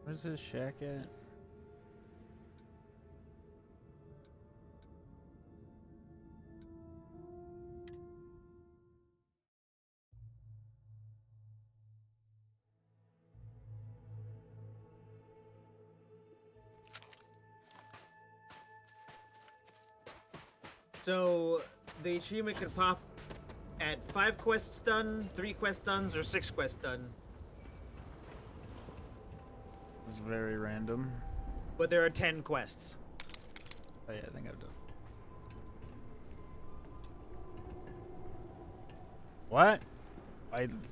Where's his shack at? So the achievement can pop at 5 quests done, 3 quests done, or 6 quests done. It's very random. But there are 10 quests. Oh yeah, I think I've done. What?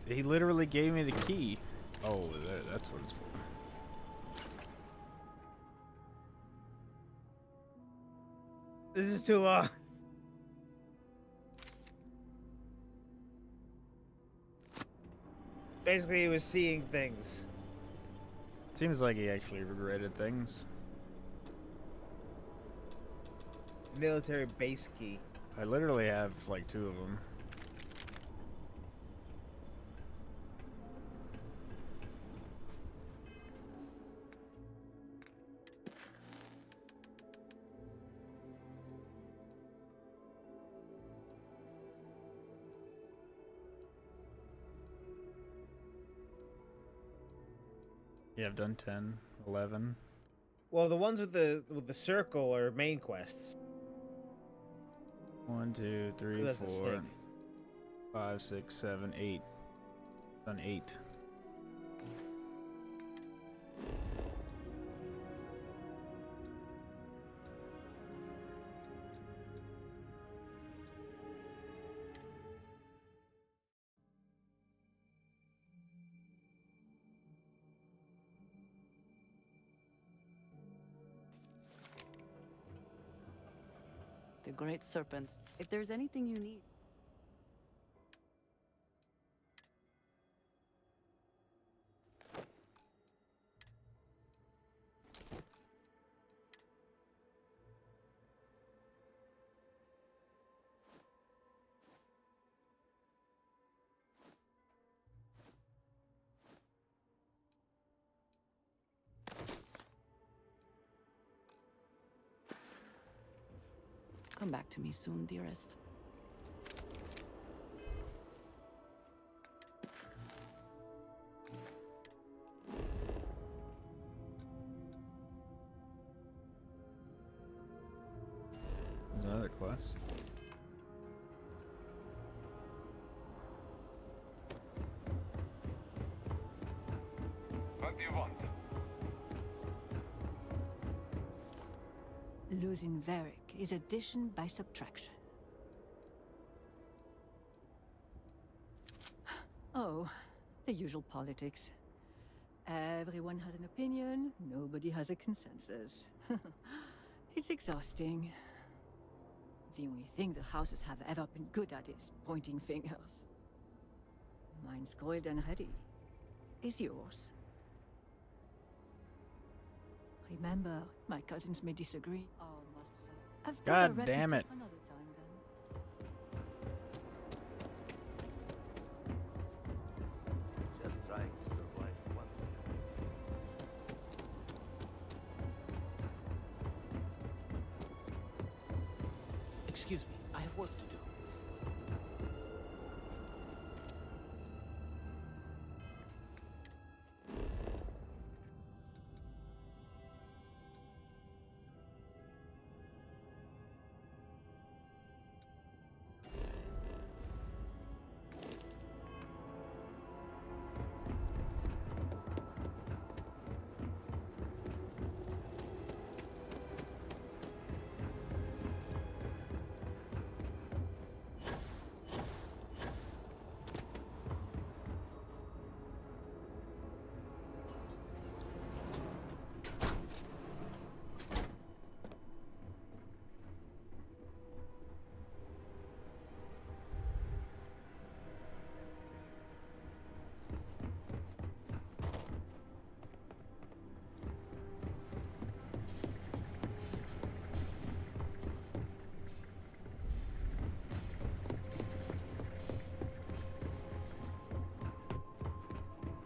He literally gave me the key. Oh, that's what it's for. This is too long. Basically, he was seeing things. Seems like he actually regretted things. Military base key. I literally have like 2 of them. Yeah, I've done 10, 11. Well, the ones with the circle are main quests. 1, 2, 3, That's a 4, snake. 5, 6, 7, 8. Done 8. The Great Serpent. If there's anything you need. Come back to me soon, dearest. There's another quest. What do you want? Losing Varric is addition by subtraction. Oh, the usual politics. Everyone has an opinion, nobody has a consensus. It's exhausting. The only thing the houses have ever been good at is pointing fingers. Mine's coiled and ready. Is yours? Remember, my cousins may disagree. Almost so. I've got a God damn reputa- it. Another time then. Just trying to survive one day. Excuse me, I have work to do.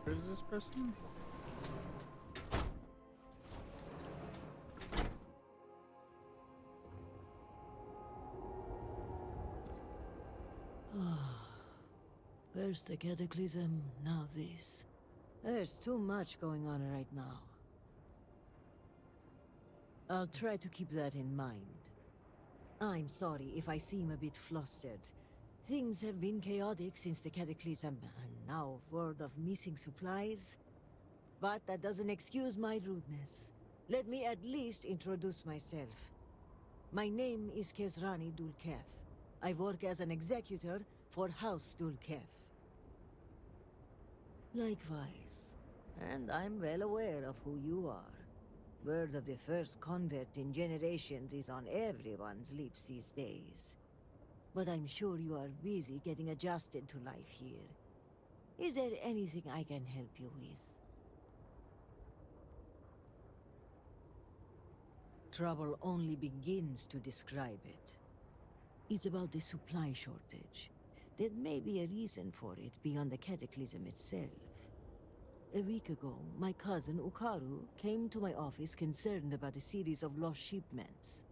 Who's this person? First the cataclysm, now this. There's too much going on right now. I'll try to keep that in mind. I'm sorry if I seem a bit flustered. Things have been chaotic since the cataclysm, and now word of missing supplies. But that doesn't excuse my rudeness. Let me at least introduce myself. My name is Kezrani Dulkef. I work as an executor for House Dulkef. Likewise. And I'm well aware of who you are. Word of the first convert in generations is on everyone's lips these days. But I'm sure you are busy getting adjusted to life here. Is there anything I can help you with? Trouble only begins to describe it. It's about the supply shortage. There may be a reason for it beyond the cataclysm itself. A week ago, my cousin Ukaru came to my office concerned about a series of lost shipments.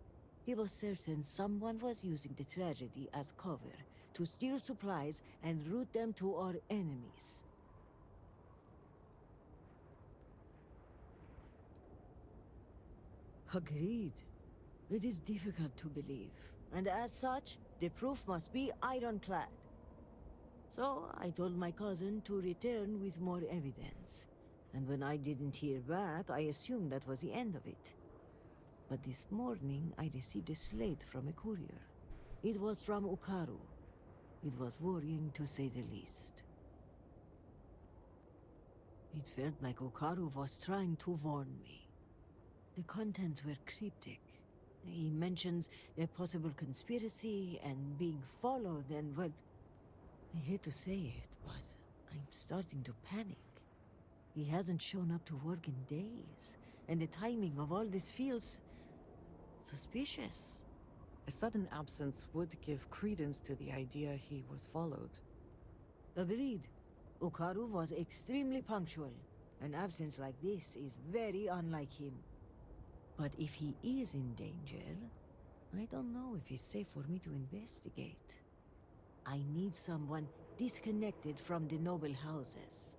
He was certain someone was using the tragedy as cover to steal supplies and route them to our enemies. Agreed. It is difficult to believe, and as such, the proof must be ironclad. So I told my cousin to return with more evidence. And when I didn't hear back, I assumed that was the end of it. But this morning, I received a slate from a courier. It was from Ukaru. It was worrying, to say the least. It felt like Ukaru was trying to warn me. The contents were cryptic. He mentions a possible conspiracy and being followed and, well, I hate to say it, but I'm starting to panic. He hasn't shown up to work in days, and the timing of all this feels suspicious. A sudden absence would give credence to the idea he was followed. Agreed. Ukaru was extremely punctual. An absence like this is very unlike him. But if he is in danger, I don't know if it's safe for me to investigate. I need someone disconnected from the noble houses.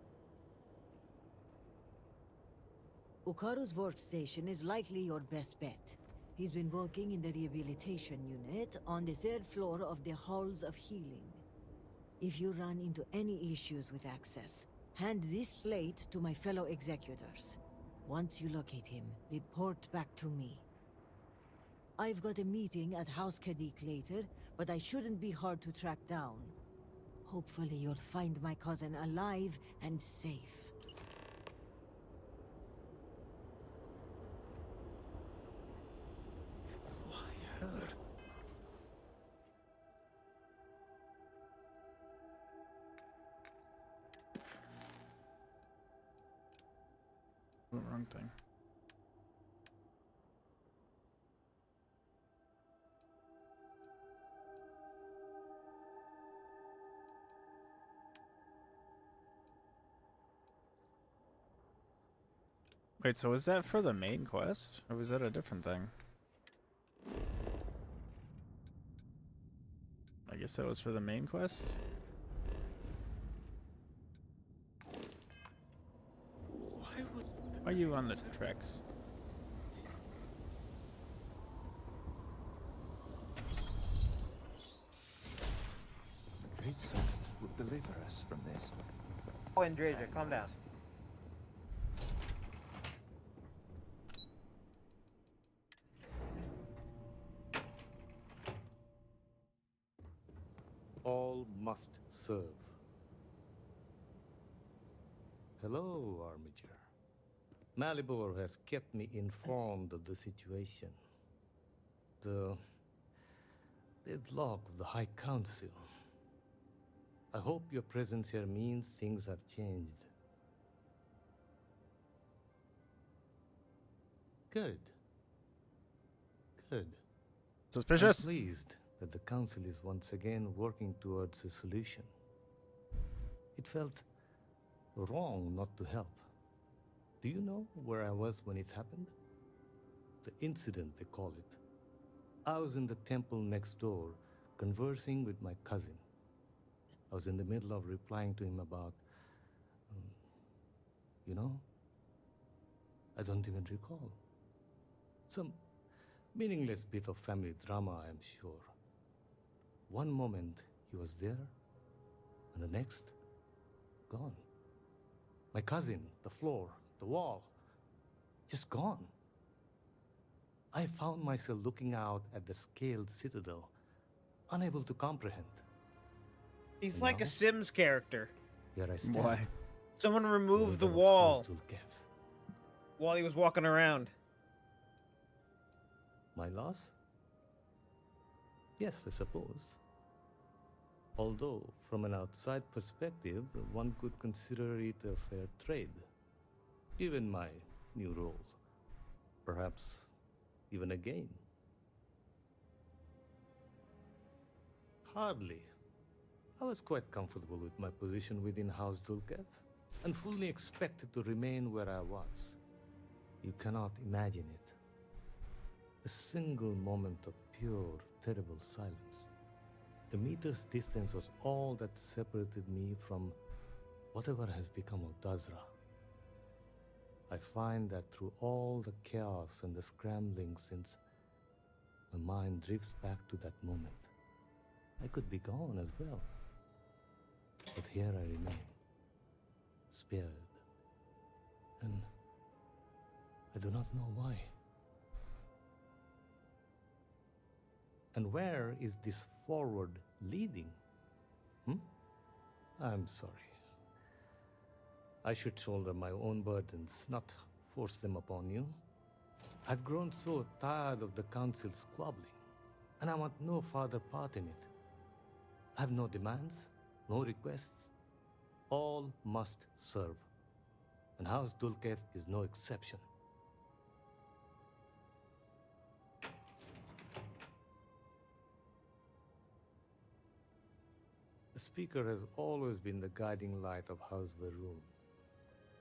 Ukaru's workstation is likely your best bet. He's been working in the rehabilitation unit on the 3rd floor of the Halls of Healing. If you run into any issues with access, hand this slate to my fellow executors. Once you locate him, report back to me. I've got a meeting at House Kadik later, but I shouldn't be hard to track down. Hopefully you'll find my cousin alive and safe. Why her? Wrong thing. Wait, so was that for the main quest? Or was that a different thing? I guess that was for the main quest? Why are you on the tracks? The Great Serpent will deliver us from this. Oh, and Drager, calm down. All must serve. Hello, Armiger. Malibor has kept me informed of the situation. The deadlock of the High Council. I hope your presence here means things have changed. Good. Good. Suspicious? I'm pleased that the Council is once again working towards a solution. It felt wrong not to help. Do you know where I was when it happened? The incident, they call it. I was in the temple next door, conversing with my cousin. I was in the middle of replying to him about, you know, I don't even recall. Some meaningless bit of family drama, I'm sure. One moment he was there, and the next, gone. My cousin, the floor, the wall, just gone. I found myself looking out at the scaled citadel, unable to comprehend. He's And like a now, Sims character. here I stand. Why? Someone removed the leader of wall House Dulkev. while he was walking around. My loss? Yes, I suppose. Although, from an outside perspective, one could consider it a fair trade, given my new role. Perhaps even a gain. Hardly. I was quite comfortable with my position within House Dulkev, and fully expected to remain where I was. You cannot imagine it. A single moment of pure, terrible silence. A meter's distance was all that separated me from whatever has become of Dazra. I find that through all the chaos and the scrambling since, my mind drifts back to that moment. I could be gone as well. But here I remain, spared. And I do not know why. And where is this forward leading? I'm sorry. I should shoulder my own burdens, not force them upon you. I've grown so tired of the council squabbling, and I want no further part in it. I have no demands, no requests. All must serve. And House Dulkev is no exception. The Speaker has always been the guiding light of House Varun.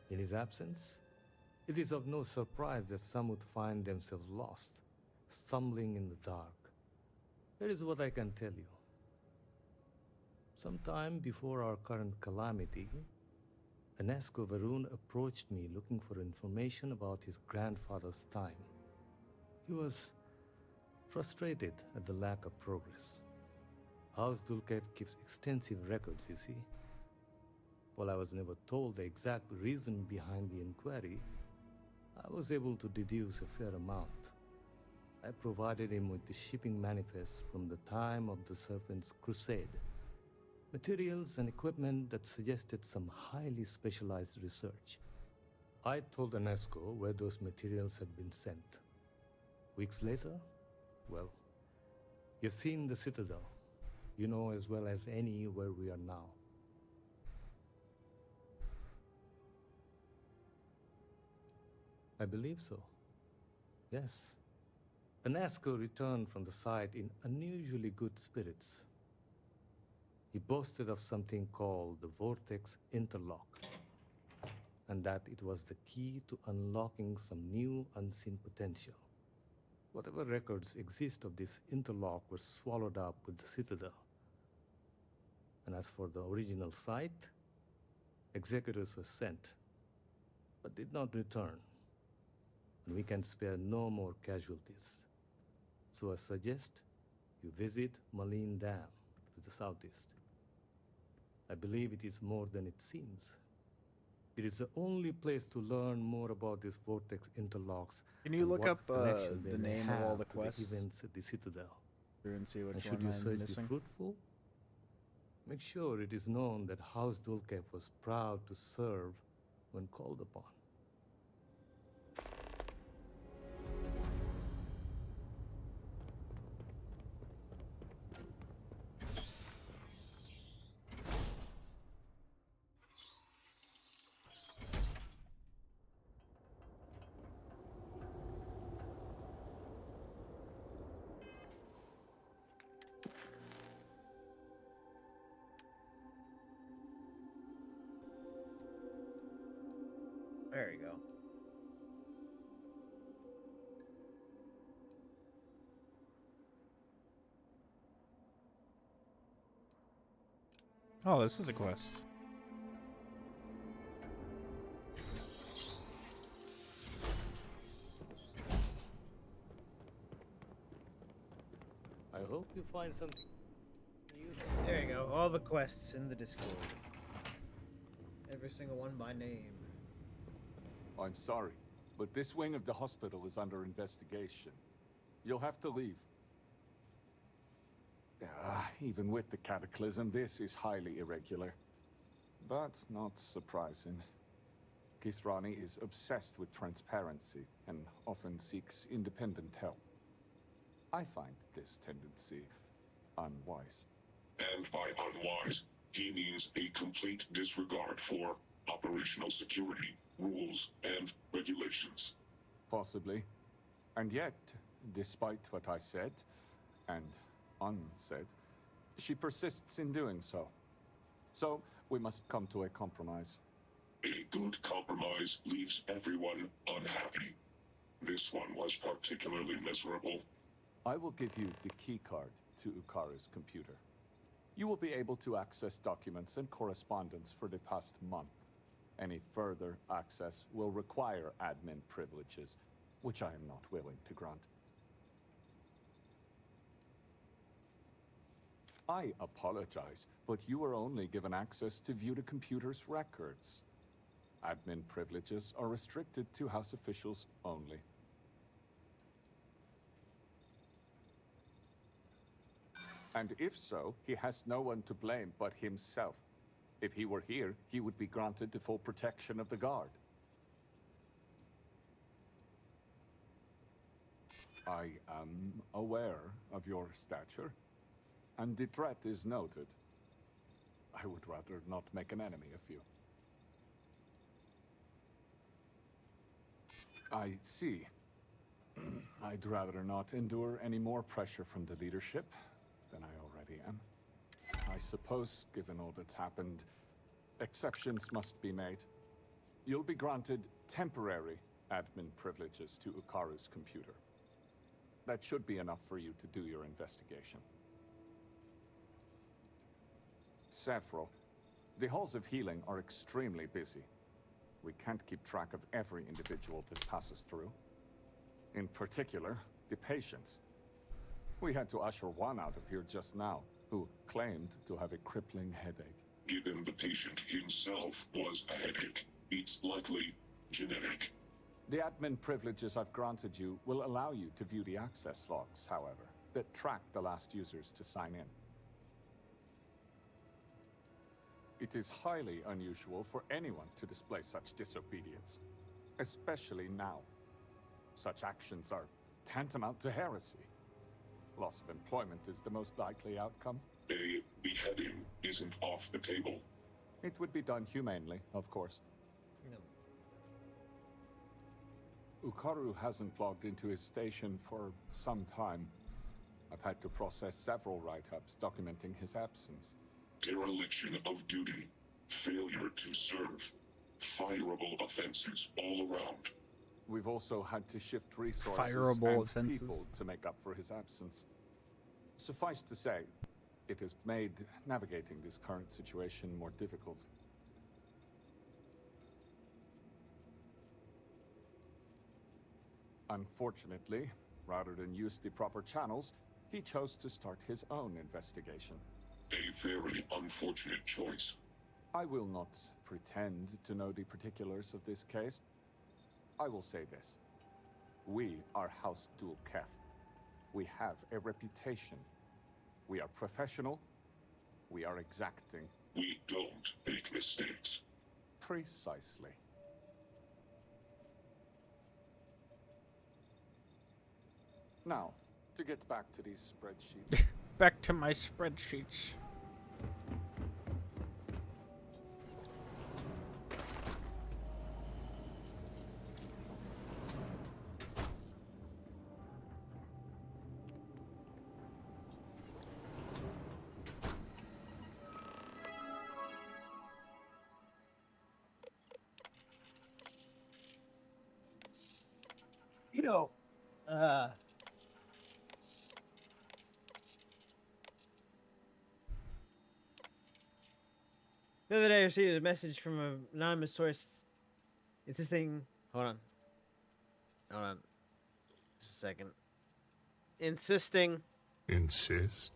In his absence, it is of no surprise that some would find themselves lost, stumbling in the dark. Here is what I can tell you. Sometime before our current calamity, Enesco Varun approached me looking for information about his grandfather's time. He was frustrated at the lack of progress. House Dulkev keeps extensive records, you see. While I was never told the exact reason behind the inquiry, I was able to deduce a fair amount. I provided him with the shipping manifest from the time of the Serpent's Crusade. Materials and equipment that suggested some highly specialized research. I told Enesco where those materials had been sent. Weeks later, well, you've seen the Citadel. You know as well as any where we are now. I believe so. Yes. Enesco returned from the site in unusually good spirits. He boasted of something called the Vortex Interlock, and that it was the key to unlocking some new unseen potential. Whatever records exist of this interlock were swallowed up with the Citadel. And as for the original site, executors were sent, but did not return. And we can spare no more casualties. So I suggest you visit Malin Dam to the southeast. I believe it is more than it seems. It is the only place to learn more about this vortex interlocks. Can you and look what up connection they the may name of all have the to quests events at the Citadel. and see which And should one your I'm search missing? be fruitful, make sure it is known that House Dulkev was proud to serve when called upon. There you go. Oh, this is a quest. I hope you find something useful. There you go. All the quests in the Discord. Every single one by name. I'm sorry, but this wing of the hospital is under investigation. You'll have to leave. Even with the cataclysm, this is highly irregular. But not surprising. Kisrani is obsessed with transparency and often seeks independent help. I find this tendency unwise. And by unwise, he means a complete disregard for operational security, rules, and regulations. Possibly. And yet, despite what I said, and unsaid, she persists in doing so. So, we must come to a compromise. A good compromise leaves everyone unhappy. This one was particularly miserable. I will give you the keycard to Ukaru's computer. You will be able to access documents and correspondence for the past month. Any further access will require admin privileges, which I am not willing to grant. I apologize, but you are only given access to view the computer's records. Admin privileges are restricted to House officials only. And if so, he has no one to blame but himself. If he were here, he would be granted the full protection of the guard. I am aware of your stature, and the threat is noted. I would rather not make an enemy of you. I see. I'd rather not endure any more pressure from the leadership than I already am. I suppose, given all that's happened, exceptions must be made. You'll be granted temporary admin privileges to Ukaru's computer. That should be enough for you to do your investigation. Several. The halls of healing are extremely busy. We can't keep track of every individual that passes through. In particular, the patients. We had to usher one out of here just now, who claimed to have a crippling headache. Given the patient himself was a headache, it's likely genetic. The admin privileges I've granted you will allow you to view the access logs, however, that track the last users to sign in. It is highly unusual for anyone to display such disobedience, especially now. Such actions are tantamount to heresy. Loss of employment is the most likely outcome. A beheading isn't off the table. It would be done humanely, of course. No. Ukaru hasn't logged into his station for some time. I've had to process several write-ups documenting his absence. Dereliction of duty, failure to serve, fireable offenses all around. We've also had to shift resources Fireable and offenses. people to make up for his absence. Suffice to say, it has made navigating this current situation more difficult. Unfortunately, rather than use the proper channels, he chose to start his own investigation. A very unfortunate choice. I will not pretend to know the particulars of this case. I will say this. We are House Dul Kef. We have a reputation. We are professional. We are exacting. We don't make mistakes. Precisely. Now, to get back to these spreadsheets. Back to my spreadsheets. You know, The other day, I received a message from an anonymous source insisting. Hold on. Hold on. Just a second. Insisting Insist?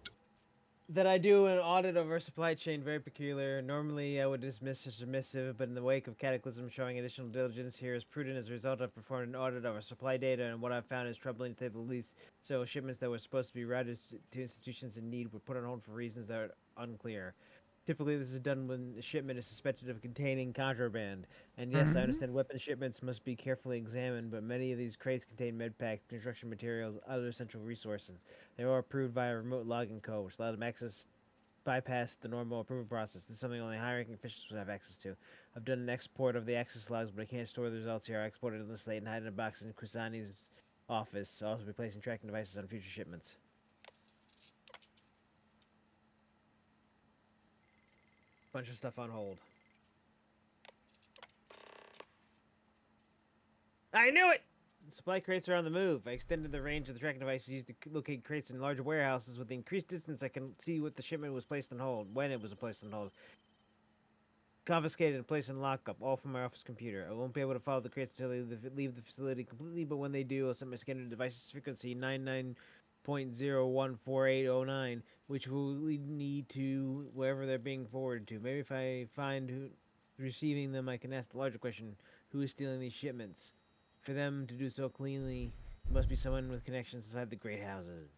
that I do an audit of our supply chain, very peculiar. Normally, I would dismiss as submissive, but in the wake of Cataclysm showing additional diligence here is prudent. As a result, I've performed an audit of our supply data, and what I've found is troubling to say the least. So, shipments that were supposed to be routed to institutions in need were put on hold for reasons that are unclear. Typically, this is done when the shipment is suspected of containing contraband. And yes, I understand weapon shipments must be carefully examined, but many of these crates contain medpacks, construction materials, other essential resources. They were approved via a remote login code, which allowed them access bypass the normal approval process. This is something only high-ranking officials would have access to. I've done an export of the access logs, but I can't store the results here. I exported it this late and hide in a box in Kusani's office. I'll also be placing tracking devices on future shipments. Bunch of stuff on hold. I knew it! Supply crates are on the move. I extended the range of the tracking devices used to locate crates in larger warehouses. With the increased distance, I can see what the shipment was placed on hold, when it was placed on hold. Confiscated and placed in lockup, all from my office computer. I won't be able to follow the crates until they leave the facility completely, but when they do, I'll set my scanner device's frequency 99.014809, which will lead me to wherever they're being forwarded to. Maybe if I find who's receiving them, I can ask the larger question, who is stealing these shipments? For them to do so cleanly, it must be someone with connections inside the great houses.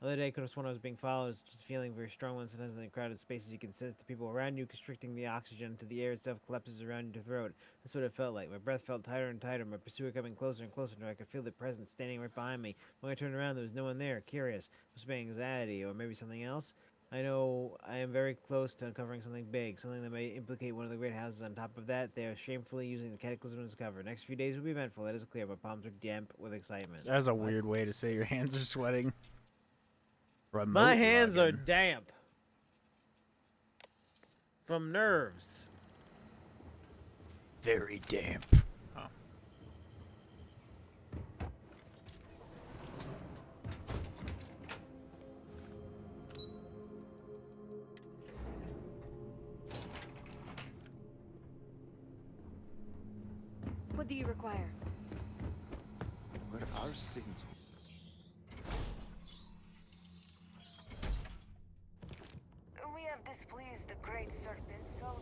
The other day, I could have sworn I was being followed. It's just feeling very strong when sometimes in crowded spaces you can sense the people around you constricting the oxygen until the air itself collapses around your throat. That's what it felt like. My breath felt tighter and tighter, my pursuer coming closer and closer until I could feel their presence standing right behind me. When I turned around, there was no one there. Curious. Must be anxiety, or maybe something else? I know I am very close to uncovering something big, something that may implicate one of the great houses. On top of that, they are shamefully using the Cataclysm as cover. Next few days will be eventful, that is clear. My palms are damp with excitement. That's a weird way to say your hands are sweating. Remote My hands are login. damp. From nerves. Very damp. Oh. What do you require? Where are sins? We have displeased the great serpent, so...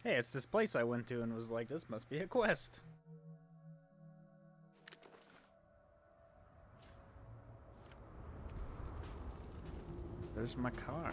Hey, it's this place I went to and was like, this must be a quest. There's my car.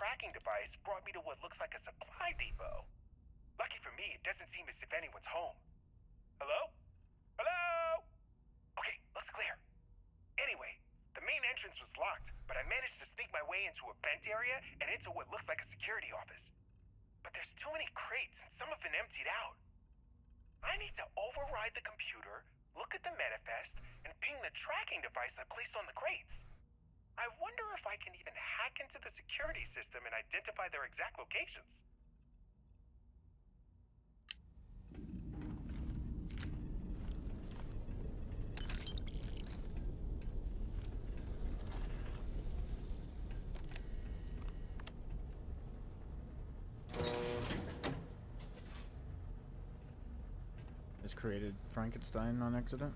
tracking device brought me to what looks like a supply depot. Lucky for me, it doesn't seem as if anyone's home. Hello? Hello? Okay, looks clear. Anyway, the main entrance was locked, but I managed to sneak my way into a vent area and into what looks like a security office. But there's too many crates, and some have been emptied out. I need to override the computer, look at the manifest, and ping the tracking device I placed on the crates. I wonder if I can even hack into the security system and identify their exact locations. Just created Frankenstein on accident.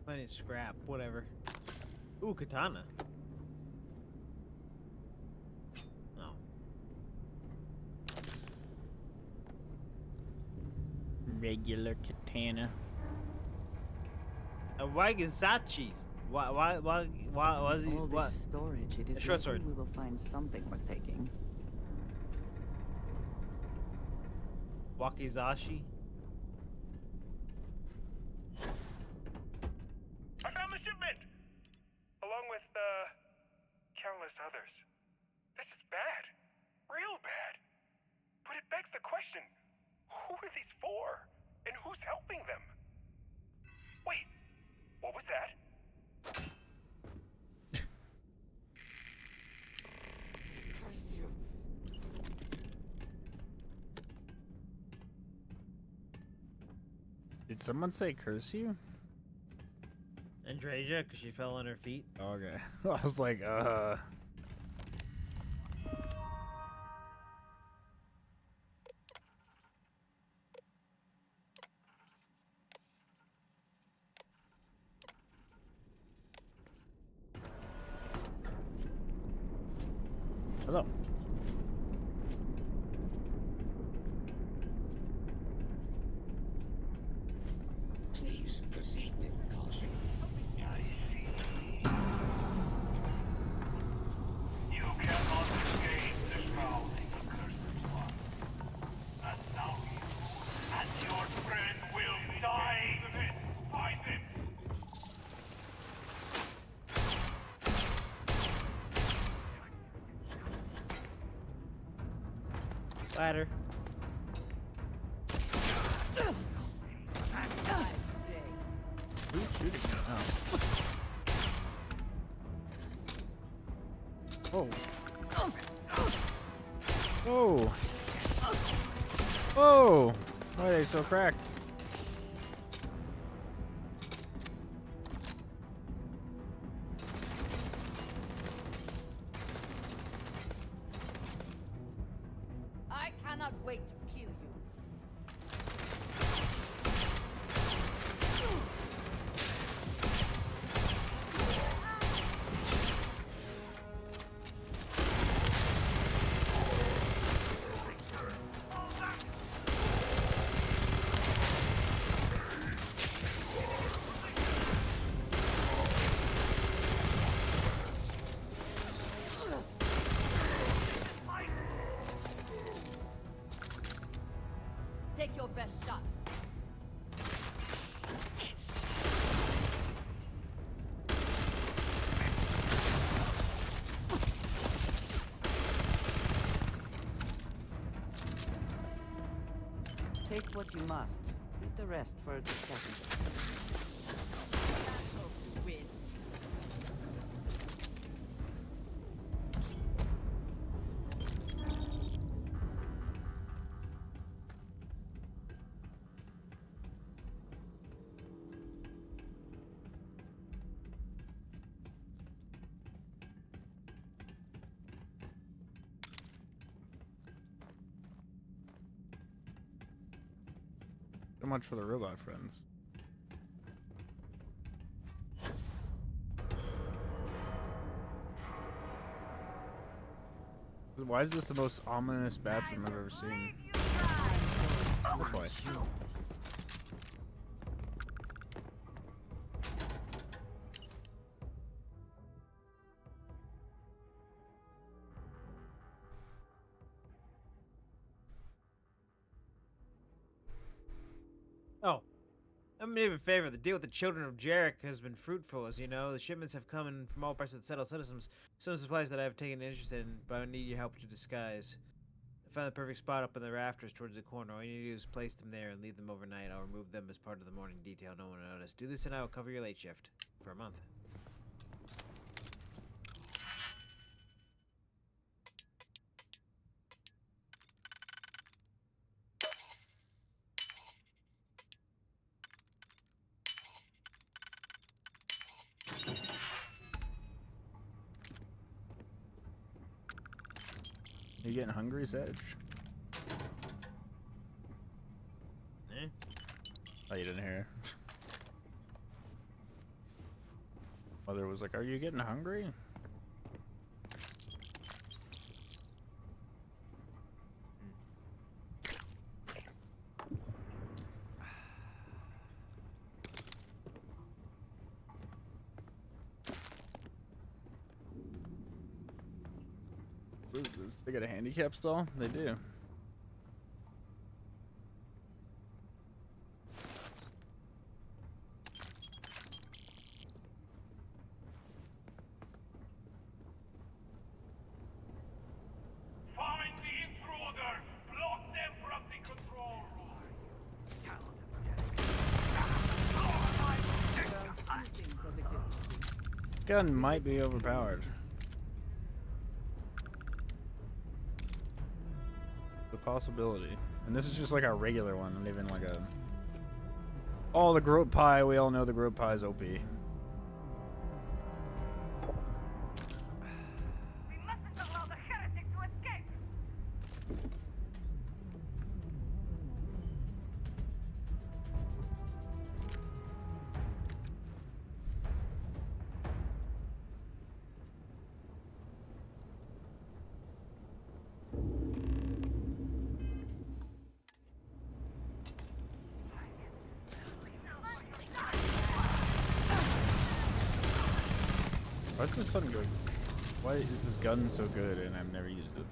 Plenty of scrap, whatever. Ooh, katana. Oh. Regular katana. A Wagizachi. Why was he? All What? this storage, it is short likely sword. we will find something worth taking. Wakizashi? I found the shipment! Along with, countless others. This is bad. Real bad. But it begs the question, who are these for? And who's helping them? Wait, what was that? Curse you. Did someone say curse you? Andreja, because she fell on her feet. Okay. I was like, Hello. Please proceed with caution. I see. You cannot escape the shrouding, accursed one. And now you and your friend will die. Find it! Ladder. Who's shooting me? Oh. Whoa. Whoa. Why are they so cracked? I cannot wait to kill you. Take your best shot. Take what you must. Leave the rest for the scavengers. Hope to win. much for the robot friends. Why is this the most ominous bathroom I've ever seen? Which way? Oh, I'm in even favor. The deal with the children of Jarek has been fruitful, as you know. The shipments have come in from all parts of the settled citizens. Some supplies that I have taken interest in, but I need your help to disguise. I found the perfect spot up in the rafters towards the corner. All you need to do is place them there and leave them overnight. I'll remove them as part of the morning detail. No one will notice. Do this and I will cover your late shift. For a month. You getting hungry, Sage? Eh? Oh, you didn't hear. Mother was like, "Are you getting hungry?" What is this? They got a handicap stall? They do. Find the intruder! Block them from the control room! Gun might be overpowered. The possibility. And this is just like a regular one, not even like a... Oh, the Groat Pie. We all know the Groat Pie is OP. Why is this something good? Why is this gun so good and I've never used it?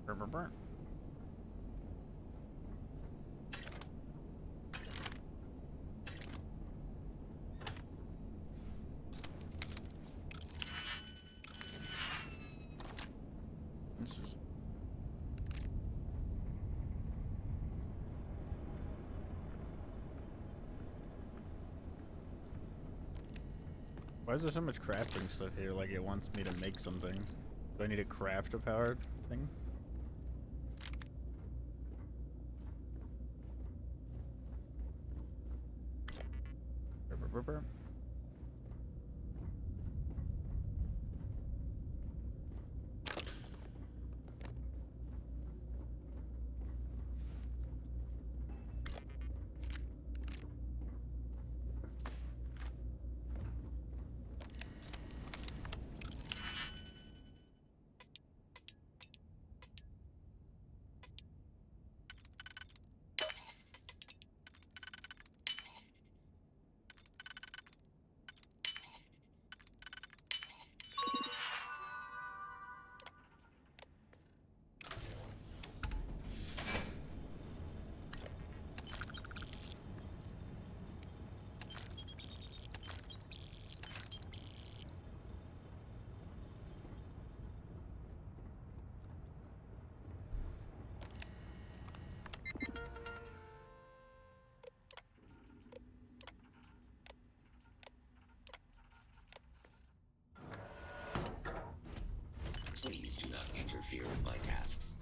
Burn, burn, burn. This is... Why is there so much crafting stuff here? Like it wants me to make something. Do I need to craft a powered thing? Burr, burr, burr, burr. Please do not interfere with my tasks.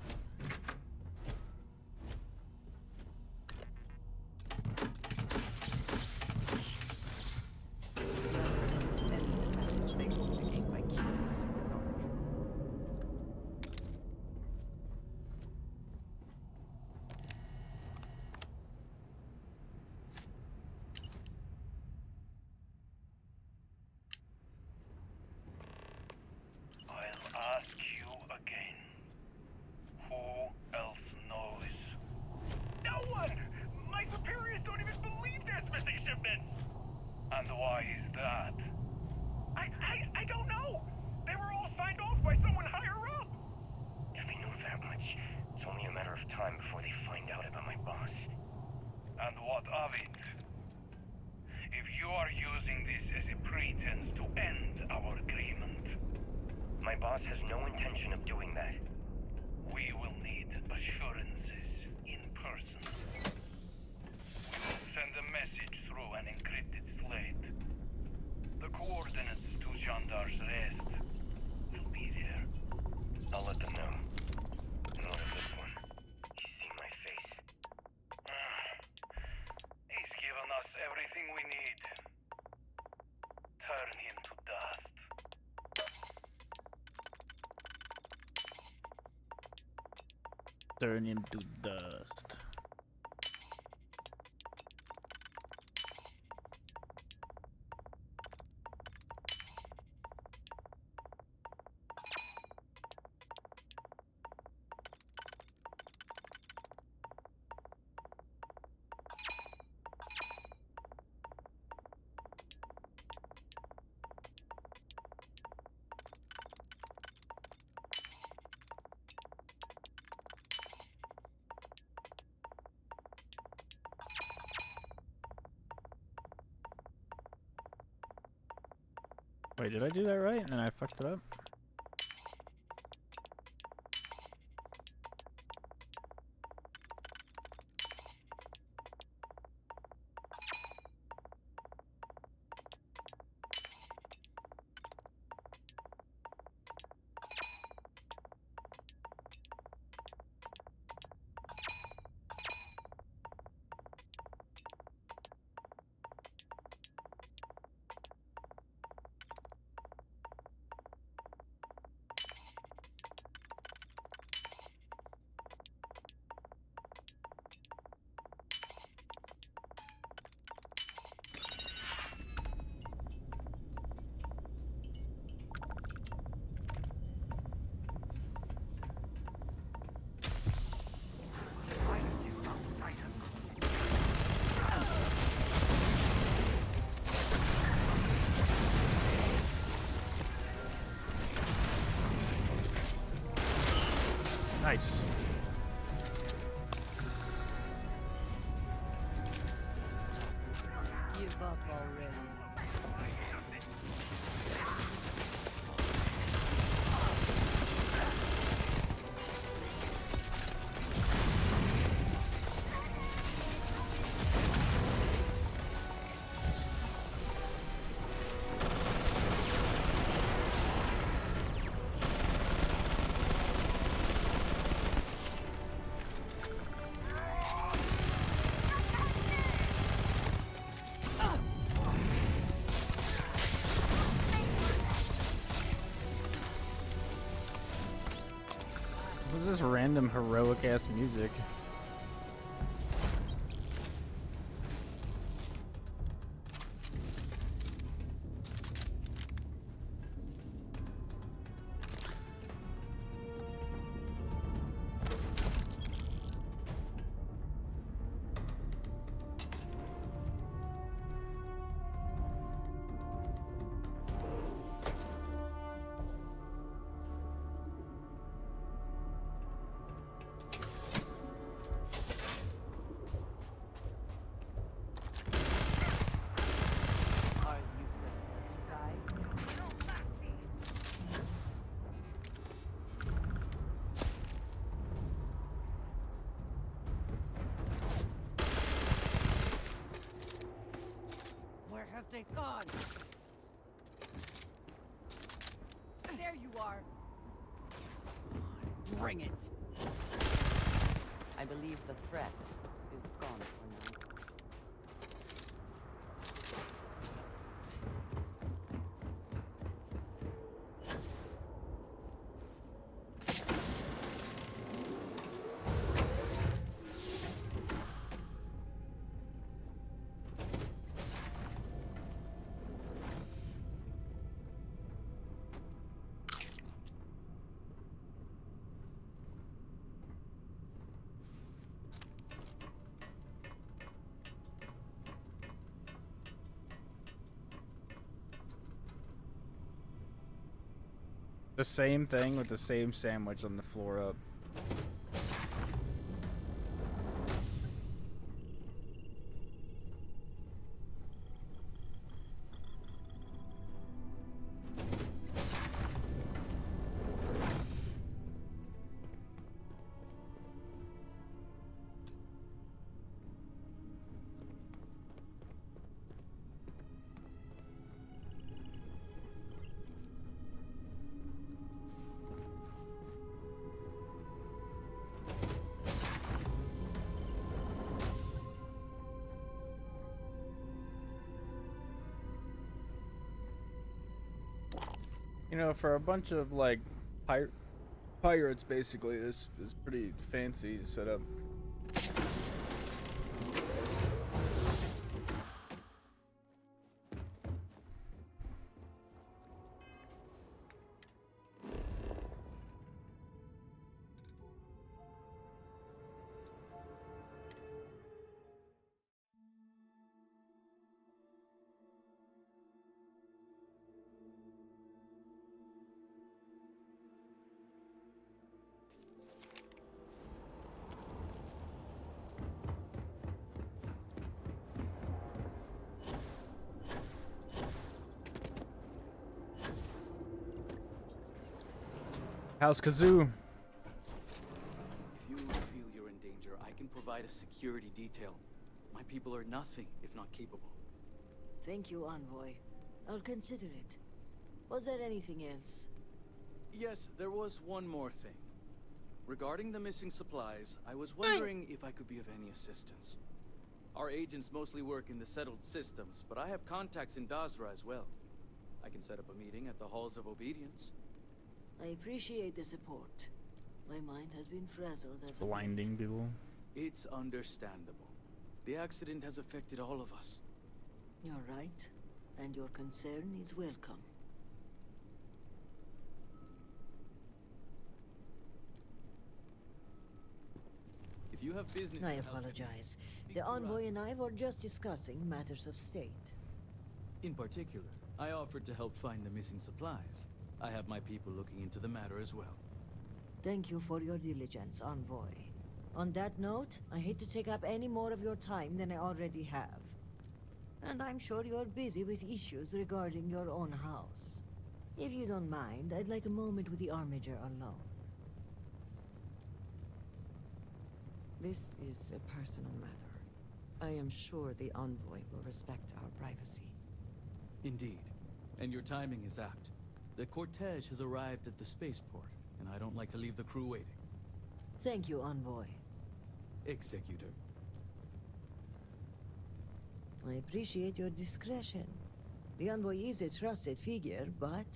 Why is that? I don't know. They were all signed off by someone higher up. If they know that much, it's only a matter of time before they find out about my boss. And what of it? If you are using this as a pretense to end our agreement, my boss has no intention of doing that. We will need assurances in person. We will send a message through an encrypted slate. The coordinates to Gendar's rest will be there. I'll let them know. And what of this one? He's seen my face. He's given us everything we need. Turn him to dust. Turn him to dust. Wait, did I do that right? And then I fucked it up? Nice. Give up already. What's this random heroic ass music? Where have they gone? There you are. Bring it. I believe the threat is gone for now. The same thing with the same sandwich on the floor up. You know, for a bunch of like pirates, basically, this is pretty fancy setup. How's Kazoo? If you feel you're in danger, I can provide a security detail. My people are nothing if not capable. Thank you, Envoy. I'll consider it. Was there anything else? Yes, there was one more thing. Regarding the missing supplies, I was wondering if I could be of any assistance. Our agents mostly work in the settled systems, but I have contacts in Dazra as well. I can set up a meeting at the Halls of Obedience. I appreciate the support. My mind has been frazzled as Blinding people. It's understandable. The accident has affected all of us. You're right, and your concern is welcome. If you have business... I apologize. The Envoy and I were just discussing matters of state. In particular, I offered to help find the missing supplies. I have my people looking into the matter as well. Thank you for your diligence, Envoy. On that note, I hate to take up any more of your time than I already have. And I'm sure you're busy with issues regarding your own house. If you don't mind, I'd like a moment with the Armiger alone. This is a personal matter. I am sure the Envoy will respect our privacy. Indeed. And your timing is apt. The cortege has arrived at the spaceport, and I don't like to leave the crew waiting. Thank you, Envoy. Executor. I appreciate your discretion. The Envoy is a trusted figure, but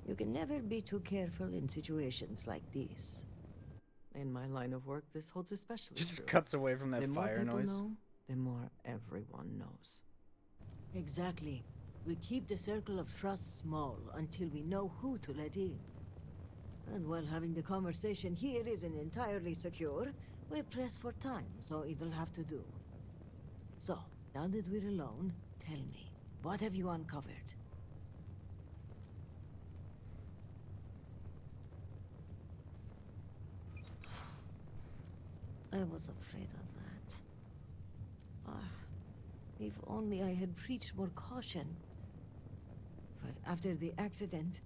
you can never be too careful in situations like this. In my line of work, this holds especially Just true. cuts away from that the more fire people noise. know, the more everyone knows. Exactly. We keep the circle of trust small until we know who to let in. And while having the conversation here isn't entirely secure, we press for time, so it'll have to do. So, now that we're alone, tell me, what have you uncovered? I was afraid of that. If only I had preached more caution. But after the accident,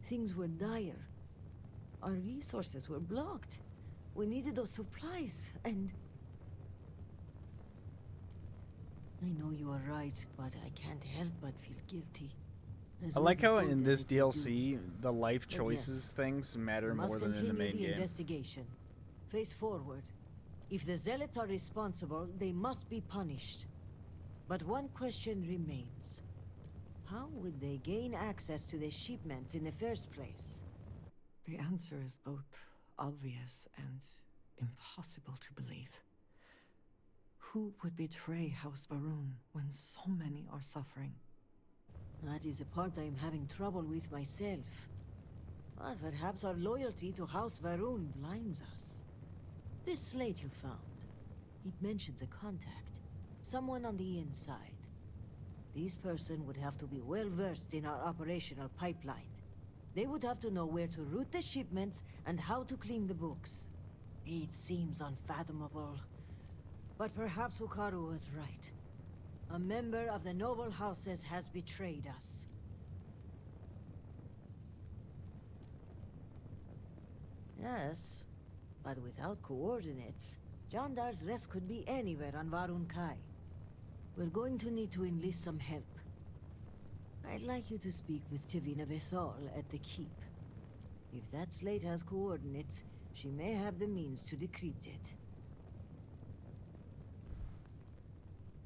things were dire. Our resources were blocked. We needed those supplies, and... I know you are right, but I can't help but feel guilty. I like how in this DLC, the life choices things matter more than in the main game. Investigation. Face forward. If the Zealots are responsible, they must be punished. But one question remains. How would they gain access to the shipments in the first place? The answer is both obvious and impossible to believe. Who would betray House Varun when so many are suffering? That is a part I am having trouble with myself. But perhaps our loyalty to House Varun blinds us. This slate you found, it mentions a contact. Someone on the inside. This person would have to be well versed in our operational pipeline. They would have to know where to route the shipments and how to clean the books. It seems unfathomable. But perhaps Ukaru was right. A member of the noble houses has betrayed us. Yes, but without coordinates, Jandar's rest could be anywhere on Varun Kai. We're going to need to enlist some help. I'd like you to speak with Tivina Bethal at the Keep. If that slate has coordinates, she may have the means to decrypt it.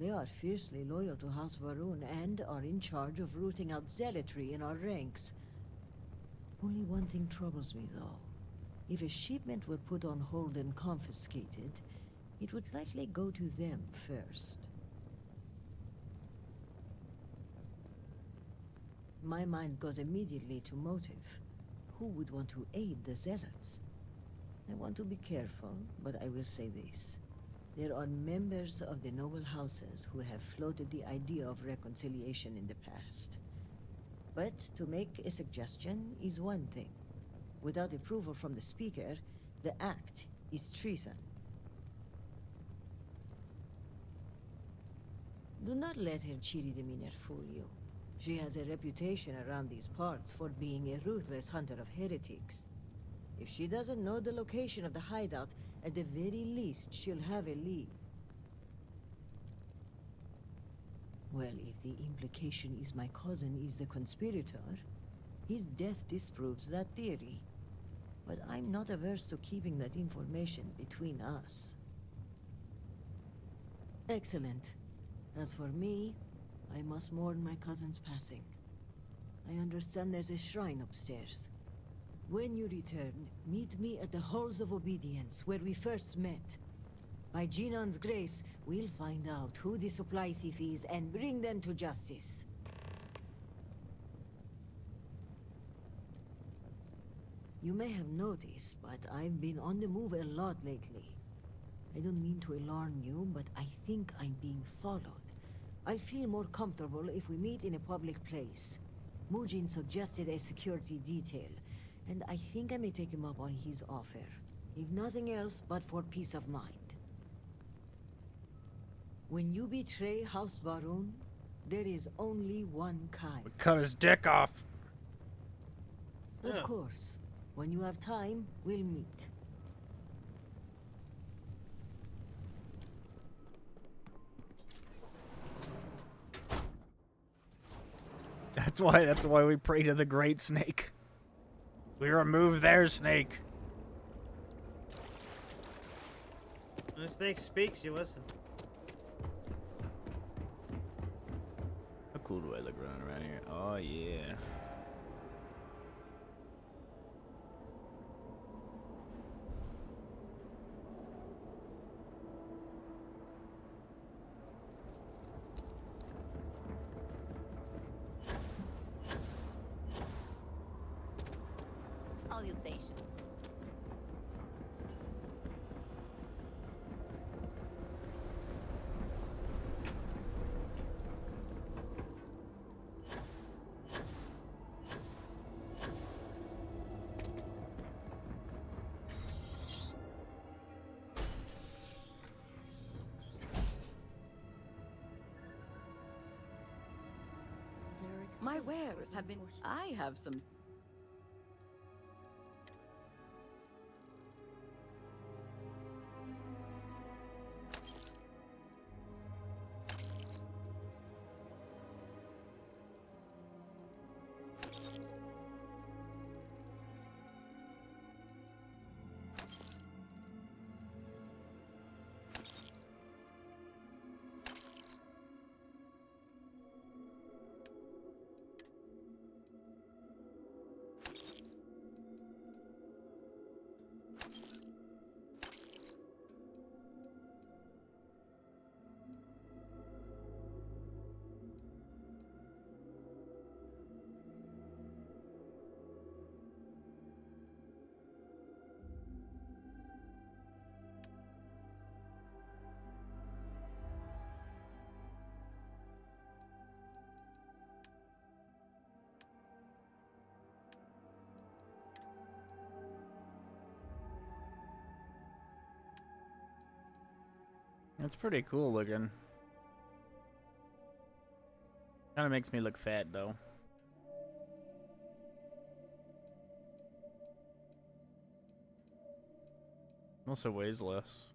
They are fiercely loyal to House Varun and are in charge of rooting out zealotry in our ranks. Only one thing troubles me, though. If a shipment were put on hold and confiscated, it would likely go to them first. My mind goes immediately to motive. Who would want to aid the zealots? I want to be careful, but I will say this. There are members of the noble houses who have floated the idea of reconciliation in the past. But to make a suggestion is one thing. Without approval from the speaker, the act is treason. Do not let her cheery demeanor fool you. She has a reputation around these parts for being a ruthless hunter of heretics. If she doesn't know the location of the hideout, at the very least, she'll have a lead. Well, if the implication is my cousin is the conspirator, his death disproves that theory. But I'm not averse to keeping that information between us. Excellent. As for me, I must mourn my cousin's passing. I understand there's a shrine upstairs. When you return, meet me at the Halls of Obedience, where we first met. By Jinan's grace, we'll find out who the supply thief is and bring them to justice. You may have noticed, but I've been on the move a lot lately. I don't mean to alarm you, but I think I'm being followed. I'll feel more comfortable if we meet in a public place. Mujin suggested a security detail, and I think I may take him up on his offer. If nothing else, but for peace of mind. When you betray House Varun, there is only one kind. We cut his dick off. Of course. When you have time, we'll meet. That's why we pray to the Great Snake. We remove their snake. When the snake speaks, you listen. How cool do I look running around here? Oh yeah. Salutations. My wares have been. I have some. It's pretty cool looking. Kind of makes me look fat though. Also weighs less.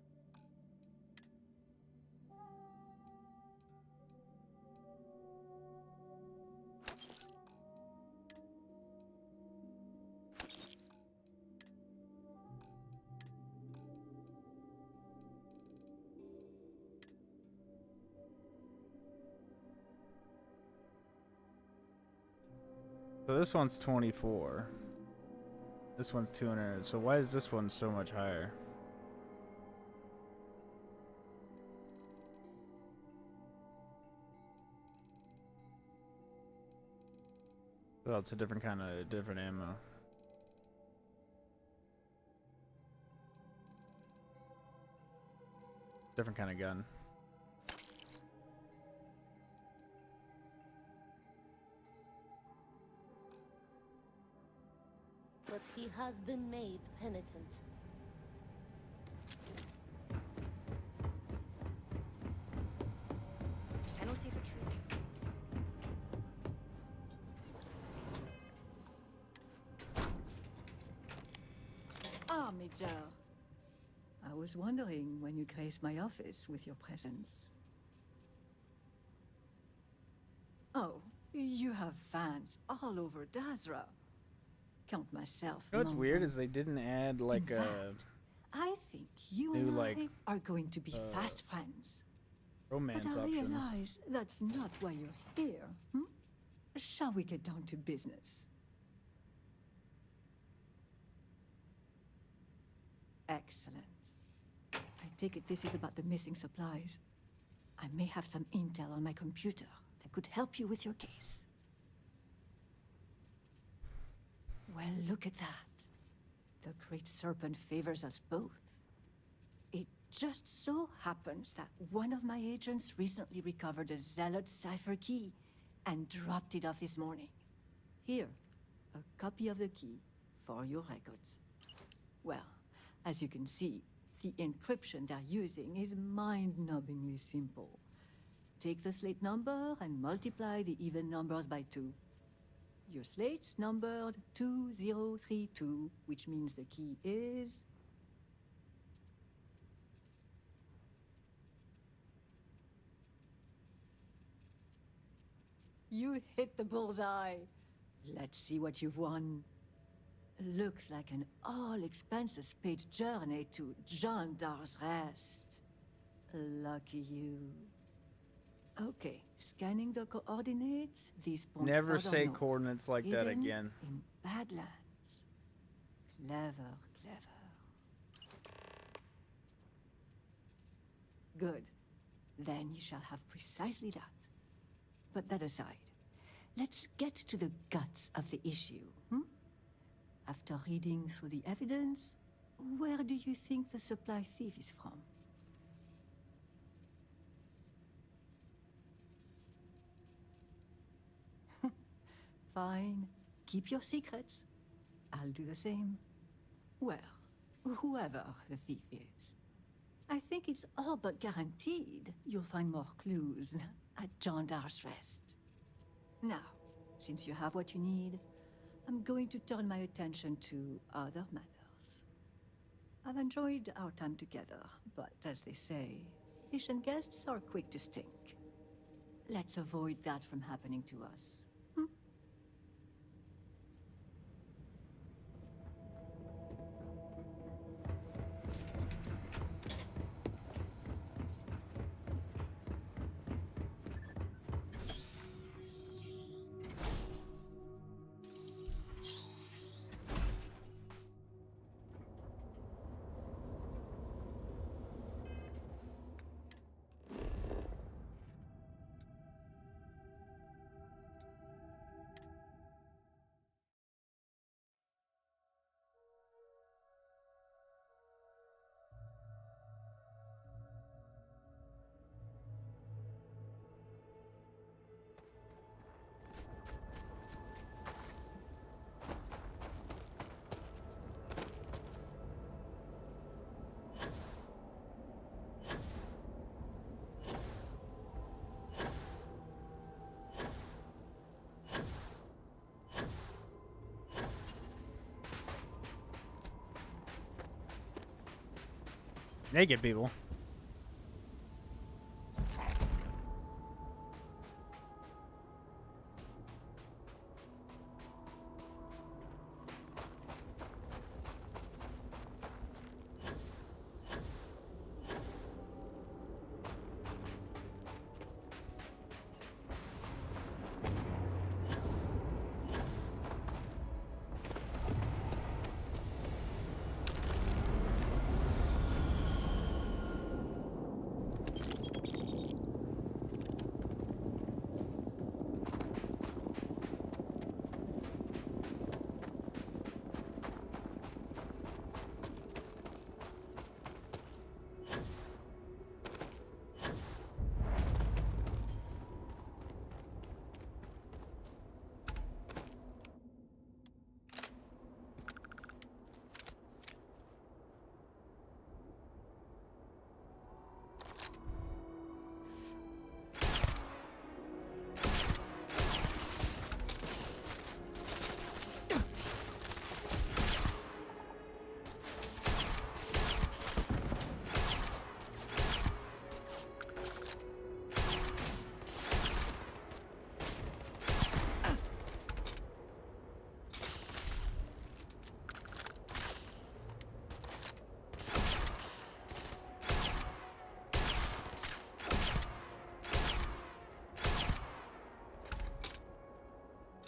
So this one's 24. This one's 200. So why is this one so much higher? Well, it's a different kind of different ammo. Different kind of gun. But he has been made penitent. Penalty for treason. Ah, Major. I was wondering when you graced my office with your presence. Oh, you have fans all over Dazra. Count myself. You know what's among weird them. is they didn't add like In a fact, I think you new, and like, I are going to be fast friends. romance But I option. realize that's not why you're here. Hmm? Shall we get down to business? Excellent. I take it this is about the missing supplies. I may have some intel on my computer that could help you with your case. Well, look at that. The Great Serpent favors us both. It just so happens that one of my agents recently recovered a Zealot cipher key and dropped it off this morning. Here, a copy of the key for your records. Well, as you can see, the encryption they're using is mind-numbingly simple. Take the slate number and multiply the even numbers by 2. Your slate's numbered 2032, which means the key is... You hit the bullseye. Let's see what you've won. Looks like an all-expenses-paid journey to John Dar's Rest. Lucky you. Okay, scanning the coordinates. These point Never further say north, coordinates like that hidden again. In Badlands. Clever, clever. Good. Then you shall have precisely that. But that aside, let's get to the guts of the issue. After reading through the evidence, where do you think the supply thief is from? Fine. Keep your secrets. I'll do the same. Well, whoever the thief is, I think it's all but guaranteed you'll find more clues at John Dar's Rest. Now, since you have what you need, I'm going to turn my attention to other matters. I've enjoyed our time together, but as they say, fish and guests are quick to stink. Let's avoid that from happening to us. Naked people.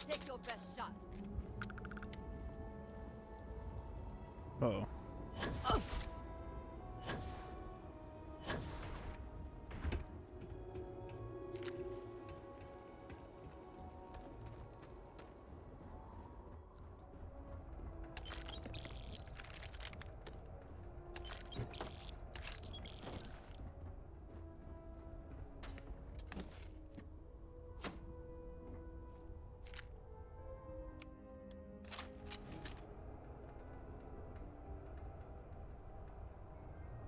Take your best shot. Uh-oh.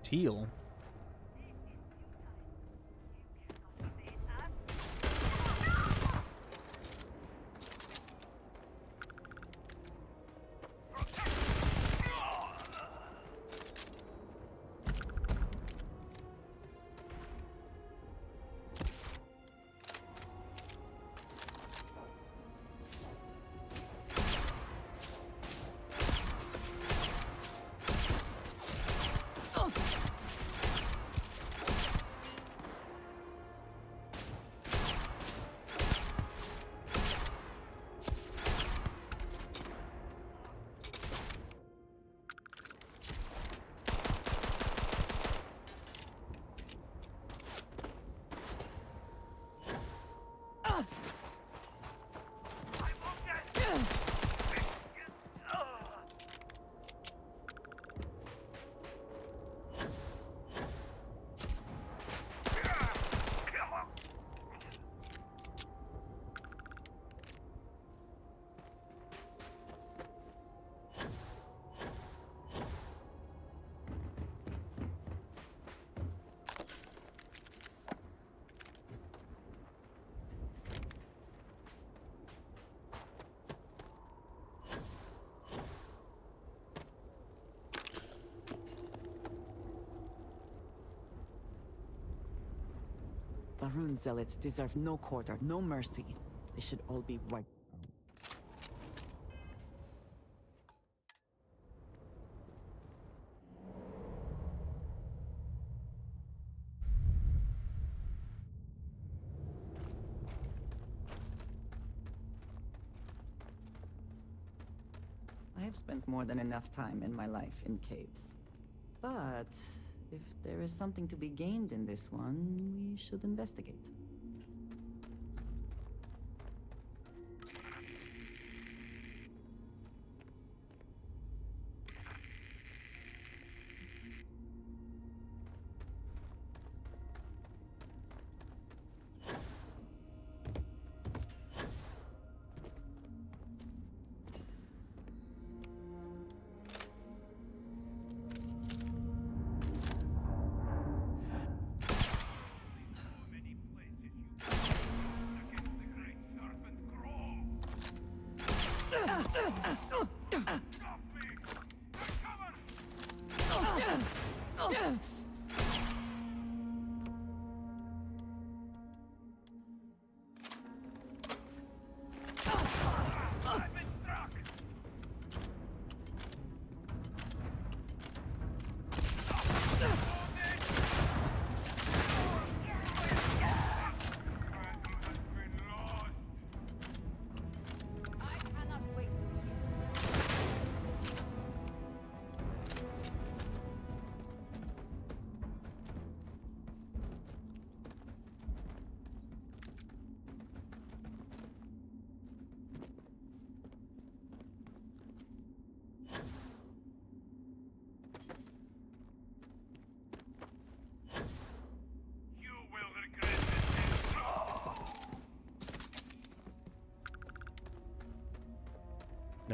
Teal. Barun zealots deserve no quarter, no mercy. They should all be wiped. I have spent more than enough time in my life in caves. But if there is something to be gained in this one, we should investigate.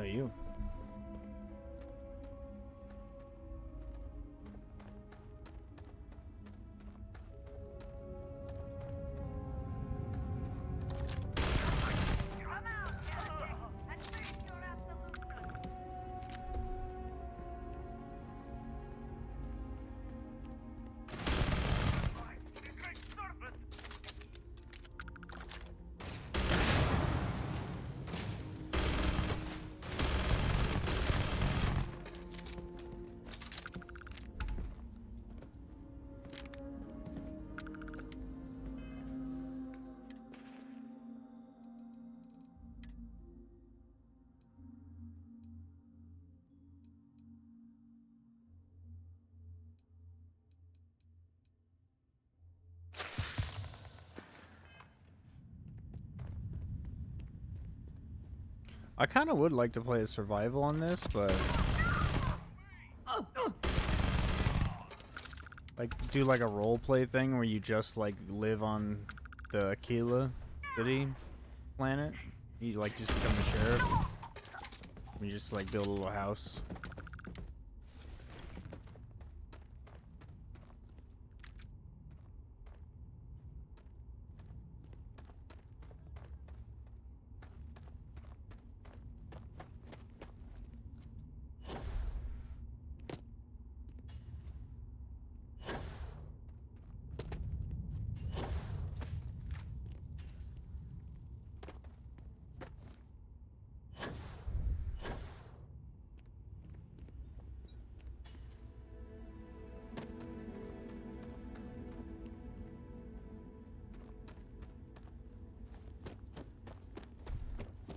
No, you. I kind of would like to play a survival on this, but like do like a role play thing where you just like live on the Aquila City planet. You like just become the sheriff. You just like build a little house.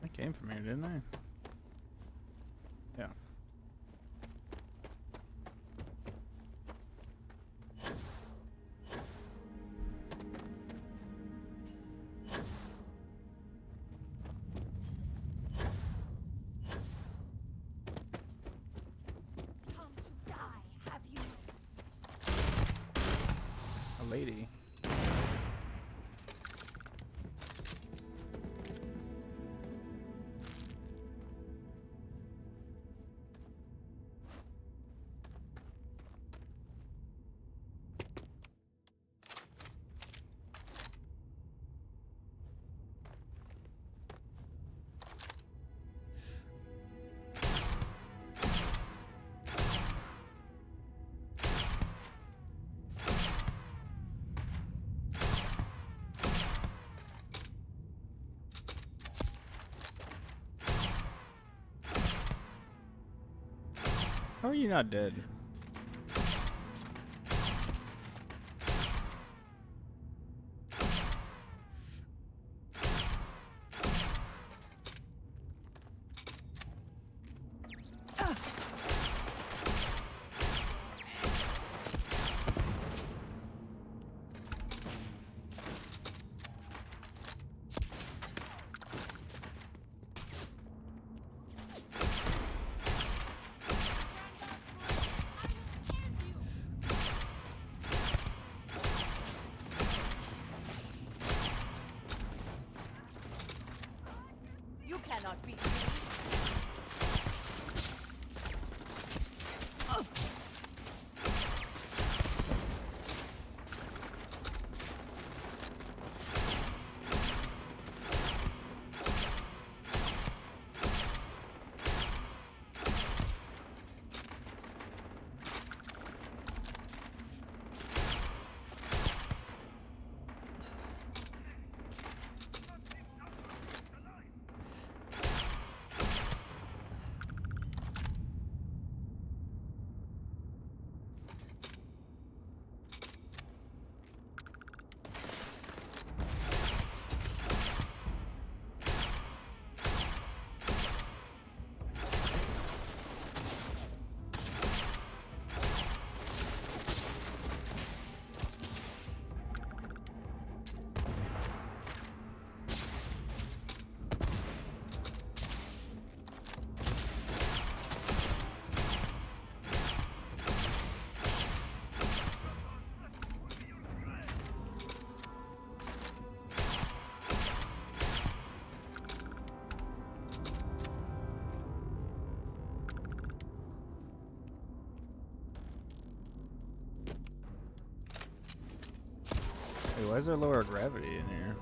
I came from here, didn't I? Yeah. Come to die, have you? A lady. How are you not dead? You cannot beat me. Why is there lower gravity in here?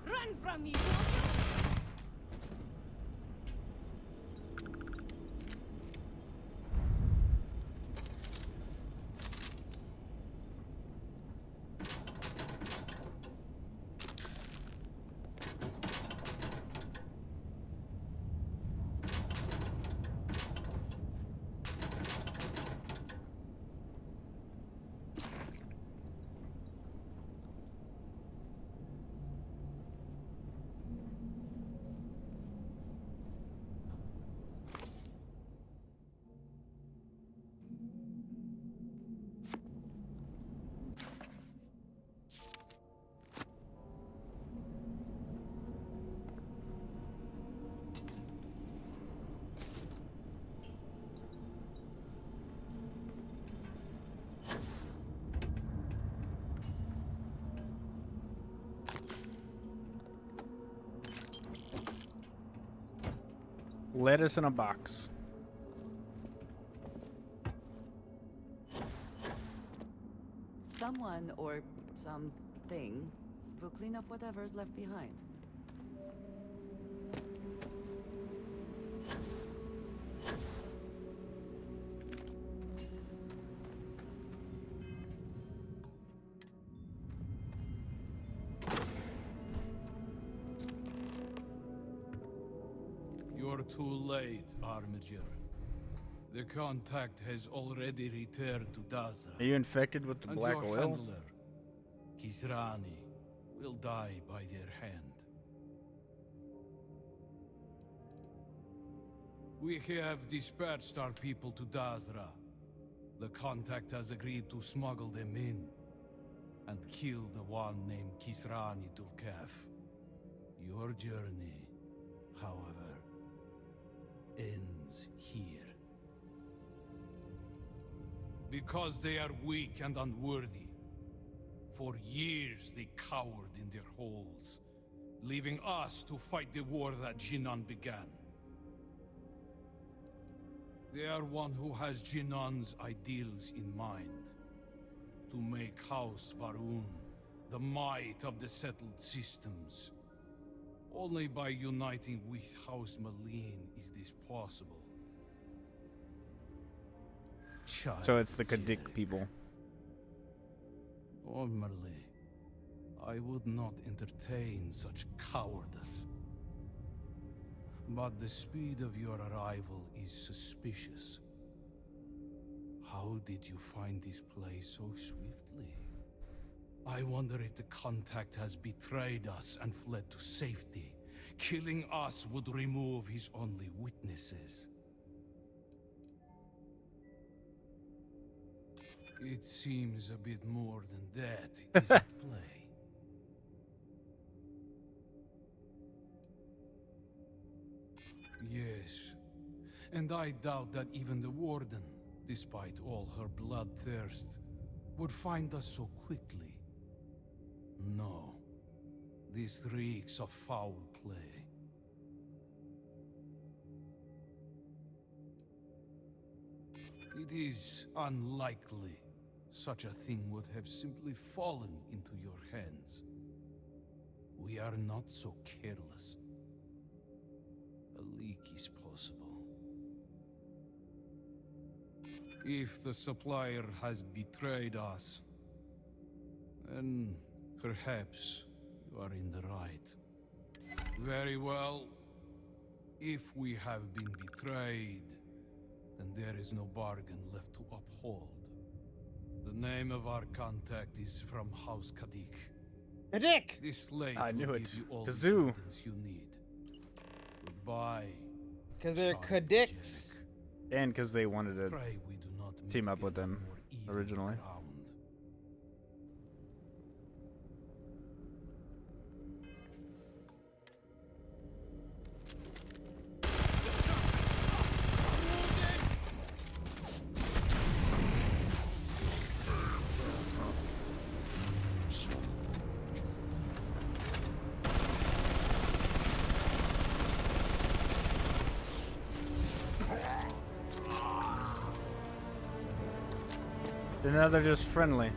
Run from me, Lettuce in a box. Someone or something will clean up whatever's left behind. You're too late, Armiger. The contact has already returned to Dazra. Are you infected with the and black your oil? handler, Kisrani, will die by their hand. We have dispatched our people to Dazra. The contact has agreed to smuggle them in and kill the one named Kisrani Dulkaf. Your journey, however, ends here. Because they are weak and unworthy. For years they cowered in their holes, leaving us to fight the war that Jinan began. They are one who has Jinan's ideals in mind. To make House Varun the might of the settled systems. Only by uniting with House Malin is this possible. So it's the Kadik people. Normally, I would not entertain such cowardice. But the speed of your arrival is suspicious. How did you find this place so swiftly? I wonder if the contact has betrayed us and fled to safety. Killing us would remove his only witnesses. It seems a bit more than that is at play. Yes, and I doubt that even the Warden, despite all her bloodthirst, would find us so quickly. No, this reeks of foul play. It is unlikely such a thing would have simply fallen into your hands. We are not so careless. A leak is possible. If the supplier has betrayed us, then perhaps you are in the right. Very well. If we have been betrayed, then there is no bargain left to uphold. The name of our contact is from House Kadik. Kadik! This slate I knew will it. give you all Kazoo. the evidence you need. Goodbye. Because they're Child Kadiks. And because they wanted to Pray we do not meet team up with again them on more even originally. ground. And now they're just friendly.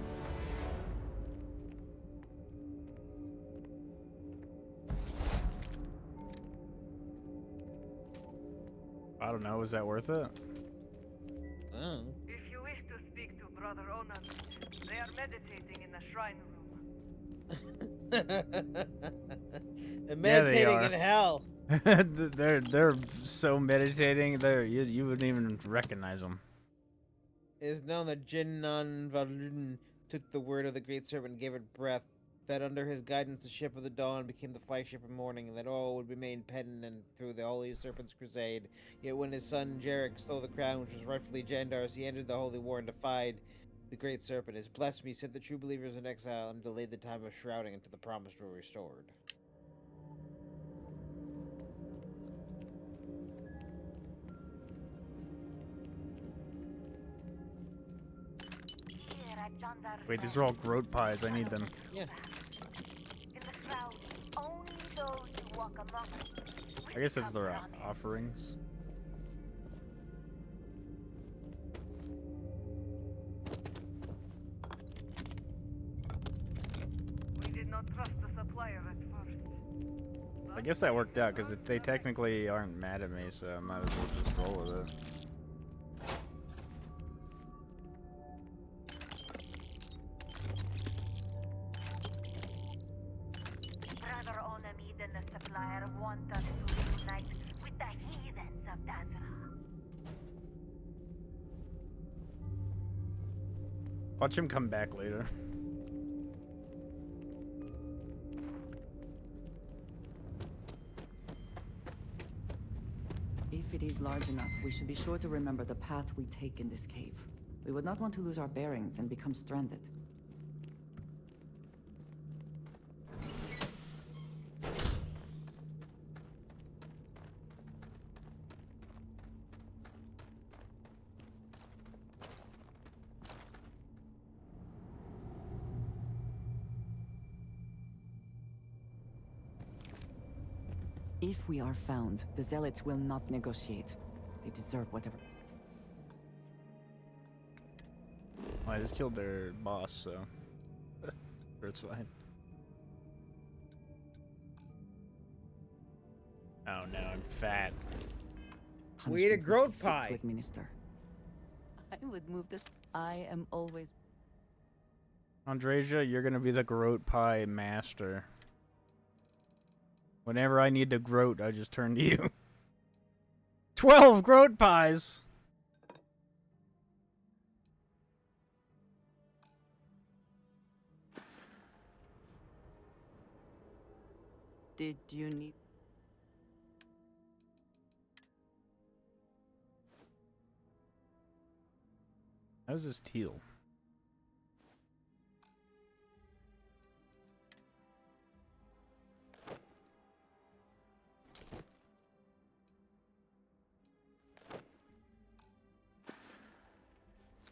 I don't know, is that worth it? If you wish to speak to Brother Onan, they are meditating in the shrine room. They're meditating in hell. they're so meditating. You wouldn't even recognize them. It is known that Jinnan Valun took the word of the Great Serpent and gave it breath, that under his guidance the Ship of the Dawn became the flagship of morning, and that all would remain penitent through the Holy Serpent's crusade. Yet when his son Jarek stole the crown, which was rightfully Jandar's, he entered the Holy War and defied the Great Serpent. His blasphemy sent the true believers in exile and delayed the time of shrouding until the promise were restored. Wait, these are all groat pies. I need them. Yeah. In the crowd, only those who walk among us. I guess that's their offerings. We did not trust the supplier at first. I guess that worked out because they technically aren't mad at me, so I might as well just roll with it. Brother Onamid and the supplier want us to reunite with the heathens of Dazra. Watch him come back later. If it is large enough, we should be sure to remember the path we take in this cave. We would not want to lose our bearings and become stranded. If we are found, the Zealots will not negotiate. They deserve whatever. Well, I just killed their boss, so sure it's fine. Oh no, I'm fat. We ate a Punishment was groat fit pie. to administer. I would move this. I am always. Andresia, you're gonna be the groat pie master. Whenever I need to groat, I just turn to you. 12 groat pies! Did you need... How's this teal?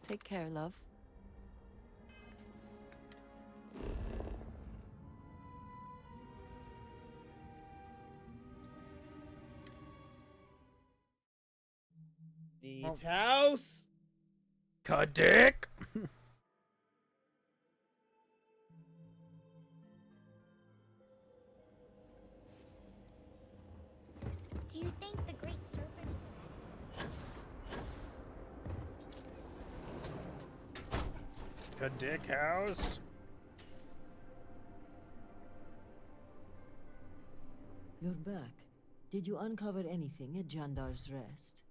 Take care, love. Needs house. Cut dick. Do you think the Great Serpent is Cut dick house. You're back. Did you uncover anything at Jandar's Rest?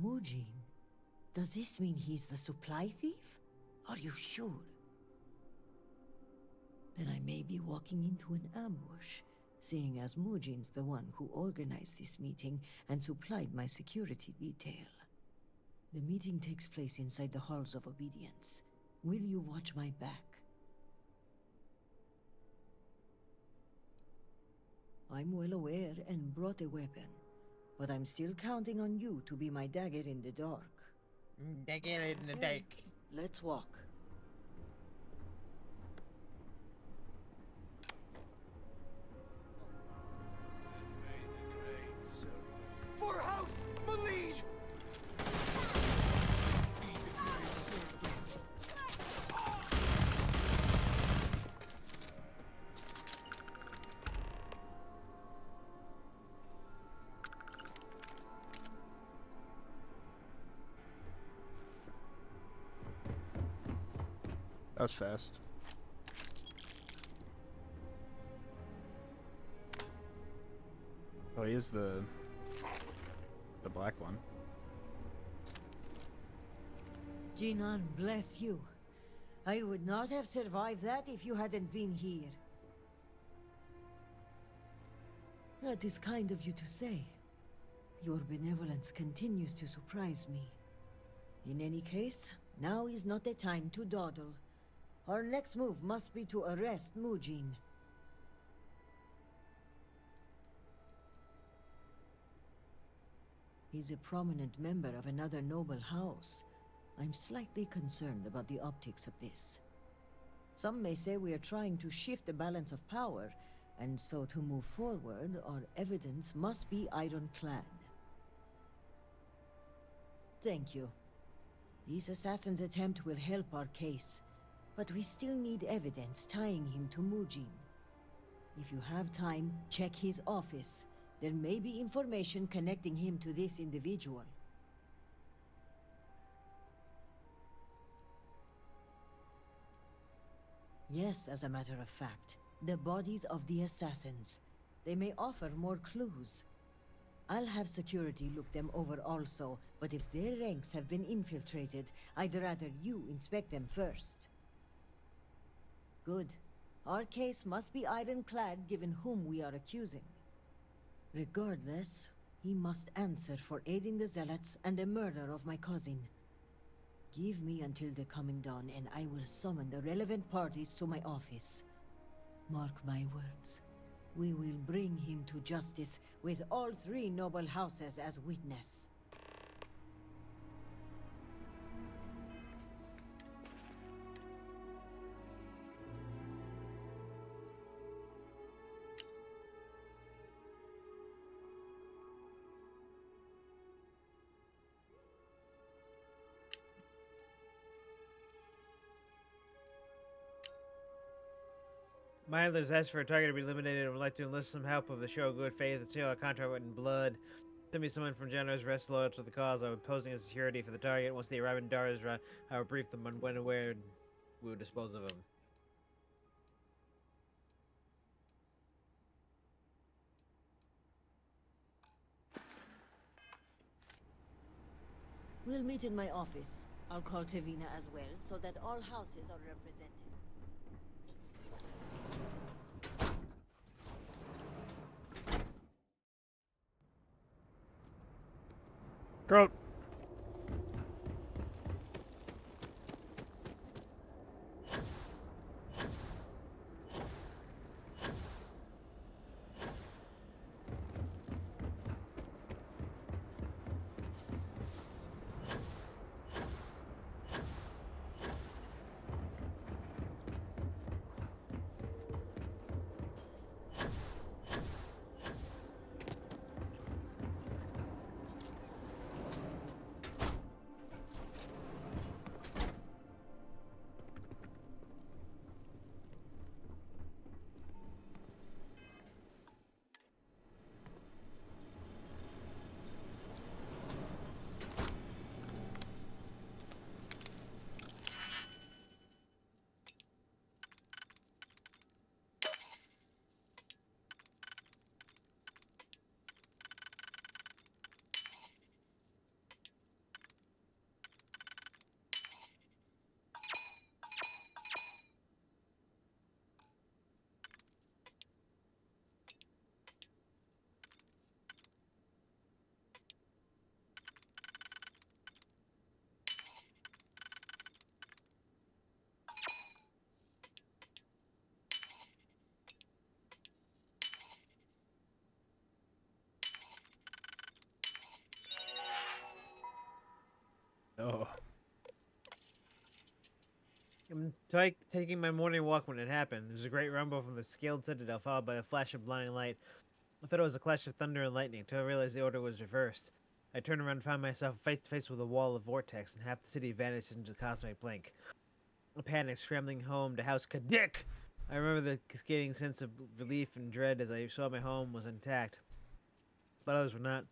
Mujin? Does this mean he's the supply thief? Are you sure? Then I may be walking into an ambush, seeing as Mujin's the one who organized this meeting and supplied my security detail. The meeting takes place inside the Halls of Obedience. Will you watch my back? I'm well aware and brought a weapon, but I'm still counting on you to be my dagger in the dark. Dagger in the dark. Let's walk. For House Believe! That was fast. Oh, he is the black one. Jinan, bless you. I would not have survived that if you hadn't been here. That is kind of you to say. Your benevolence continues to surprise me. In any case, now is not the time to dawdle. Our next move must be to arrest Mujin. He's a prominent member of another noble house. I'm slightly concerned about the optics of this. Some may say we are trying to shift the balance of power, and so to move forward, our evidence must be ironclad. Thank you. This assassin's attempt will help our case, but we still need evidence tying him to Mujin. If you have time, check his office. There may be information connecting him to this individual. Yes, as a matter of fact. The bodies of the assassins. They may offer more clues. I'll have security look them over also, but if their ranks have been infiltrated, I'd rather you inspect them first. Good. Our case must be ironclad given whom we are accusing. Regardless, he must answer for aiding the Zealots and the murder of my cousin. Give me until the coming dawn and I will summon the relevant parties to my office. Mark my words. We will bring him to justice with all three noble houses as witness. Mindler's asked for a target to be eliminated and would like to enlist some help of the show of good faith and seal a contract with in blood. Send me someone from Jandar's Rest loyal to the cause. I will be posing as security for the target. Once they arrive in Dar's Rest, I will brief them on when and where we will dispose of them. We'll meet in my office. I'll call Tevina as well, so that all houses are represented. Groat. Oh. I'm taking my morning walk when it happened. There's a great rumble from the scaled citadel, followed by a flash of blinding light. I thought it was a clash of thunder and lightning, until I realized the order was reversed. I turned around and found myself face to face with a wall of vortex, and half the city vanished into the cosmic blink. I panicked, scrambling home to House Kadik. I remember the cascading sense of relief and dread as I saw my home was intact, but others were not.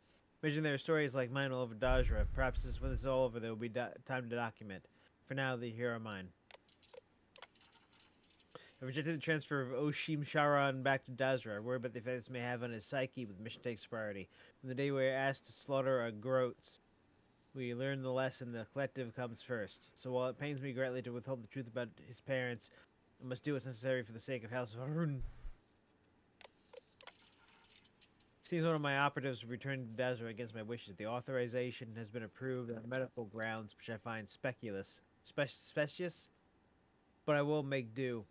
Imagine there are stories like mine all over Dajra. Perhaps when this is all over, there will be time to document. For now, here are mine. I rejected the transfer of Oshim Sharan back to Dazra. I worry about the effect this may have on his psyche, but the mission takes priority. From the day we were asked to slaughter our groats, we learned the lesson the collective comes first. So while it pains me greatly to withhold the truth about his parents, I must do what's necessary for the sake of House of Harun. Seems one of my operatives will return to Dazra against my wishes. The authorization has been approved on medical grounds, which I find specious, but I will make do.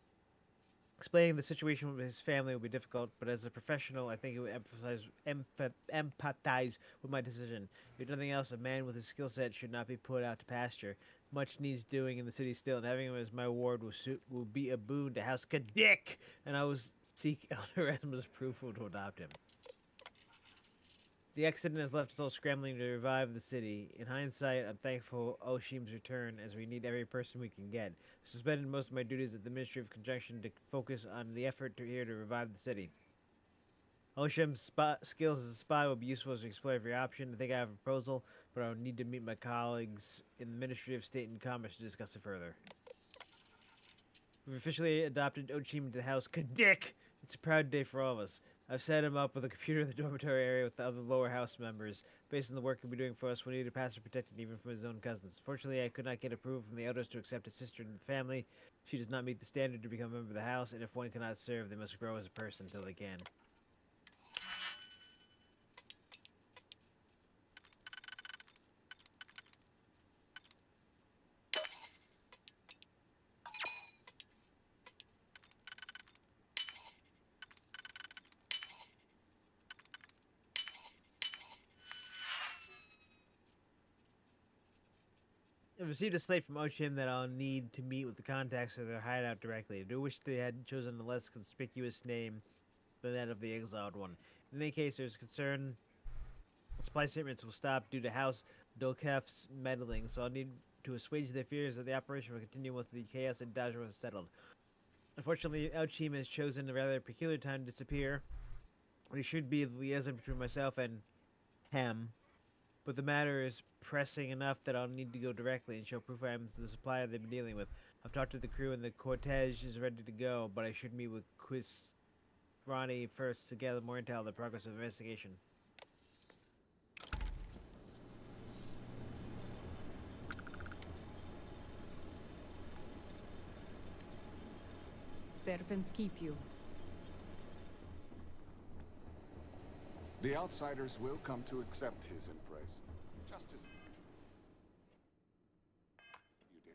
Explaining the situation with his family will be difficult, but as a professional, I think it would empathize with my decision. If nothing else, a man with his skill set should not be put out to pasture. Much needs doing in the city still, and having him as my ward will be a boon to House Kadik, and I will seek Elder Esma's approval to adopt him. The accident has left us all scrambling to revive the city. In hindsight, I'm thankful Oshim's return, as we need every person we can get. I suspended most of my duties at the Ministry of Conjunction to focus on the effort here to revive the city. Oshim's skills as a spy will be useful as we explore every option. I think I have a proposal, but I will need to meet my colleagues in the Ministry of State and Commerce to discuss it further. We've officially adopted Oshim into the house. Kadik! It's a proud day for all of us. I've set him up with a computer in the dormitory area with the other lower house members. Based on the work he'll be doing for us, we need a password protected even from his own cousins. Fortunately, I could not get approval from the elders to accept his sister in the family. She does not meet the standard to become a member of the house, and if one cannot serve, they must grow as a person until they can. I received a slate from Oshim that I'll need to meet with the contacts of their hideout directly. I do wish they had chosen a less conspicuous name than that of the exiled one. In any case, there's concern supply shipments will stop due to House Dolkef's meddling, so I'll need to assuage their fears that the operation will continue once the chaos in Dajra is settled. Unfortunately, Oshim has chosen a rather peculiar time to disappear, when he should be the liaison between myself and him. But the matter is pressing enough that I'll need to go directly and show proof I am the supplier they've been dealing with. I've talked to the crew and the cortege is ready to go, but I should meet with Ronnie first to gather more intel on the progress of the investigation. Serpents keep you. The outsiders will come to accept his embrace, just as you did.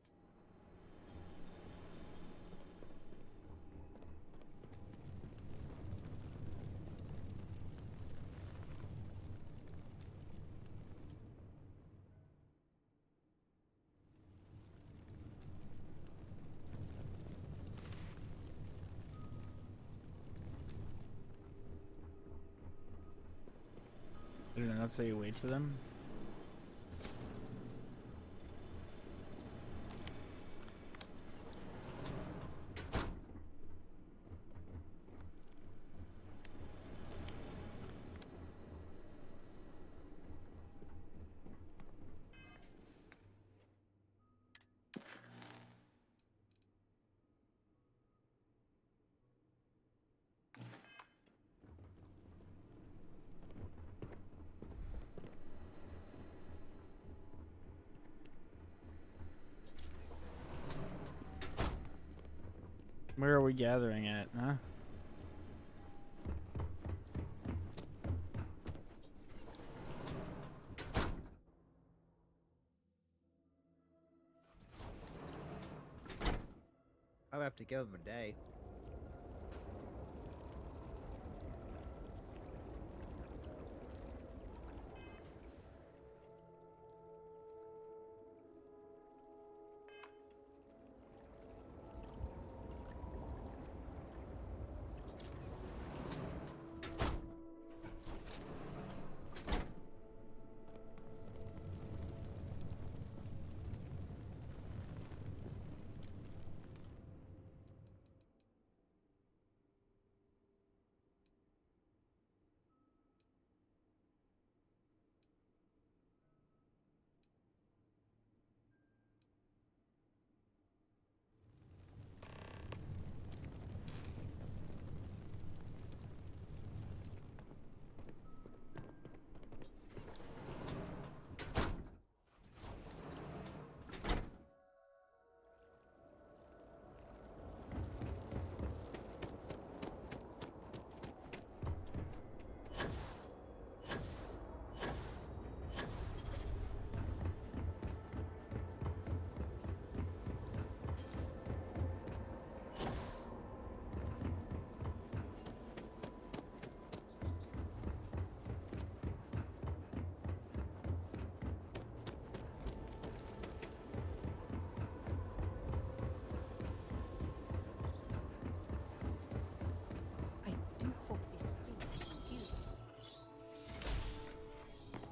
Did I not say wait for them? Where are we gathering at, huh? I'll have to give him a day.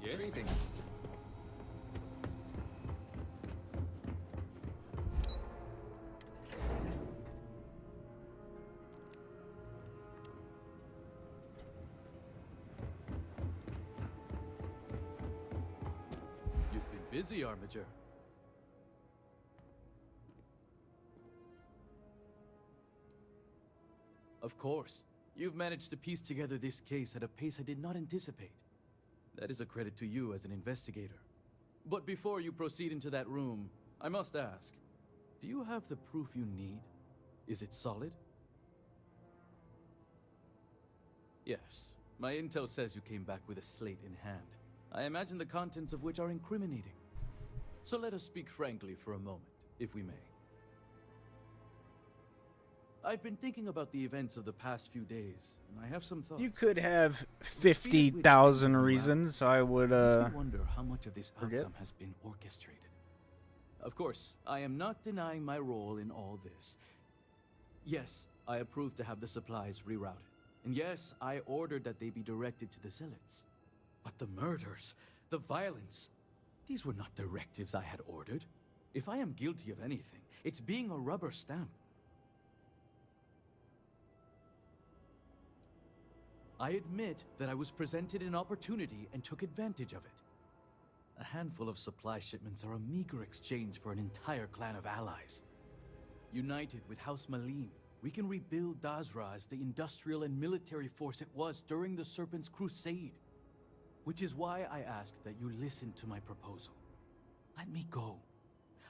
Yes? Greetings. You've been busy, Armiger. Of course. You've managed to piece together this case at a pace I did not anticipate. That is a credit to you as an investigator. But before you proceed into that room, I must ask, do you have the proof you need? Is it solid? Yes. My intel says you came back with a slate in hand. I imagine the contents of which are incriminating. So let us speak frankly for a moment, if we may. I've been thinking about the events of the past few days, and I have some thoughts. You could have 50,000 reasons, so I would, Makes me wonder how much of this forget. outcome has been orchestrated. Of course, I am not denying my role in all this. Yes, I approved to have the supplies rerouted. And yes, I ordered that they be directed to the zealots. But the murders, the violence, these were not directives I had ordered. If I am guilty of anything, it's being a rubber stamp. I admit that I was presented an opportunity and took advantage of it. A handful of supply shipments are a meager exchange for an entire clan of allies. United with House Malin, we can rebuild Dazra as the industrial and military force it was during the Serpent's Crusade. Which is why I ask that you listen to my proposal. Let me go.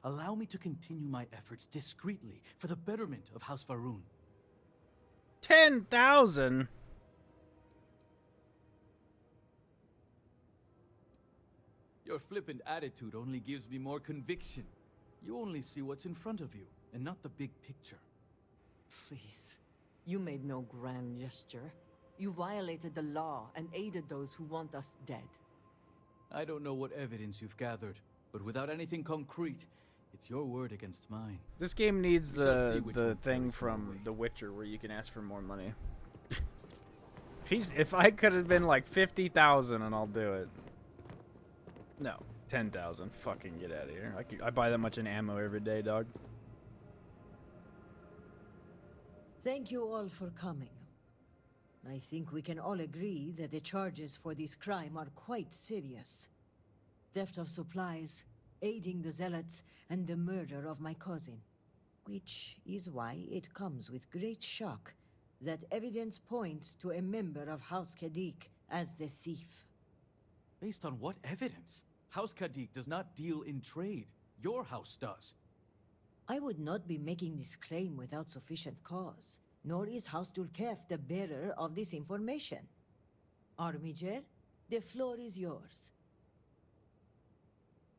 Allow me to continue my efforts discreetly for the betterment of House Va'ruun. 10,000? Your flippant attitude only gives me more conviction. You only see what's in front of you, and not the big picture. Please. You made no grand gesture. You violated the law and aided those who want us dead. I don't know what evidence you've gathered, but without anything concrete, it's your word against mine. This game needs We shall see the which the one thing carries more from weight. The Witcher where you can ask for more money. If I could have been like 50,000 and I'll do it. No, 10,000. Fucking get out of here. I buy that much in ammo every day, dog. Thank you all for coming. I think we can all agree that the charges for this crime are quite serious. Theft of supplies, aiding the zealots, and the murder of my cousin. Which is why it comes with great shock that evidence points to a member of House Kadik as the thief. Based on what evidence? House Kadik does not deal in trade. Your house does. I would not be making this claim without sufficient cause, nor is House Dulkef the bearer of this information. Armiger, the floor is yours.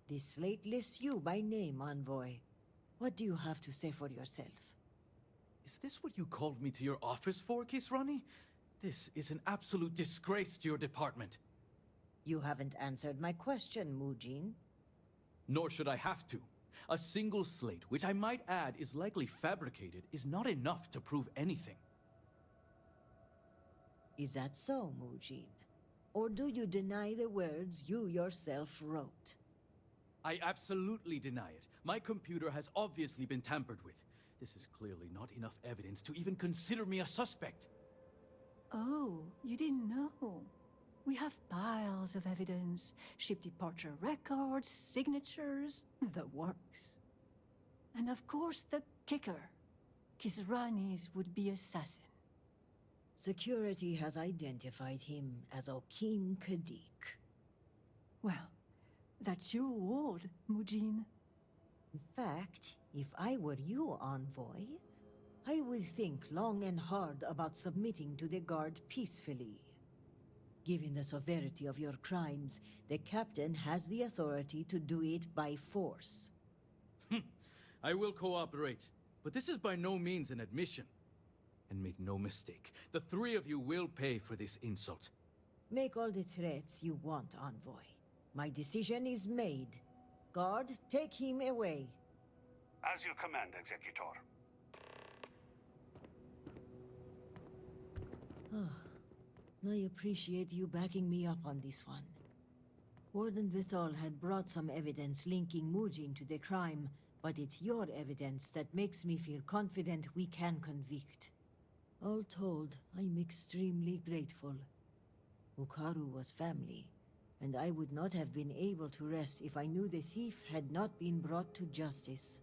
The slate lists you by name, Envoy. What do you have to say for yourself? Is this what you called me to your office for, Kisrani? This is an absolute disgrace to your department. You haven't answered my question, Mujin. Nor should I have to. A single slate, which I might add is likely fabricated, is not enough to prove anything. Is that so, Mujin? Or do you deny the words you yourself wrote? I absolutely deny it. My computer has obviously been tampered with. This is clearly not enough evidence to even consider me a suspect. Oh, you didn't know. We have piles of evidence, ship departure records, signatures, the works. And of course the kicker. Kisrani's would-be assassin. Security has identified him as Okim Kadik. Well, that's your ward, Mujin. In fact, if I were you, Envoy, I would think long and hard about submitting to the Guard peacefully. Given the severity of your crimes, the Captain has the authority to do it by force. I will cooperate, but this is by no means an admission. And make no mistake, the three of you will pay for this insult. Make all the threats you want, Envoy. My decision is made. Guard, take him away. As you command, Executor. I appreciate you backing me up on this one. Warden Vithal had brought some evidence linking Mujin to the crime, but it's your evidence that makes me feel confident we can convict. All told, I'm extremely grateful. Ukaru was family, and I would not have been able to rest if I knew the thief had not been brought to justice.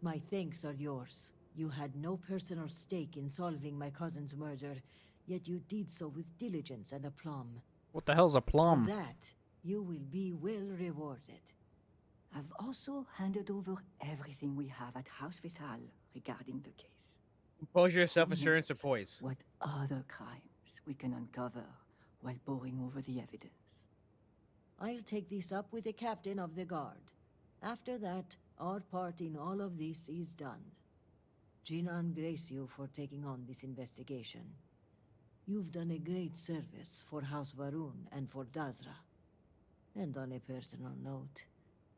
My thanks are yours. You had no personal stake in solving my cousin's murder, yet you did so with diligence and aplomb. What the hell's a plum? For that, you will be well rewarded. I've also handed over everything we have at House Vital regarding the case. Compose your self-assurance of poise. What other crimes we can uncover while poring over the evidence. I'll take this up with the captain of the guard. After that, our part in all of this is done. Jinan grace you for taking on this investigation. You've done a great service for House Varun and for Dazra. And on a personal note,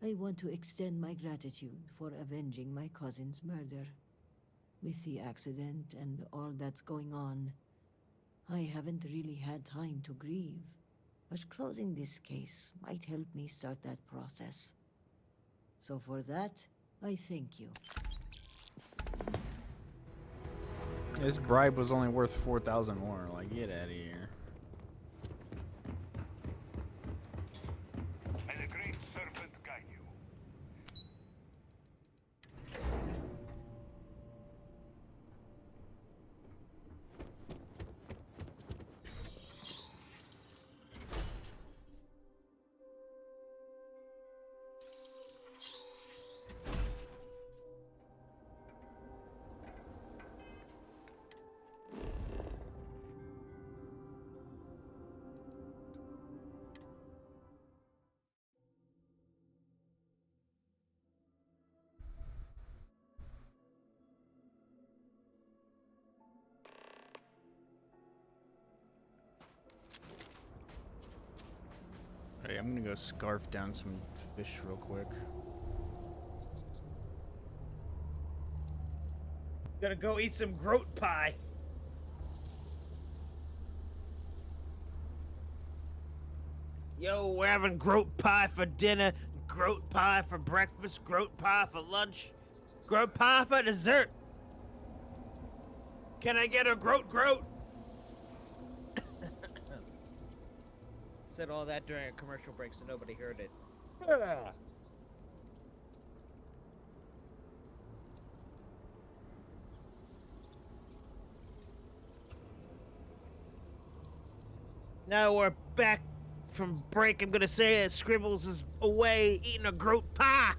I want to extend my gratitude for avenging my cousin's murder. With the accident and all that's going on, I haven't really had time to grieve. But closing this case might help me start that process. So for that, I thank you. This bribe was only worth 4,000 more. Like, get out of here. May the great serpent guide you. I'm gonna go scarf down some fish real quick. Gotta go eat some groat pie. Yo, we're having groat pie for dinner, groat pie for breakfast, groat pie for lunch, groat pie for dessert. Can I get a groat? Said all that during a commercial break so nobody heard it. Now we're back from break. I'm gonna say that Scribbles is away eating a groat pie.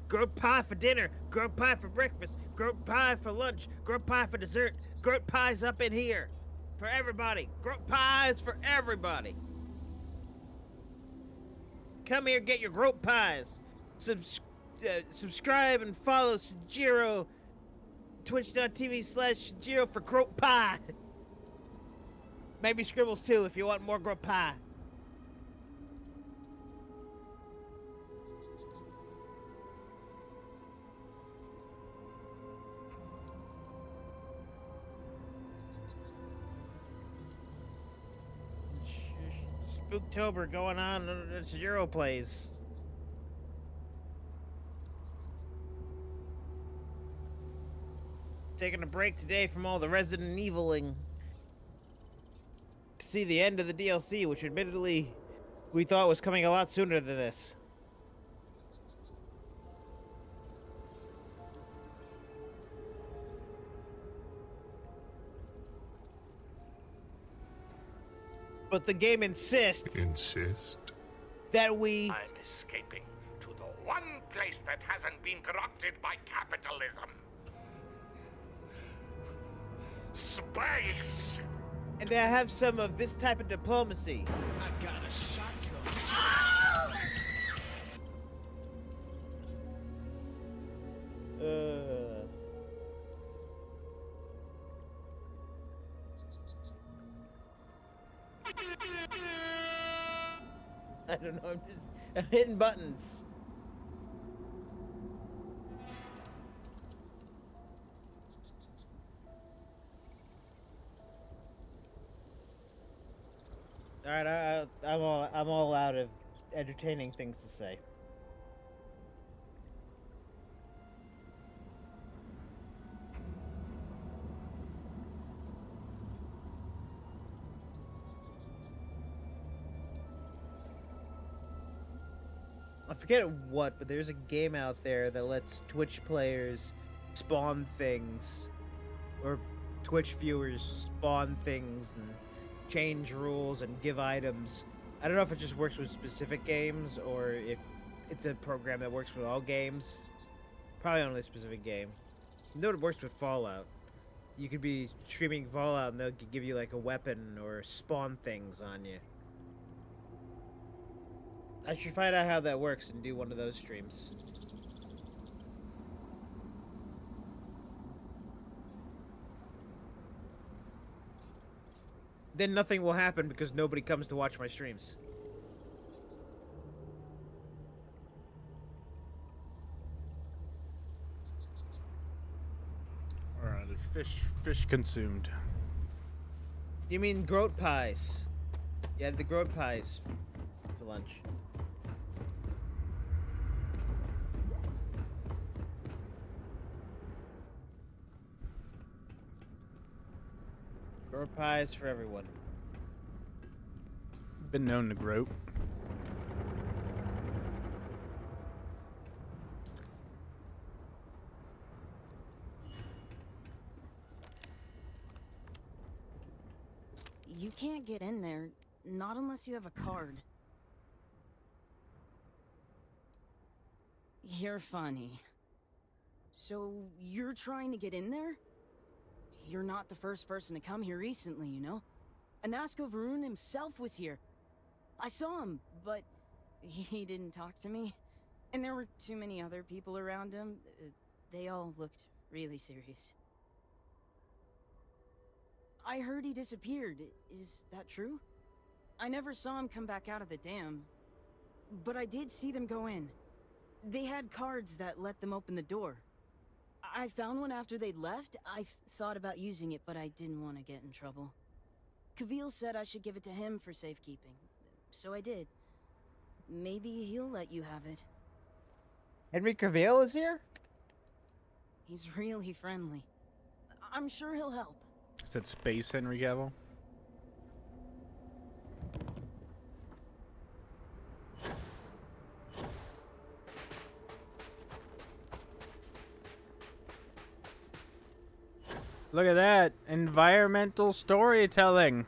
Groat pie for dinner, groat pie for breakfast, groat pie for lunch, groat pie for dessert. Groat pie's up in here for everybody. Groat pies for everybody. Come here, get your groat pies. Subscribe and follow Sajirou. Twitch.tv/Sajirou for groat pie. Maybe Scribbles too if you want more groat pie. Spooktober going on at Sajirou Plays. Taking a break today from all the Resident Eviling to see the end of the DLC, which admittedly we thought was coming a lot sooner than this. But the game insists that we... I'm escaping to the one place that hasn't been corrupted by capitalism. Space! And I have some of this type of diplomacy. I got a shotgun. I don't know, I'm hitting buttons. All right, I'm all out of entertaining things to say. I forget what, but there's a game out there that lets Twitch players spawn things, or Twitch viewers spawn things and change rules and give items. I don't know if it just works with specific games or if it's a program that works with all games. Probably only a specific game. I know it works with Fallout. You could be streaming Fallout and they'll give you like a weapon or spawn things on you. I should find out how that works and do one of those streams. Then nothing will happen because nobody comes to watch my streams. Alright, fish consumed. You mean groat pies? Yeah, the groat pies for lunch. Groat pies for everyone. Been known to groat. You can't get in there, not unless you have a card. You're funny. So, you're trying to get in there? You're not the first person to come here recently, you know? Anasko Varun himself was here. I saw him, but he didn't talk to me. And there were too many other people around him. They all looked really serious. I heard he disappeared. Is that true? I never saw him come back out of the dam. but I did see them go in. They had cards that let them open the door. I found one after they'd left. I thought about using it, but I didn't want to get in trouble. Kavil said I should give it to him for safekeeping, so I did. Maybe he'll let you have it. Henry Cavill is here? He's really friendly. I'm sure he'll help. Is that Space Henry Cavill? Look at that. Environmental storytelling.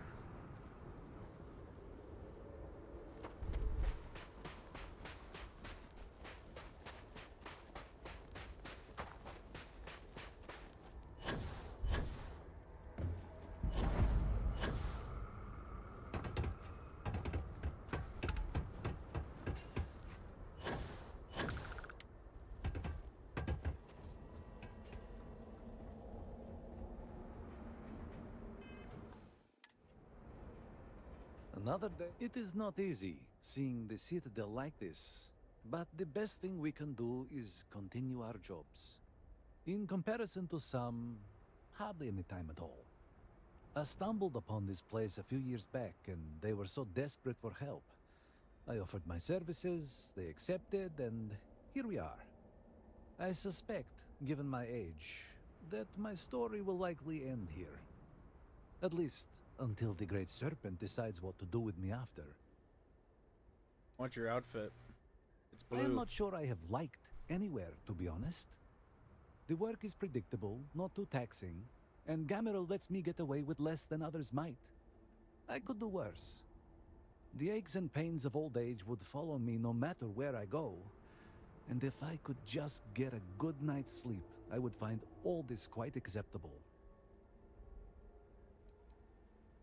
Another day. It is not easy seeing the citadel like this, but the best thing we can do is continue our jobs. In comparison to some, hardly any time at all. I stumbled upon this place a few years back, and they were so desperate for help. I offered my services, they accepted, and here we are. I suspect, given my age, that my story will likely end here. At least, until the Great Serpent decides what to do with me after. What's your outfit? It's blue. I am not sure I have liked anywhere, to be honest. The work is predictable, not too taxing, and Gamero lets me get away with less than others might. I could do worse. The aches and pains of old age would follow me no matter where I go, and if I could just get a good night's sleep, I would find all this quite acceptable.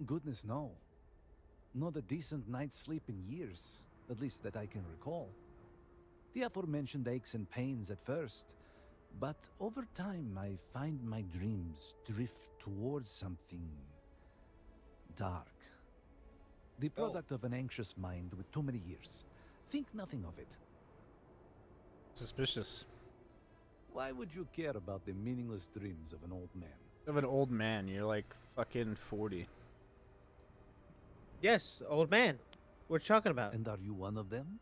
Goodness, no. Not a decent night's sleep in years, at least that I can recall. The aforementioned aches and pains at first, but over time I find my dreams drift towards something dark. The product of an anxious mind with too many years. Think nothing of it. Suspicious. Why would you care about the meaningless dreams of an old man? Of an old man, you're like fucking 40. Yes, old man. What you talking about? And are you one of them?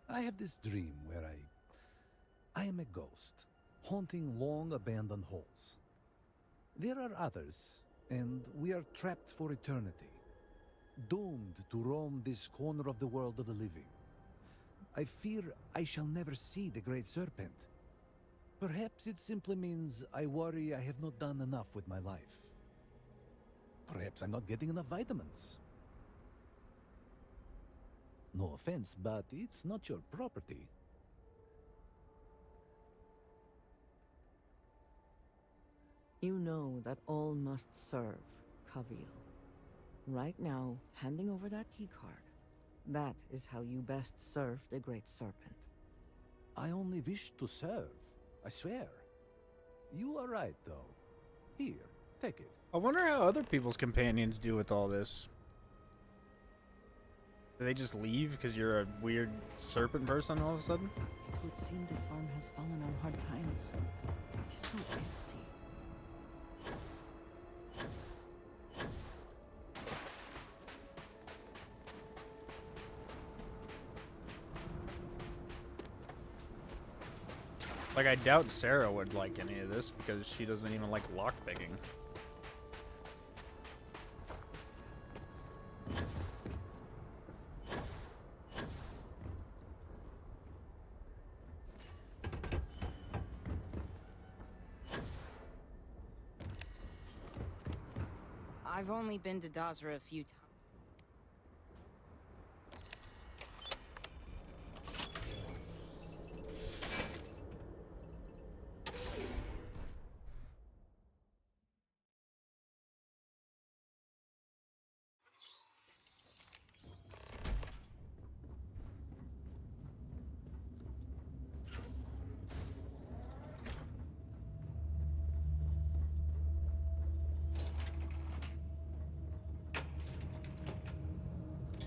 I have this dream where I am a ghost, haunting long abandoned halls. There are others, and we are trapped for eternity, doomed to roam this corner of the world of the living. I fear I shall never see the Great Serpent. Perhaps it simply means I worry I have not done enough with my life. Perhaps I'm not getting enough vitamins. No offense, but it's not your property. You know that all must serve Kavil. Right now, handing over that keycard. That is how you best serve the Great Serpent. I only wish to serve, I swear. You are right, though. Here, take it. I wonder how other people's companions do with all this. Do they just leave because you're a weird serpent person all of a sudden? It would seem the farm has fallen on hard times. It is so empty. Like, I doubt Sarah would like any of this because she doesn't even like lockpicking. I've only been to Dazra a few times.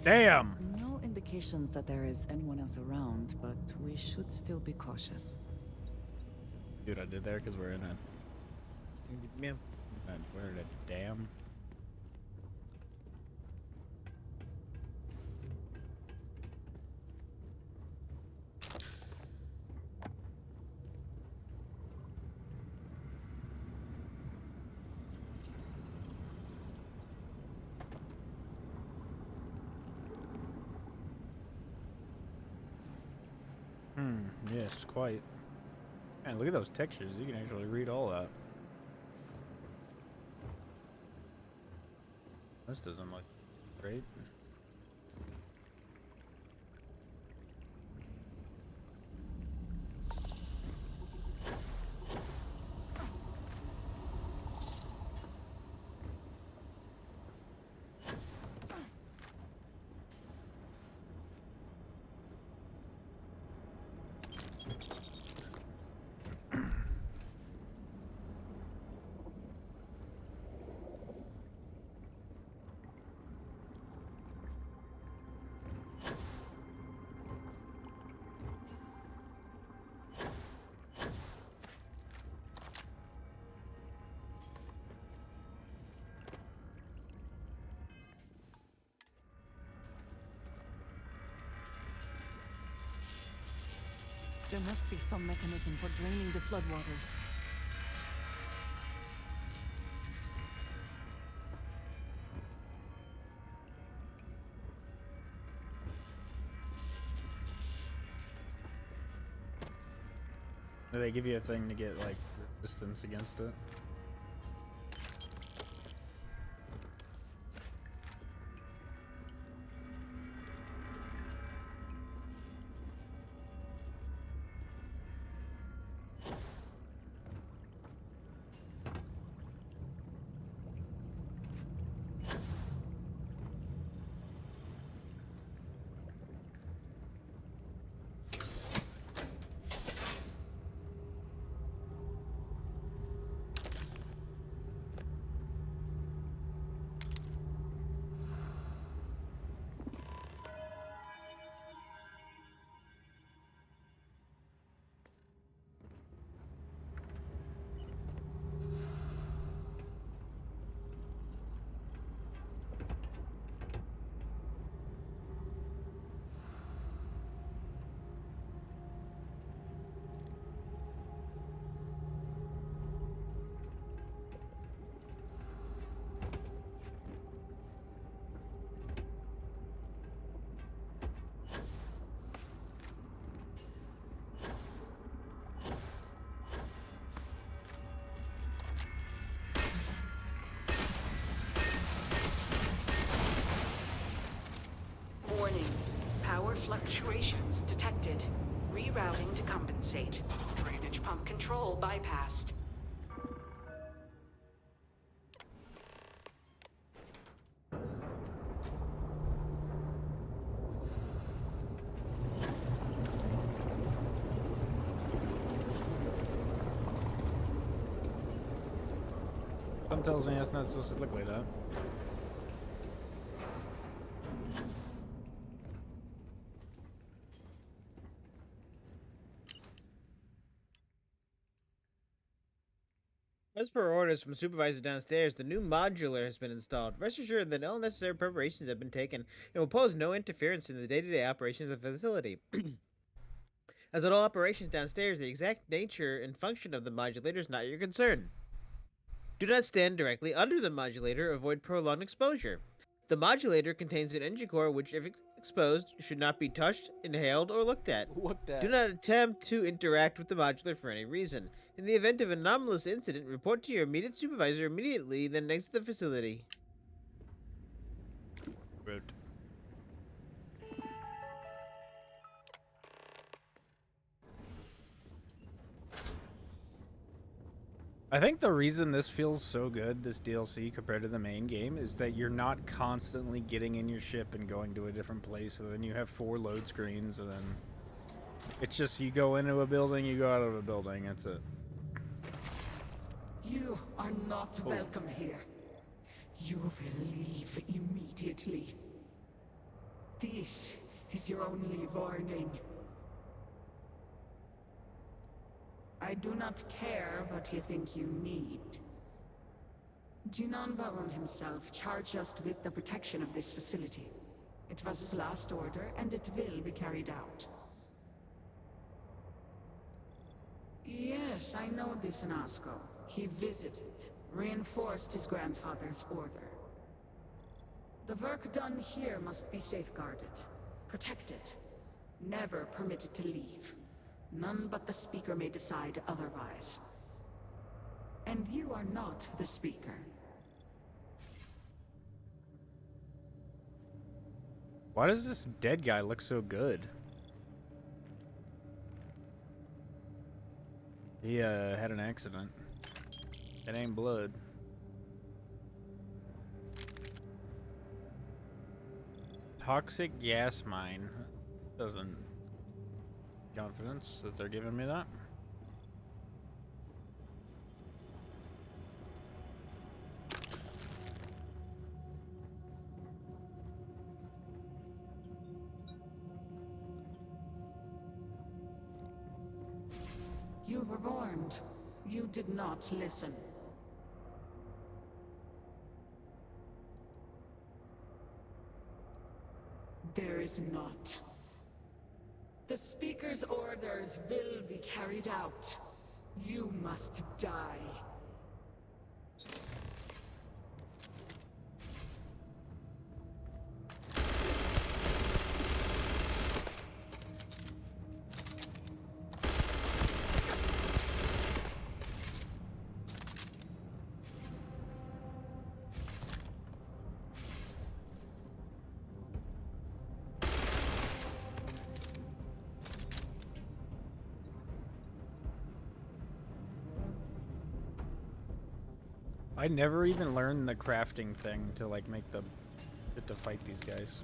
Damn! No indication indications that there is anyone else around, but we should still be cautious. See what I did there? Because we're in a... Yeah. We're in a dam. Yes, quite. Man, look at those textures. You can actually read all that. This doesn't look great. There must be some mechanism for draining the floodwaters. Do they give you a thing to get, like, resistance against it? Warning. Power fluctuations detected. Rerouting to compensate. Drainage pump control bypassed. Something tells me that's not supposed to look like that. As per orders from supervisor downstairs, the new modular has been installed. Rest assured that all necessary preparations have been taken and will pose no interference in the day-to-day operations of the facility. As with all operations downstairs, the exact nature and function of the modulator is not your concern. Do not stand directly under the modulator. Avoid prolonged exposure. The modulator contains an engine core which, if exposed, should not be touched, inhaled, or looked at. Do not attempt to interact with the modular for any reason. In the event of an anomalous incident, report to your immediate supervisor immediately, then exit the facility. Rude. I think the reason this feels so good, this DLC, compared to the main game, is that you're not constantly getting in your ship and going to a different place, and then you have 4 load screens, and then it's just you go into a building, you go out of a building, that's it. You are not welcome here. You will leave immediately. This is your only warning. I do not care what you think you need. Jinan Varun himself charged us with the protection of this facility. It was his last order, and it will be carried out. Yes, I know this Nasco. He visited, reinforced his grandfather's order. The work done here must be safeguarded, protected, never permitted to leave. None but the Speaker may decide otherwise. And you are not the Speaker. Why does this dead guy look so good? He had an accident. It ain't blood. Toxic gas mine. Doesn't confidence that they're giving me that. You were warned. You did not listen. There is not. The Speaker's orders will be carried out. You must die. I never even learned the crafting thing to like make the to fight these guys.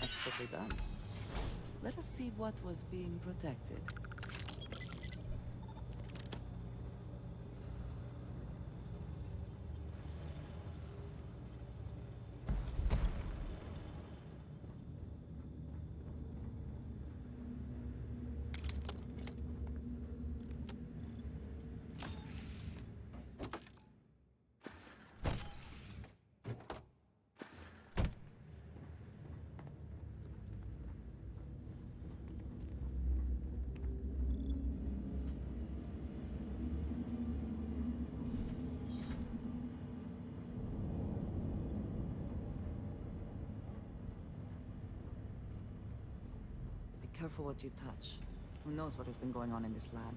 Expertly done. Let us see what was being protected. Careful what you touch. Who knows what has been going on in this lab?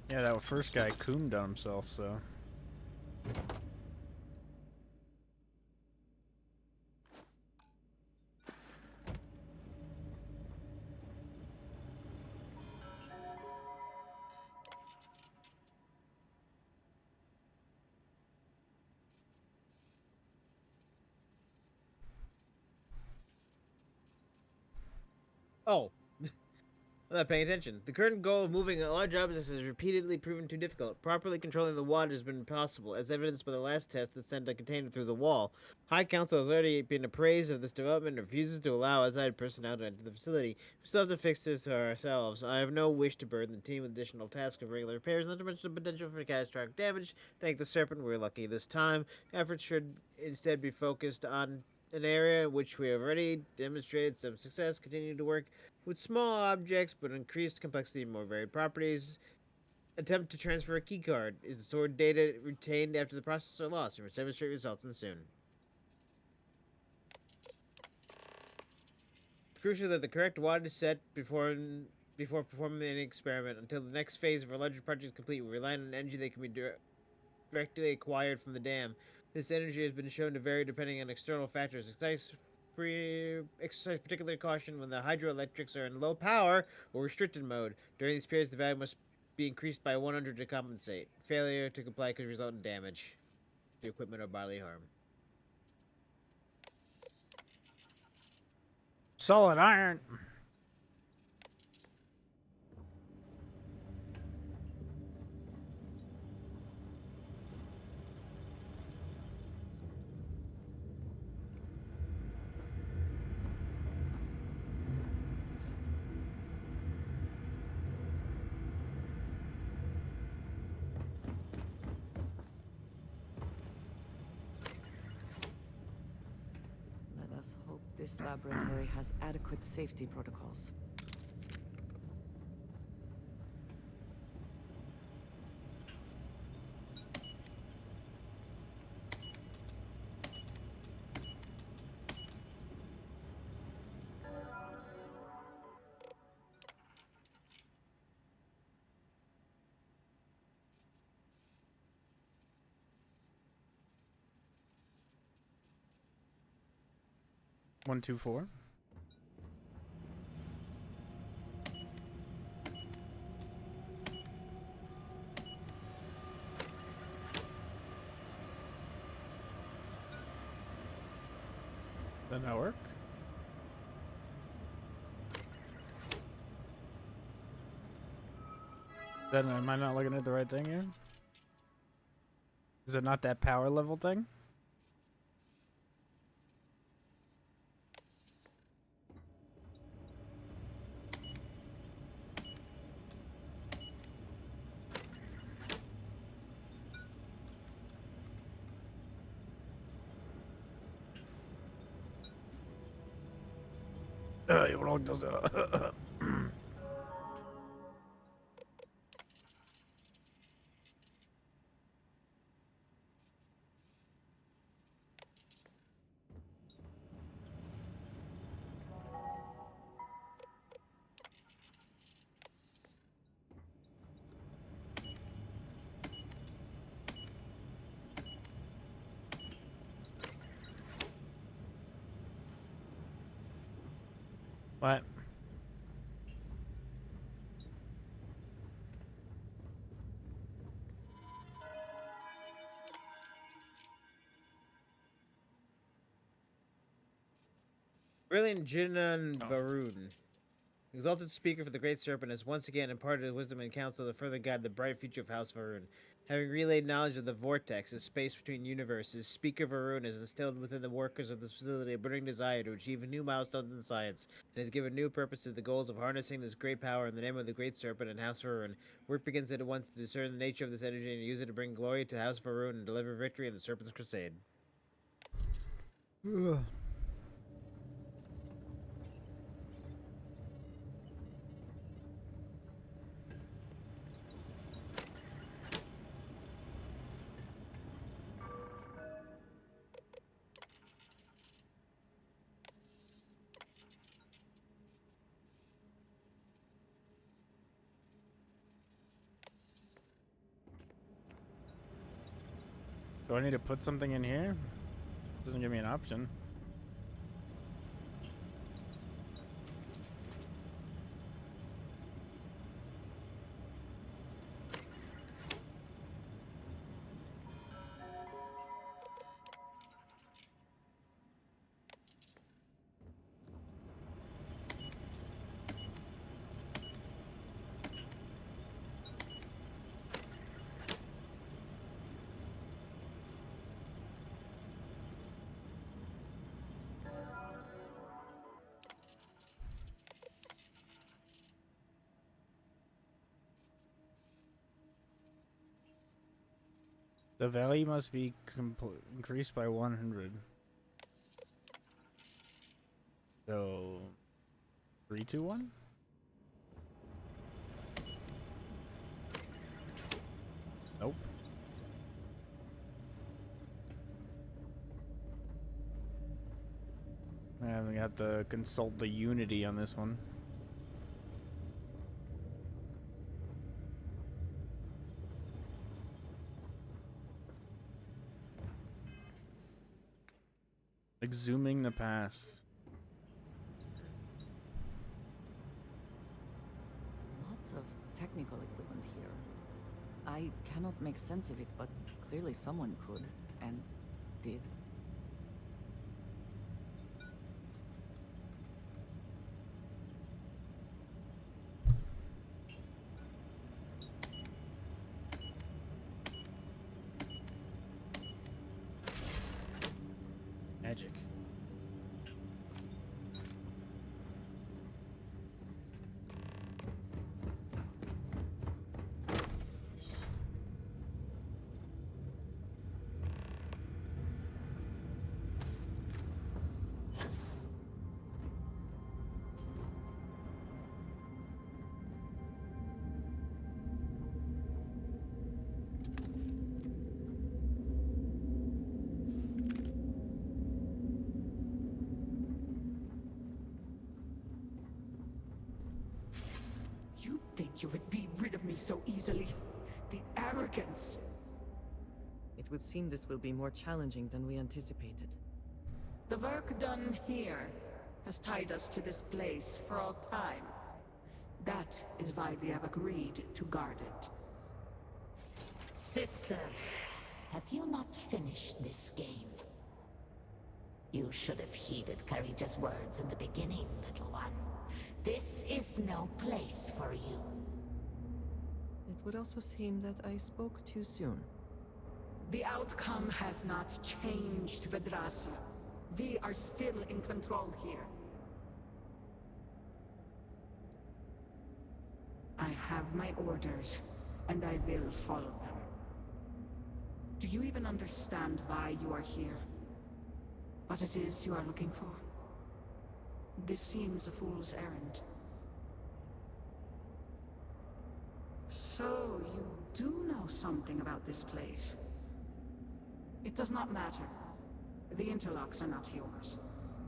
Yeah, that first guy coomed on himself, so. Oh. I'm not paying attention. The current goal of moving large objects has repeatedly proven too difficult. Properly controlling the water has been impossible, as evidenced by the last test that sent a container through the wall. High Council has already been appraised of this development and refuses to allow outside personnel to enter the facility. We still have to fix this ourselves. I have no wish to burden the team with additional tasks of regular repairs, not to mention the potential for catastrophic damage. Thank the Serpent, we're lucky this time. Efforts should instead be focused on an area in which we have already demonstrated some success. Continue to work with small objects but increased complexity and more varied properties. Attempt to transfer a keycard. Is the stored data retained after the process or lost? And demonstrate results and soon. It's crucial that the correct watt is set before performing any experiment. Until the next phase of our larger project is complete, we rely on energy that can be directly acquired from the dam. This energy has been shown to vary depending on external factors. exercise particular caution when the hydroelectrics are in low power or restricted mode. During these periods, the value must be increased by 100 to compensate. Failure to comply could result in damage to equipment or bodily harm. Solid iron. Let us hope this laboratory has adequate safety protocols. One, two, four. Doesn't that work? Then am I not looking at the right thing here? Is it not that power level thing? What? Brilliant Jinan Varun, exalted speaker for the Great Serpent, has once again imparted his wisdom and counsel to further guide the bright future of House Varun. Having relayed knowledge of the vortex, the space between universes, Speaker Varun has instilled within the workers of this facility a burning desire to achieve new milestones in science, and has given new purpose to the goals of harnessing this great power in the name of the Great Serpent and House Varun. Work begins at once to discern the nature of this energy and use it to bring glory to House Varun and deliver victory in the Serpent's Crusade. Ugh. Do I need to put something in here? Doesn't give me an option. The value must be increased by 100. So, 3, 2, 1? Nope. I'm gonna have to consult the Unity on this one. Exhuming the past. lots of technical equipment here. I cannot make sense of it, but clearly someone could, and did. Magic. You think you would be rid of me so easily? The arrogance! It would seem this will be more challenging than we anticipated. The work done here has tied us to this place for all time. That is why we have agreed to guard it. Sister, have you not finished this game? You should have heeded Courageous words in the beginning, little one. This is no place for you. It would also seem that I spoke too soon. The outcome has not changed, Vedrasa. We are still in control here. I have my orders, and I will follow them. Do you even understand why you are here? What it is you are looking for? This seems a fool's errand. So, you do know something about this place. It does not matter. The interlocks are not yours.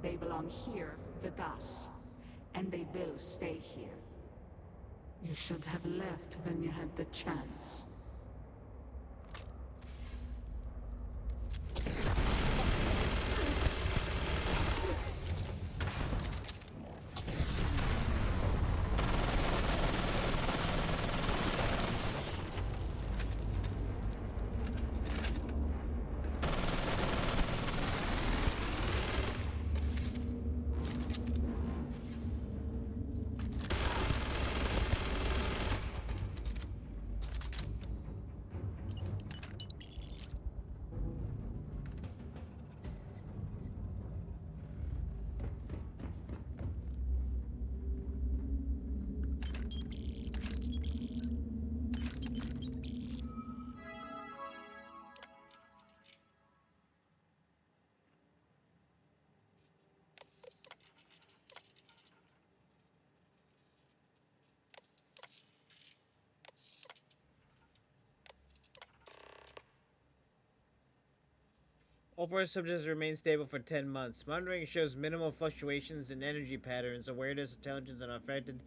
They belong here with us, and they will stay here. You should have left when you had the chance. All four subjects remain stable for 10 months. Monitoring shows minimal fluctuations in energy patterns. Awareness, intelligence, and unaffected.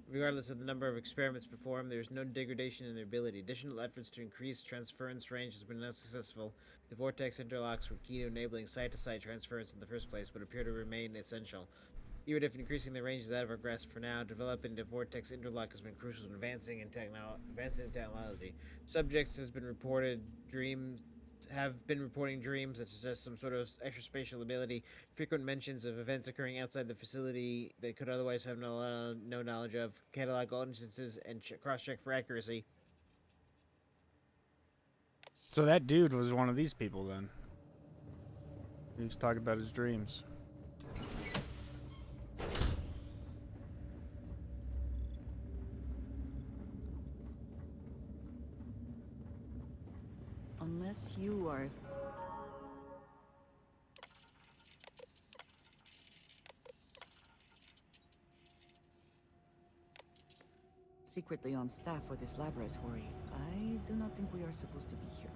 Regardless of the number of experiments performed, there is no degradation in their ability. Additional efforts to increase transference range has been unsuccessful. The vortex interlocks were key to enabling site-to-site transference in the first place, but appear to remain essential. Even if increasing the range is out of our grasp for now, developing the vortex interlock has been crucial in advancing in technology. Subjects have been reporting dreams that suggest some sort of extraspatial ability. Frequent mentions of events occurring outside the facility they could otherwise have no knowledge of. Catalog all instances and cross-check for accuracy. So that dude was one of these people then. He was talking about his dreams. Unless you are... secretly on staff for this laboratory, I do not think we are supposed to be here.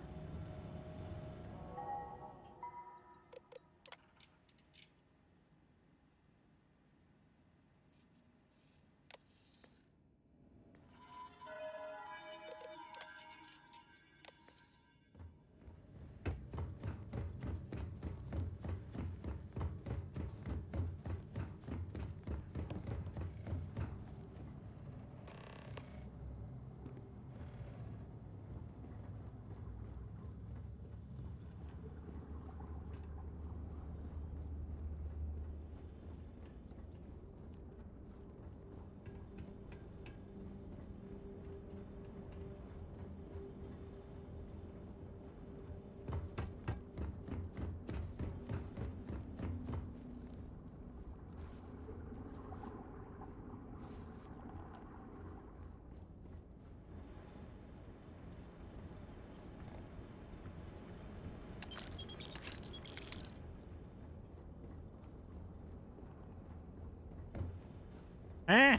Eh?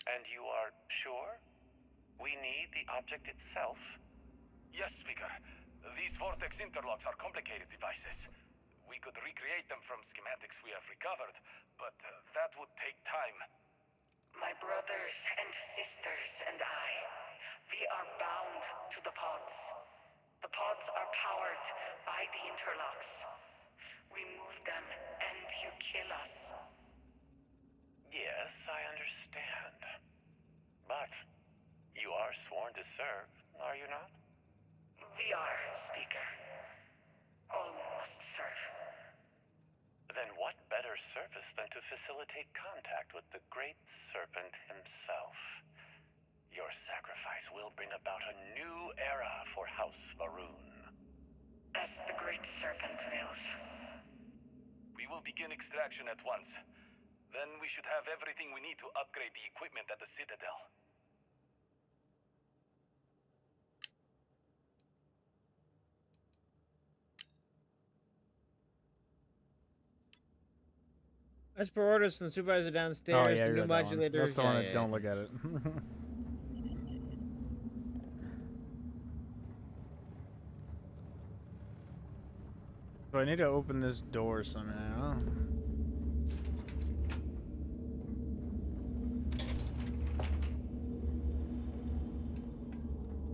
And you are sure? We need the object itself? Yes, Speaker. These vortex interlocks are complicated devices. We could recreate them from schematics we have recovered, but that would take time. My brothers and sisters and I, we are bound to the pods. The pods are powered by the interlocks. Remove them and you kill us. Yes, I understand. But you are sworn to serve, are you not? We are, Speaker. All must serve. Then what better service than to facilitate contact with the Great Serpent himself? Your sacrifice will bring about a new era for House Varun. As the Great Serpent wills. We will begin extraction at once. Then we should have everything we need to upgrade the equipment at the Citadel. As per orders from the supervisor downstairs, Oh yeah, the you new read that one. modulator. That's the one that don't look at it. So I need to open this door somehow.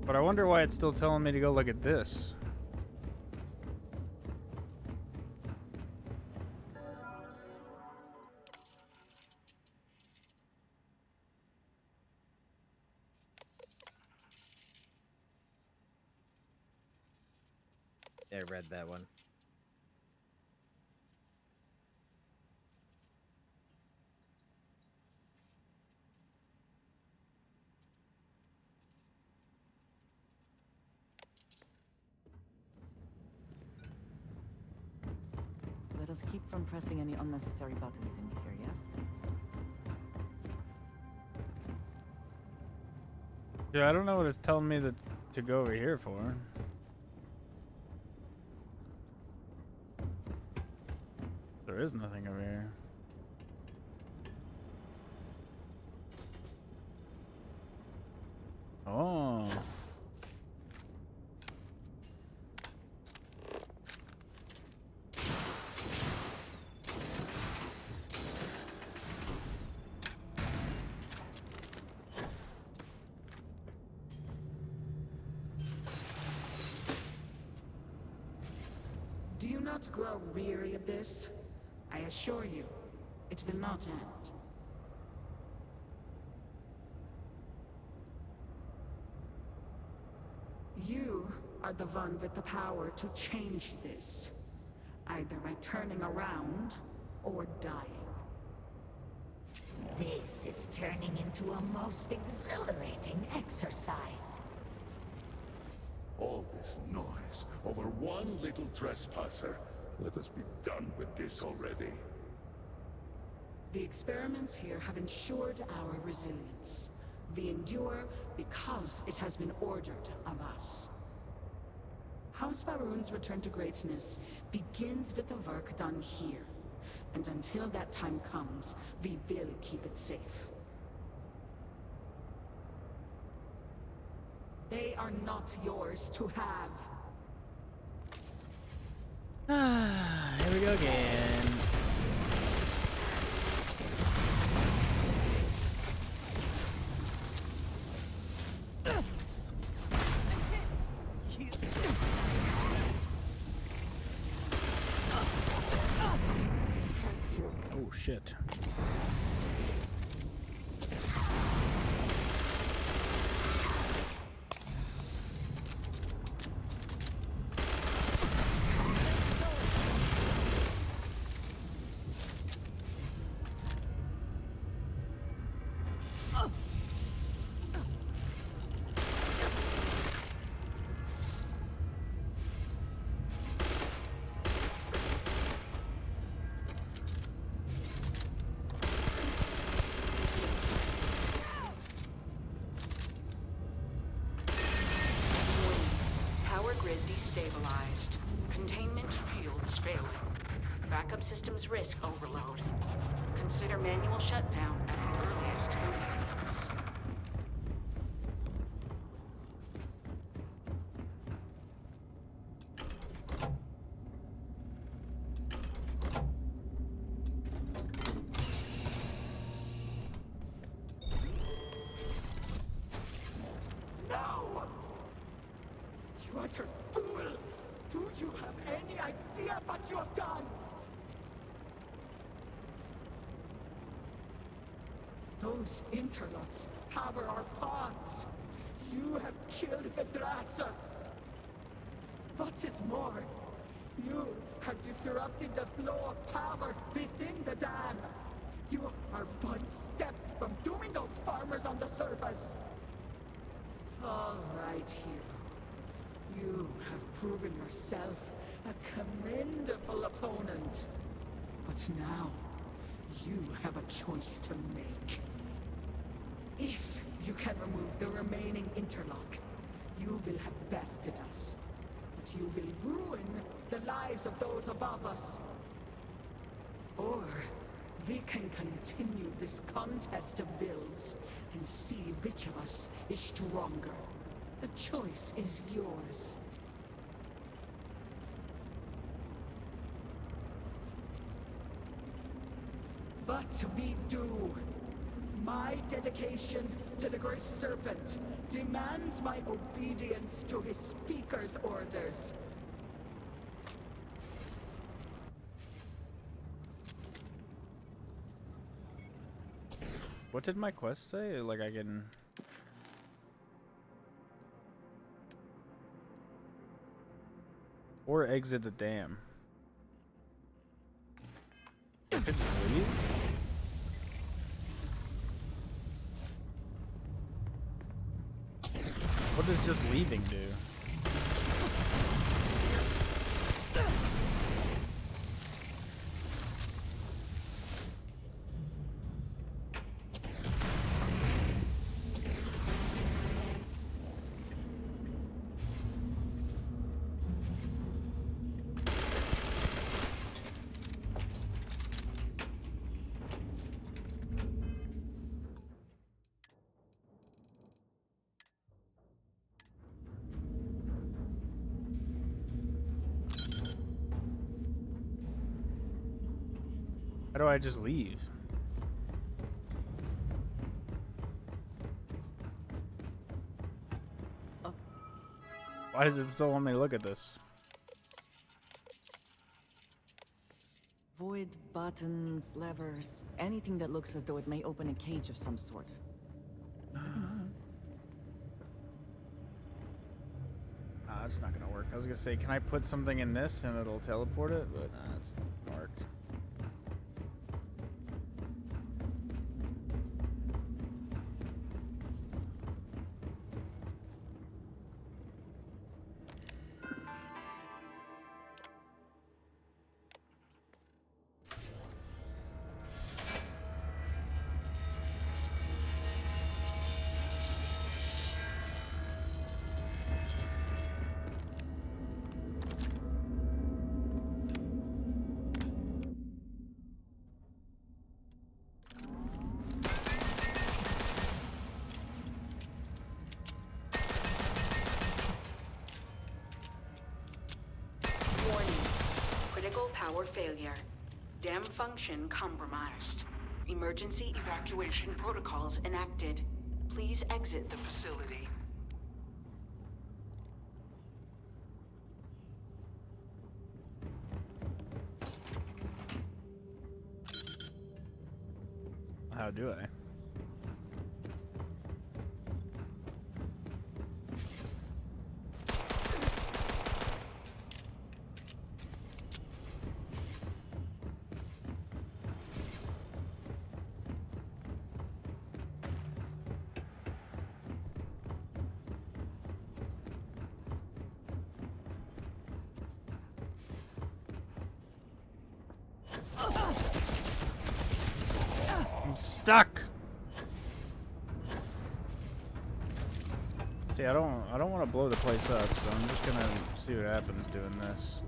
But I wonder why it's still telling me to go look at this. I read that one. Let us keep from pressing any unnecessary buttons in here, yes? Yeah, I don't know what it's telling me to go over here for. There is nothing over here. Oh. Do you not grow weary of this? I assure you, it will not end. You are the one with the power to change this, either by turning around or dying. This is turning into a most exhilarating exercise. All this noise over one little trespasser. Let us be done with this already. The experiments here have ensured our resilience. We endure because it has been ordered of us. House Varun's return to greatness begins with the work done here. And until that time comes, we will keep it safe. They are not yours to have. Here we go again. Oh shit. Power grid destabilized. Containment fields failing. Backup systems risk overload. Consider manual shutdown at the earliest convenience. No! You utter fool! Don't you have any idea what you have done? Those interlocks harbor our pods. You have killed Vedrasa. What is more, you have disrupted the flow of power within the dam. You are one step from dooming those farmers on the surface. All right, hero. You have proven yourself a commendable opponent. But now, you have a choice to make. If you can remove the remaining interlock, you will have bested us. But you will ruin the lives of those above us. Or we can continue this contest of wills and see which of us is stronger. The choice is yours. But we do. My dedication to the Great Serpent demands my obedience to his speaker's orders. What did my quest say? Like I can... Or exit the dam. I could just leave? What does just leaving do? How do I just leave? Why does it still want me to look at this? Void buttons, levers, anything that looks as though it may open a cage of some sort. It's not gonna work. I was gonna say, can I put something in this and it'll teleport it? But it's not gonna work. Power failure. Dam function compromised. Emergency evacuation protocols enacted. Please exit the facility. How do I? I'm stuck. See, I don't want to blow the place up, so I'm just gonna see what happens doing this.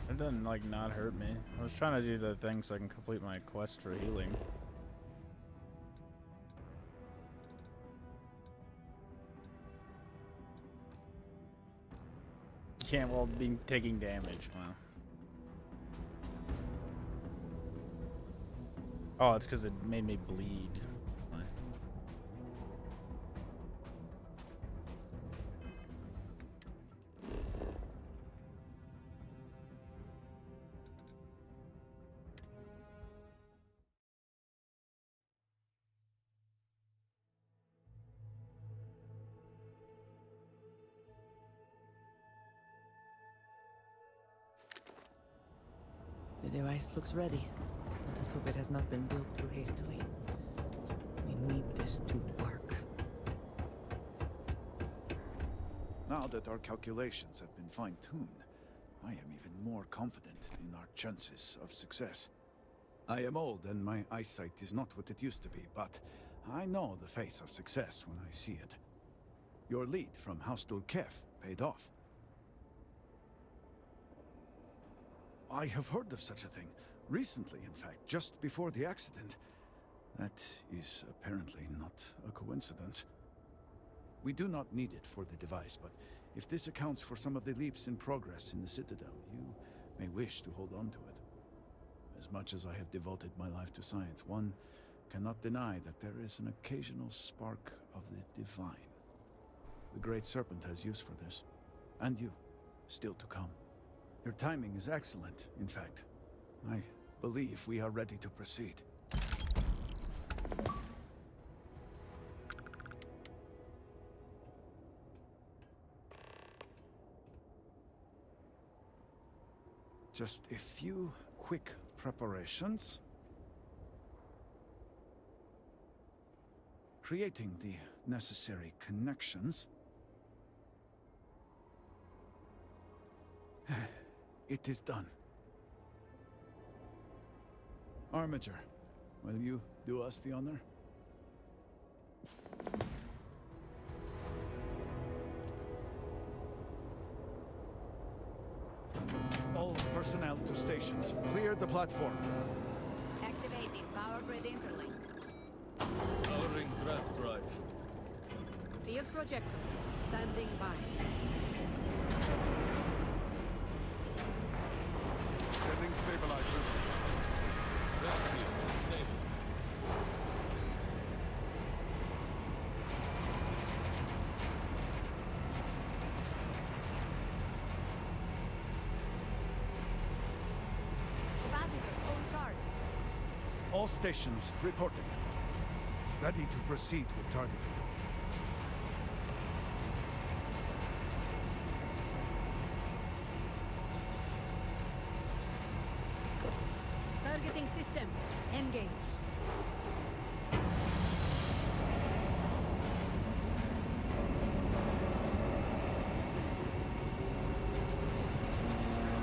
It doesn't, like, not hurt me. I was trying to do the thing so I can complete my quest for healing. Can't while being taking damage. Wow. Oh, it's because it made me bleed. The device looks ready. Let us hope it has not been built too hastily. We need this to work. Now that our calculations have been fine-tuned, I am even more confident in our chances of success. I am old and my eyesight is not what it used to be, but I know the face of success when I see it. Your lead from House Dulkef paid off. I have heard of such a thing. Recently, in fact, just before the accident. That is apparently not a coincidence. We do not need it for the device, but if this accounts for some of the leaps in progress in the Citadel, you may wish to hold on to it. As much as I have devoted my life to science, one cannot deny that there is an occasional spark of the divine. The Great Serpent has use for this. And you, still to come. Your timing is excellent, in fact. I believe we are ready to proceed. Just a few quick preparations. Creating the necessary connections. It is done. Armiger, will you do us the honor? All personnel to stations. Clear the platform. Activating power grid interlink. Powering draft drive. Field projector. Standing by. All stations reporting. Ready to proceed with targeting. Targeting system engaged.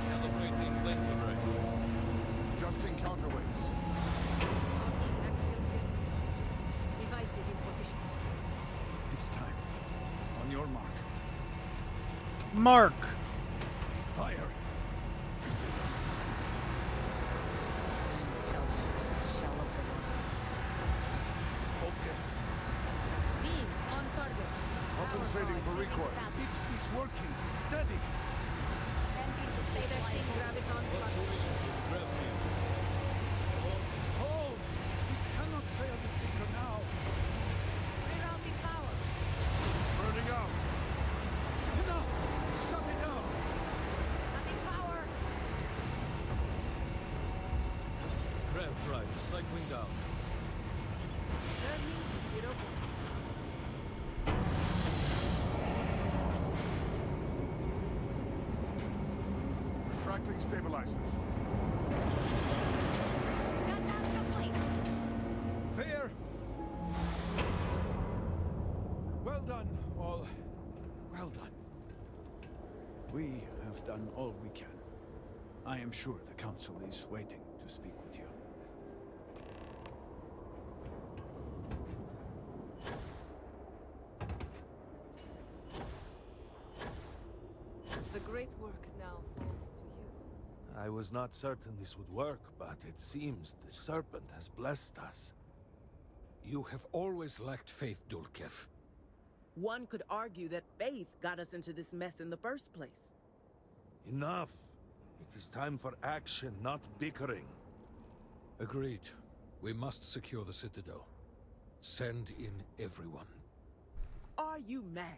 Calibrating lens array. Adjusting counterweights. Locking axial tilt. Device is in position. It's time. On your mark. Mark! Fire! Focus. Beam on target. Compensating for recoil. It is working. Steady. Detecting graviton flux. Hold! We cannot fail the speaker now. Rerouting power. Burning out. Enough! Shut it down! Cutting power. Grav drive cycling down. Turning to 0 points. Retracting stabilizers. Shutdown complete. Clear! Well done, all. Well done. We have done all we can. I am sure the Council is waiting to speak with you. The great work now falls to you. I was not certain this would work, but it seems the Serpent has blessed us. You have always lacked faith, Dulkev. One could argue that faith got us into this mess in the first place. Enough! It is time for action, not bickering. Agreed. We must secure the Citadel. Send in everyone. Are you mad?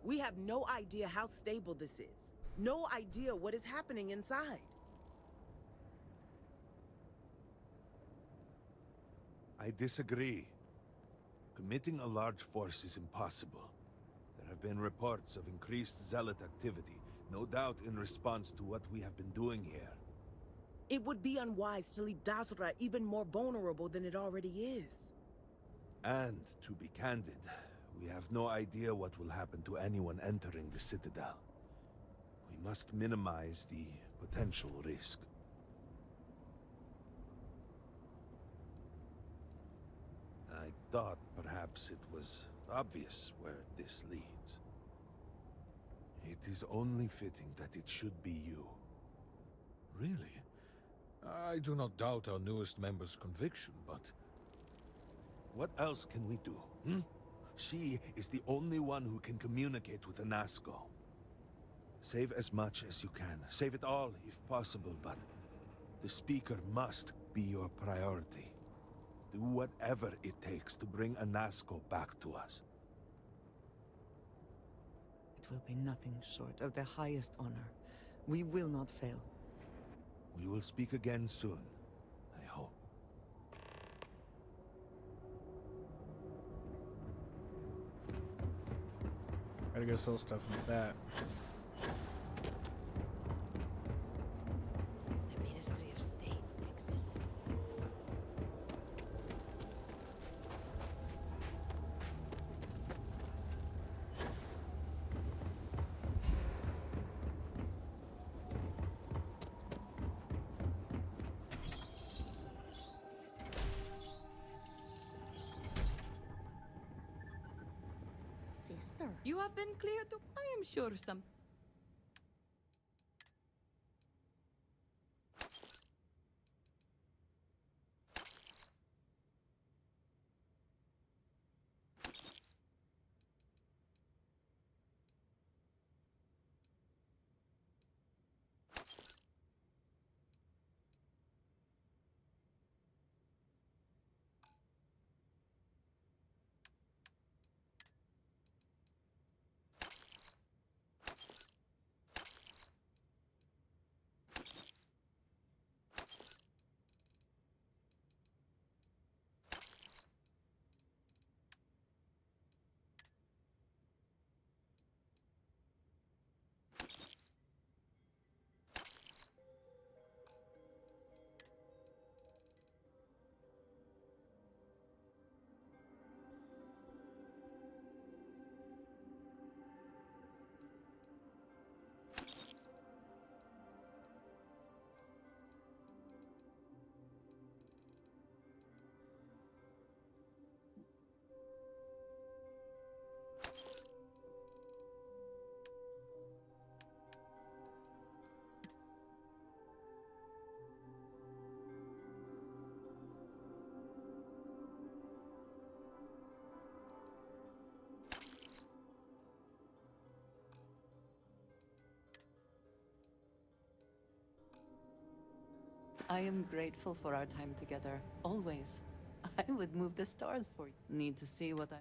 We have no idea how stable this is. No idea what is happening inside. I disagree. Committing a large force is impossible. There have been reports of increased zealot activity, no doubt in response to what we have been doing here. It would be unwise to leave Dasra even more vulnerable than it already is. And, to be candid, we have no idea what will happen to anyone entering the Citadel. We must minimize the potential risk. I thought perhaps it was obvious where this leads. It is only fitting that it should be you. Really? I do not doubt our newest member's conviction, but... What else can we do, hmm? She is the only one who can communicate with Anasco. Save as much as you can. Save it all, if possible, but... the Speaker must be your priority. Do whatever it takes to bring Anasco back to us. It will be nothing short of the highest honor. We will not fail. We will speak again soon, I hope. Gotta go sell stuff like that. The Ministry of State exit. Sister. You have been clear to, I am sure, some... I am grateful for our time together, always. I would move the stars for you. Need to see what I...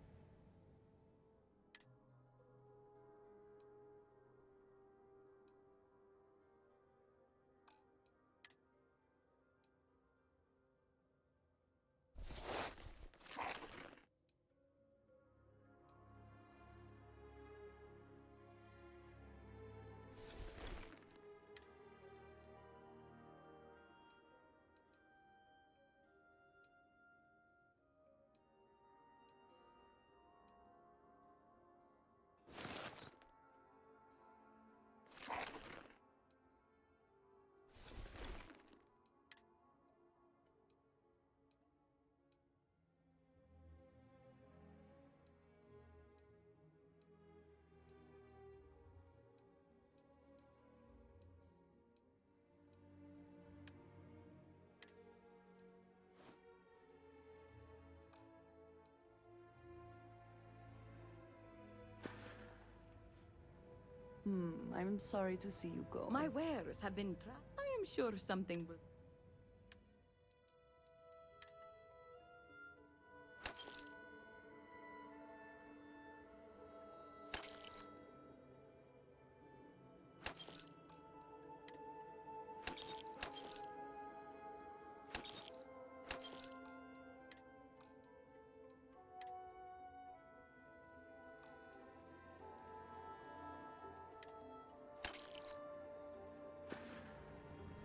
I'm sorry to see you go. My wares have been trapped. I am sure something will...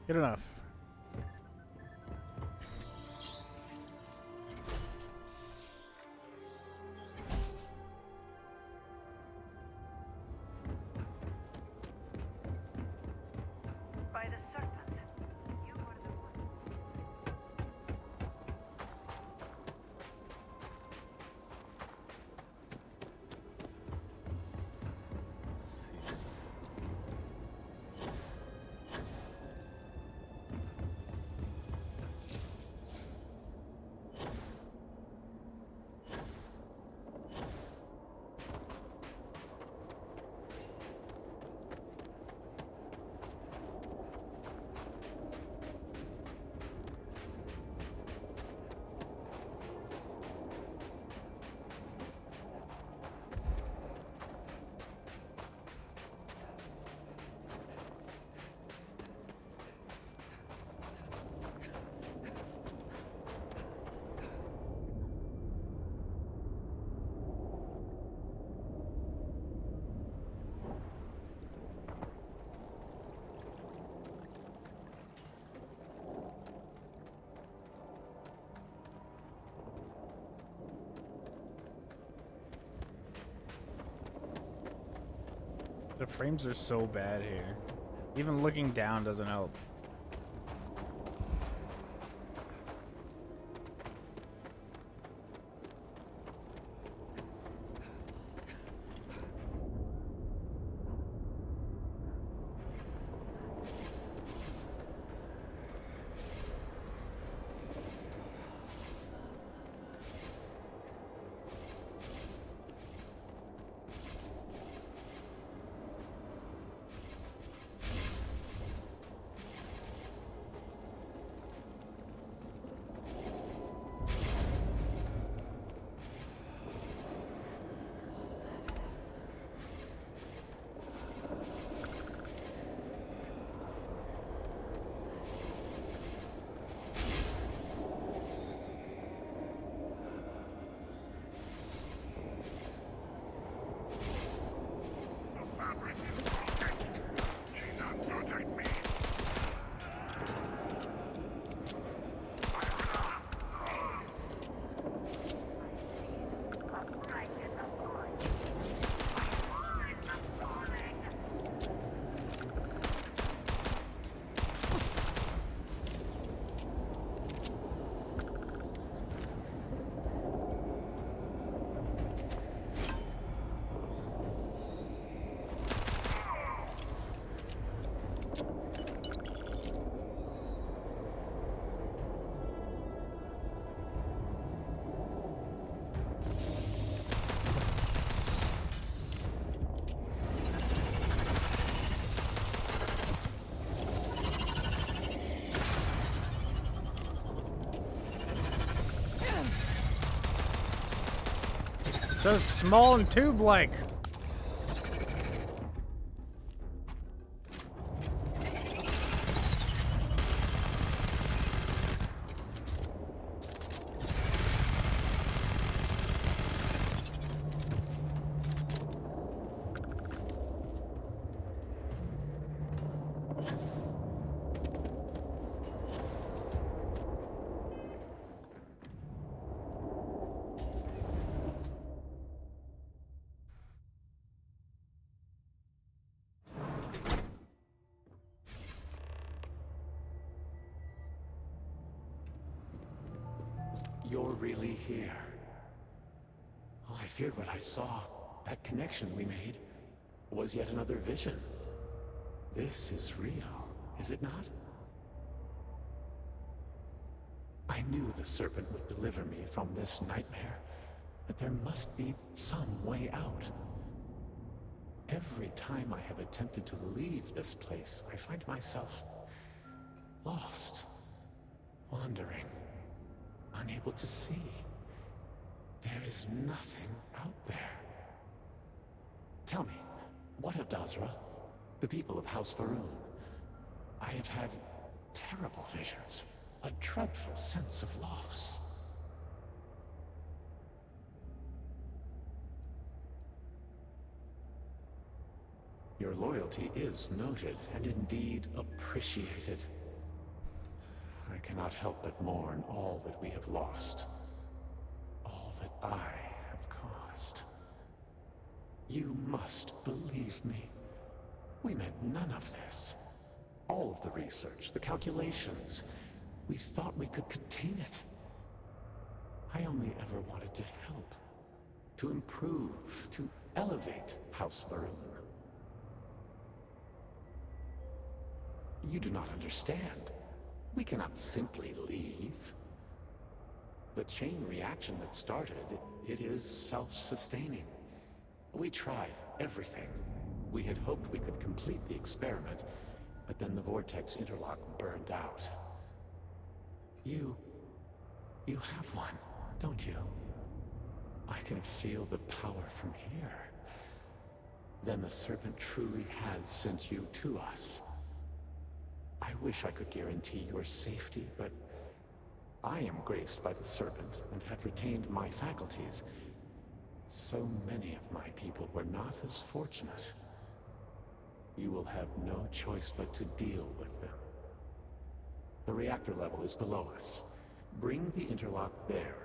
Good enough. By the serpent, you were the one. The frames are so bad here. Even looking down doesn't help. So small and tube-like. You're really here. Oh, I feared what I saw. That connection we made was yet another vision. This is real, is it not? I knew the serpent would deliver me from this nightmare, but there must be some way out. Every time I have attempted to leave this place, I find myself lost, wandering, unable to see. There is nothing out there. Tell me, what of Dazra? The people of House Faroon? I have had terrible visions, a dreadful sense of loss. Your loyalty is noted and indeed appreciated. I cannot help but mourn all that we have lost, all that I have caused. You must believe me. We meant none of this. All of the research, the calculations, we thought we could contain it. I only ever wanted to help, to improve, to elevate House Faroon. You do not understand. We cannot simply leave. The chain reaction that started, it is self-sustaining. We tried everything. We had hoped we could complete the experiment, but then the vortex interlock burned out. You have one, don't you? I can feel the power from here. Then the serpent truly has sent you to us. I wish I could guarantee your safety, but I am graced by the serpent and have retained my faculties. So many of my people were not as fortunate. You will have no choice but to deal with them. The reactor level is below us. Bring the interlock there.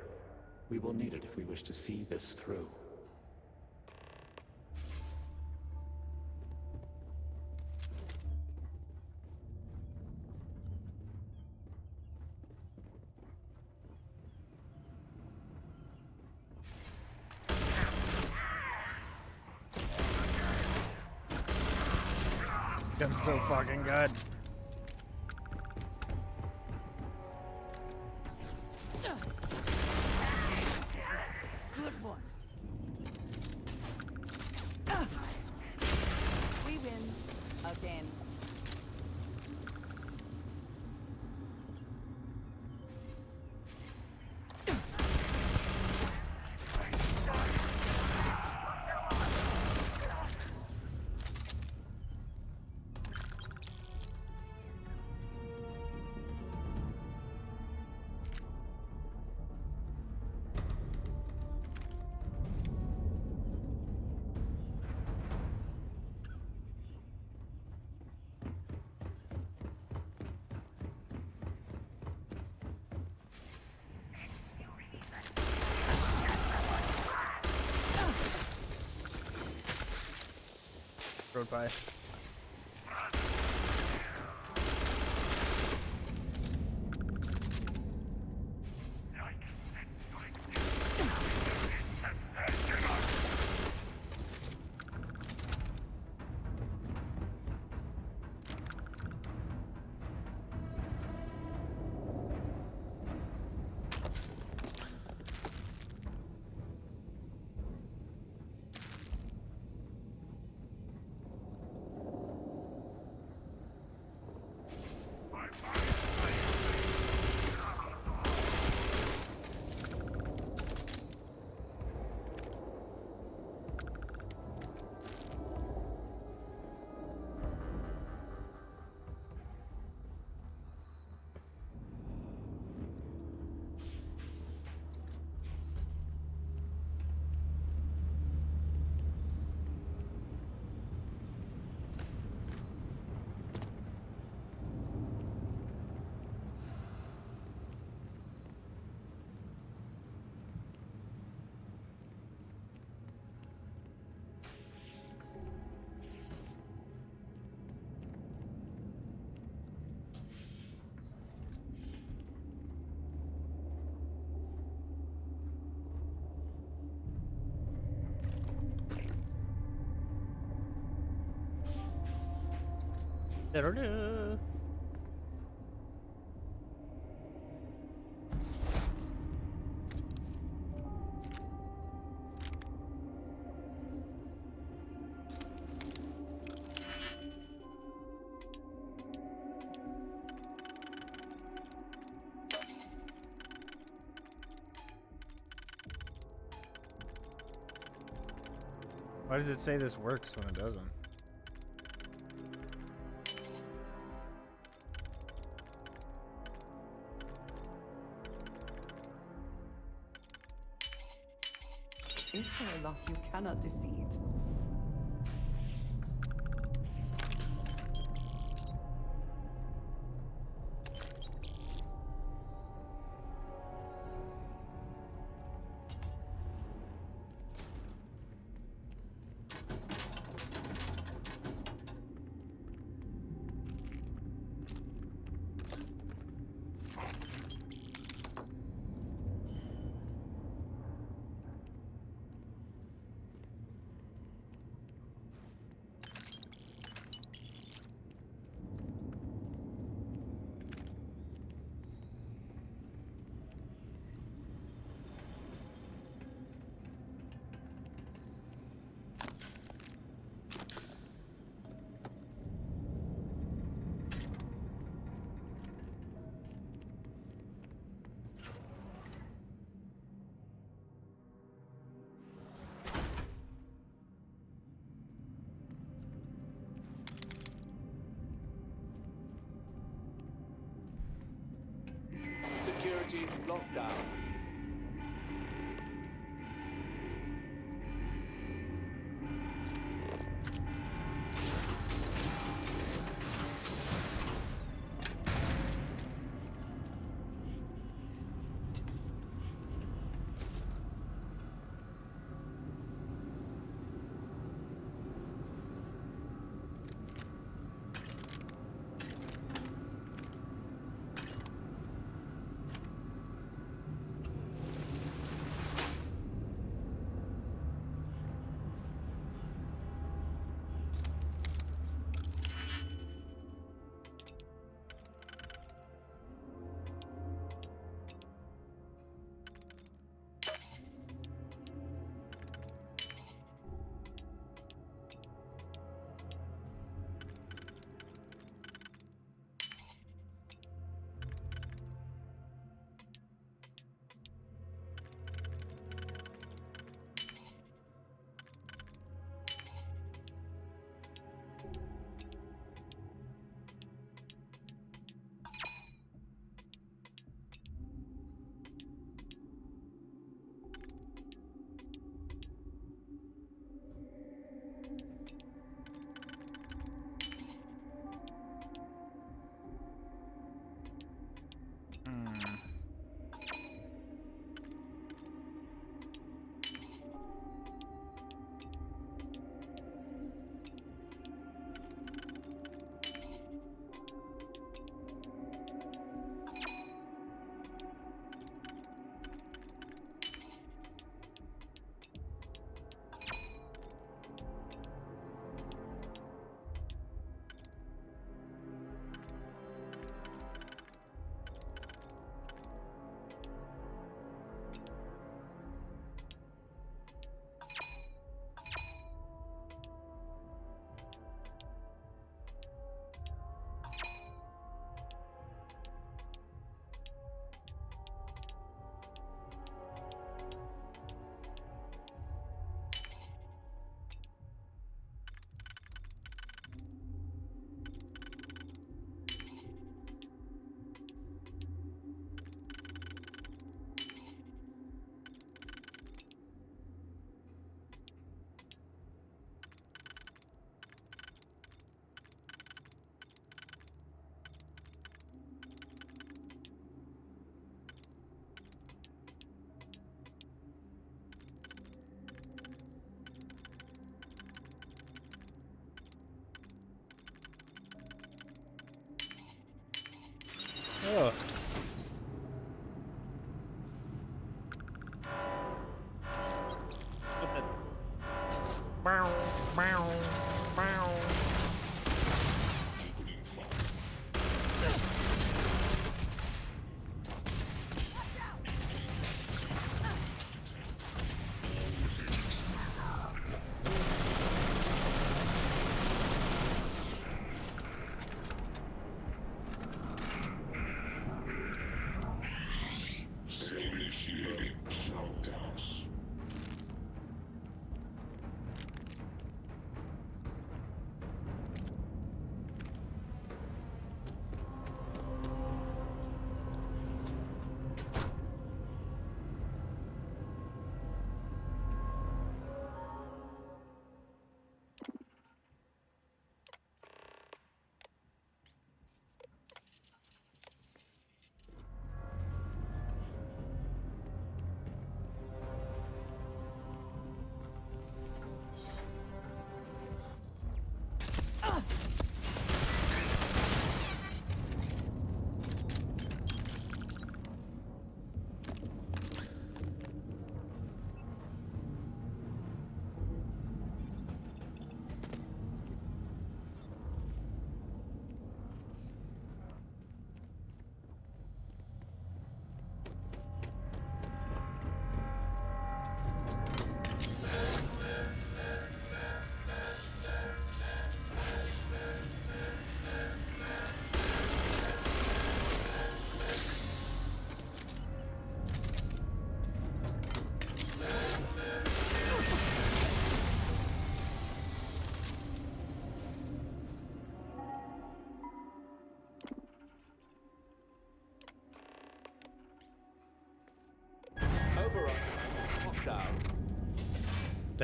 We will need it if we wish to see this through. Done so fucking good. Good one. We win again. Road by. Da-da-da. Why does it say this works when it doesn't? Is there a lock you cannot defeat? Security lockdown.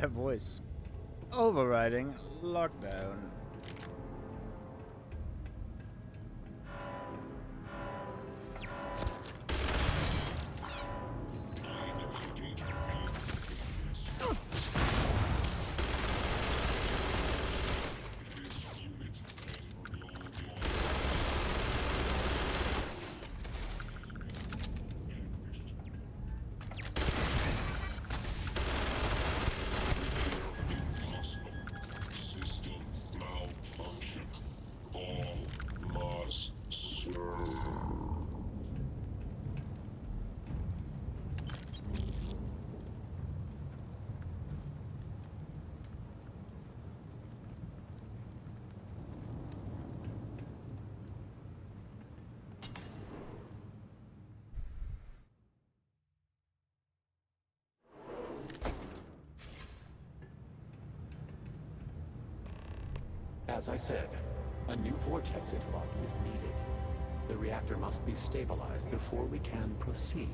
that voice. Overriding lockdown. As I said, a new vortex interlock is needed. The reactor must be stabilized before we can proceed.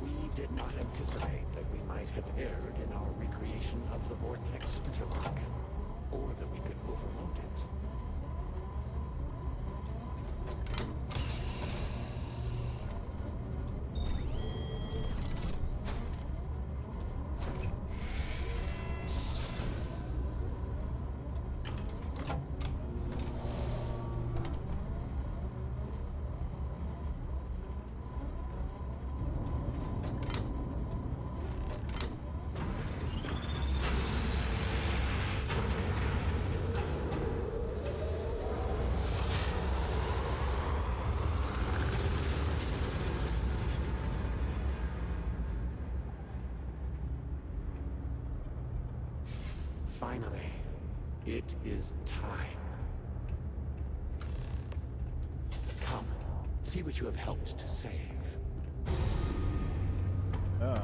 We did not anticipate that we might have erred in our recreation of the vortex interlock, or that we could overload it. Finally, it is time. Come, see what you have helped to save. Uh-oh.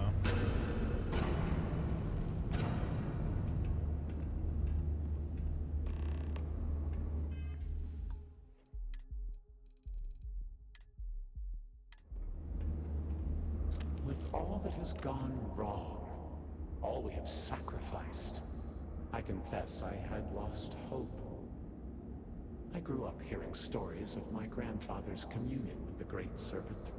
With all that has gone wrong, all we have sacrificed, I confess I had lost hope. I grew up hearing stories of my grandfather's communion with the Great Serpent,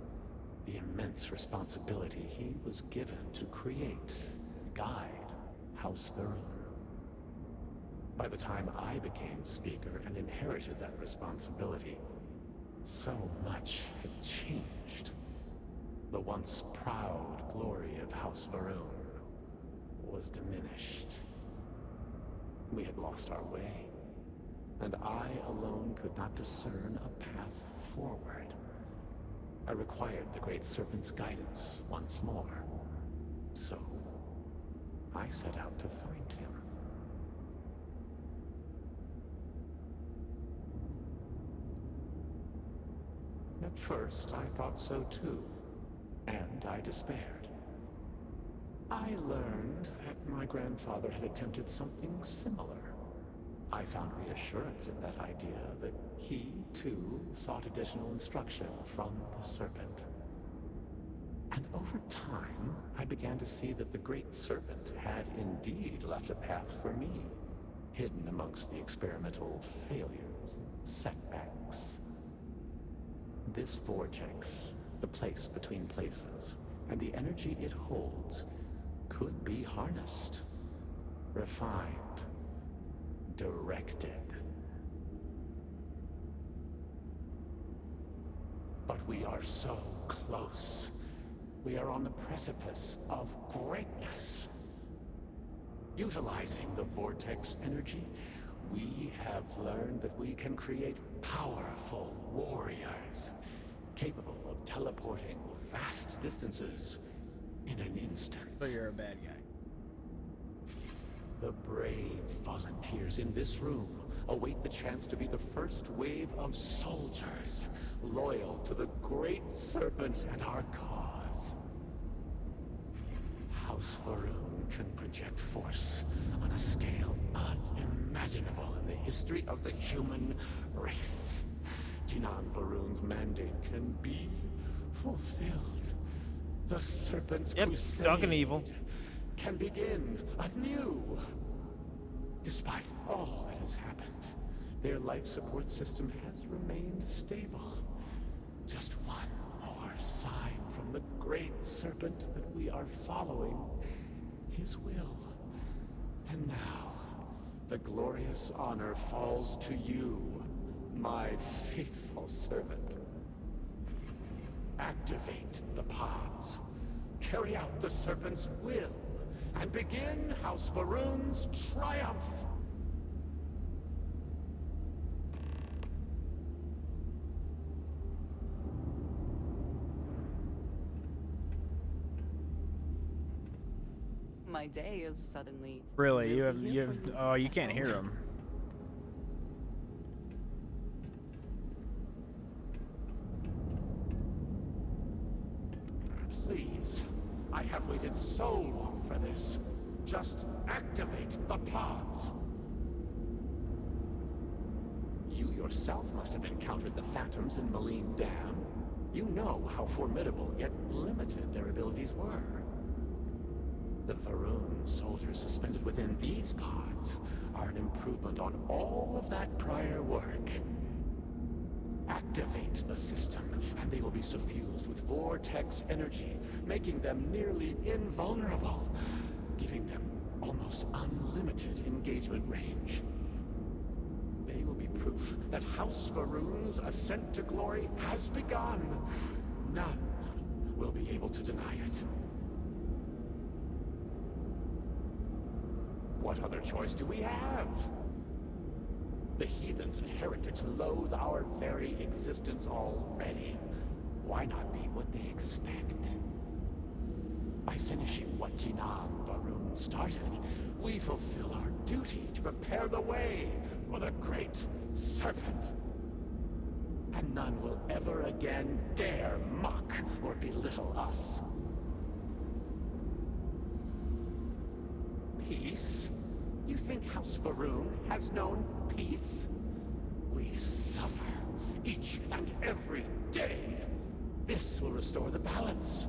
the immense responsibility he was given to create and guide House Varun. By the time I became Speaker and inherited that responsibility, so much had changed. The once proud glory of House Varun was diminished. We had lost our way, and I alone could not discern a path forward. I required the Great Serpent's guidance once more, so I set out to find him. At first, I thought so too, and I despaired. I learned that my grandfather had attempted something similar. I found reassurance in that idea that he, too, sought additional instruction from the Serpent. And over time, I began to see that the Great Serpent had indeed left a path for me, hidden amongst the experimental failures and setbacks. This vortex, the place between places, and the energy it holds, could be harnessed, refined, directed. But we are so close. We are on the precipice of greatness. Utilizing the vortex energy, we have learned that we can create powerful warriors, capable of teleporting vast distances in an instant. So you're a bad guy. The brave volunteers in this room await the chance to be the first wave of soldiers, loyal to the Great Serpent and our cause. House Varun can project force on a scale unimaginable in the history of the human race. Jinan Varun's mandate can be fulfilled. The Serpent's crusade talking evil. can begin anew. Despite all that has happened, their life support system has remained stable. Just one more sign from the Great Serpent that we are following his will. And now, the glorious honor falls to you, my faithful servant. Activate the pods, carry out the Serpent's will, and begin House Varun's triumph! My day is suddenly... Really? You have oh, you can't hear him. Please, I have waited so long for this. Just activate the pods. You yourself must have encountered the Phantoms in Maline Dam. You know how formidable yet limited their abilities were. The Varun soldiers suspended within these pods are an improvement on all of that prior work. Activate the system, and they will be suffused with vortex energy, making them nearly invulnerable, giving them almost unlimited engagement range. They will be proof that House Varun's ascent to glory has begun. None will be able to deny it. What other choice do we have? The heathens and heretics loathe our very existence already. Why not be what they expect? By finishing what Jinan Varun started, we fulfill our duty to prepare the way for the Great Serpent. And none will ever again dare mock or belittle us. Peace? You think House Varun has known peace? We suffer each and every day. This will restore the balance.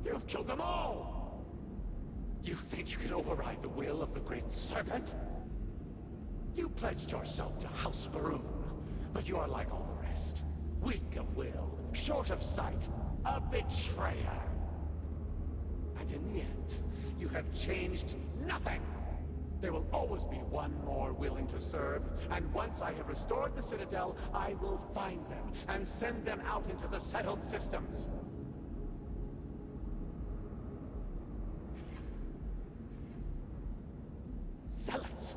You've killed them all! You think you can override the will of the Great Serpent? You pledged yourself to House Varun, but you are like all the rest. Weak of will, short of sight, a betrayer. And in the end, you have changed nothing! There will always be one more willing to serve, and once I have restored the Citadel, I will find them and send them out into the settled systems. Zealots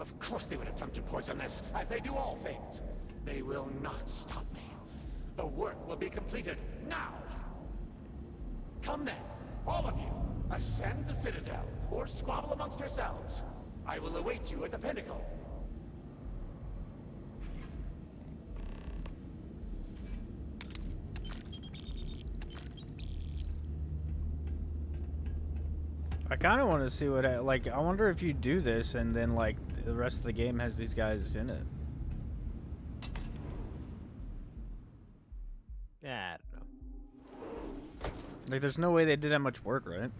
Of course they would attempt to poison this, as they do all things. They will not stop me. The work will be completed now! Come then, all of you, ascend the Citadel, or squabble amongst yourselves. I will await you at the pinnacle. I kind of want to see what, like, I wonder if you do this and then, like, the rest of the game has these guys in it. Yeah, I don't know. Like, there's no way they did that much work, right?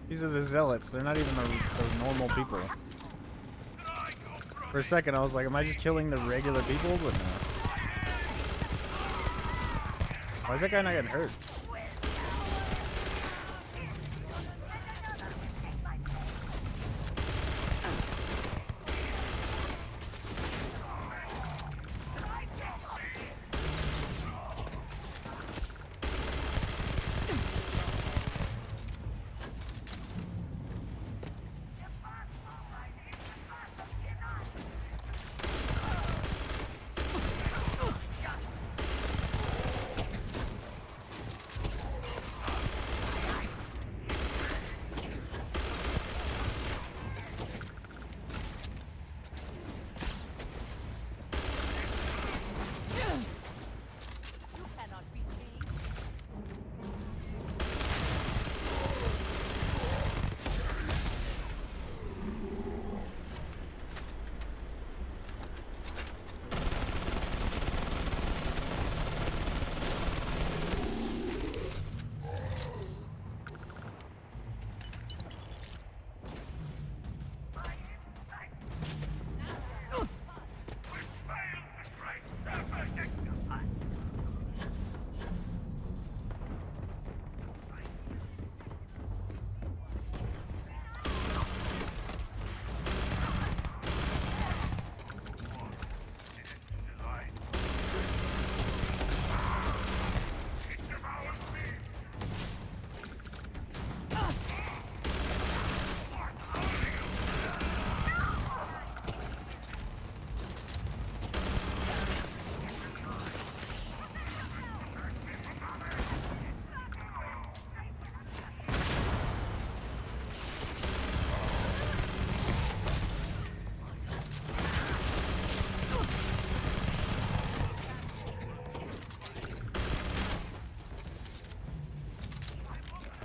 These are the zealots. They're not even the normal people. For a second, I was like, am I just killing the regular people? But no. Why is that guy not getting hurt?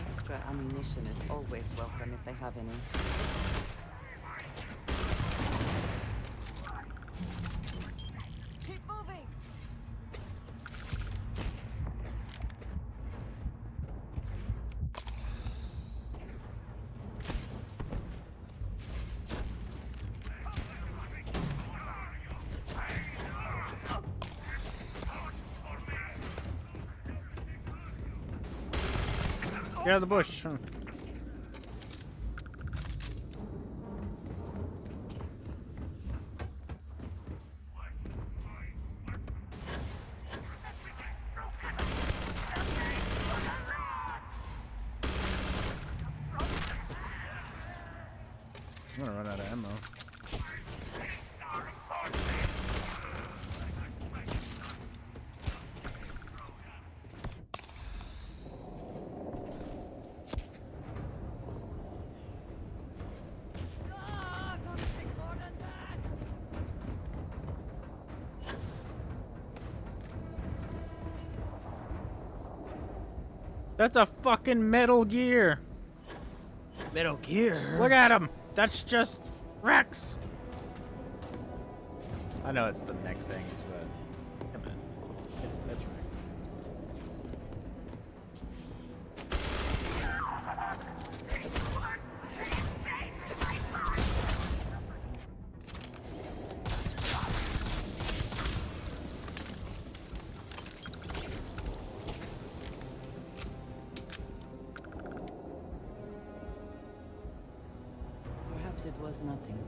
Extra ammunition is always welcome if they have any. Keep moving! Get out of the bush. I'm gonna run out of ammo. That's a fucking Metal Gear. Metal Gear? Look at him. That's just Rex. I know it's the neck things, but come on. That's right. Perhaps it was nothing.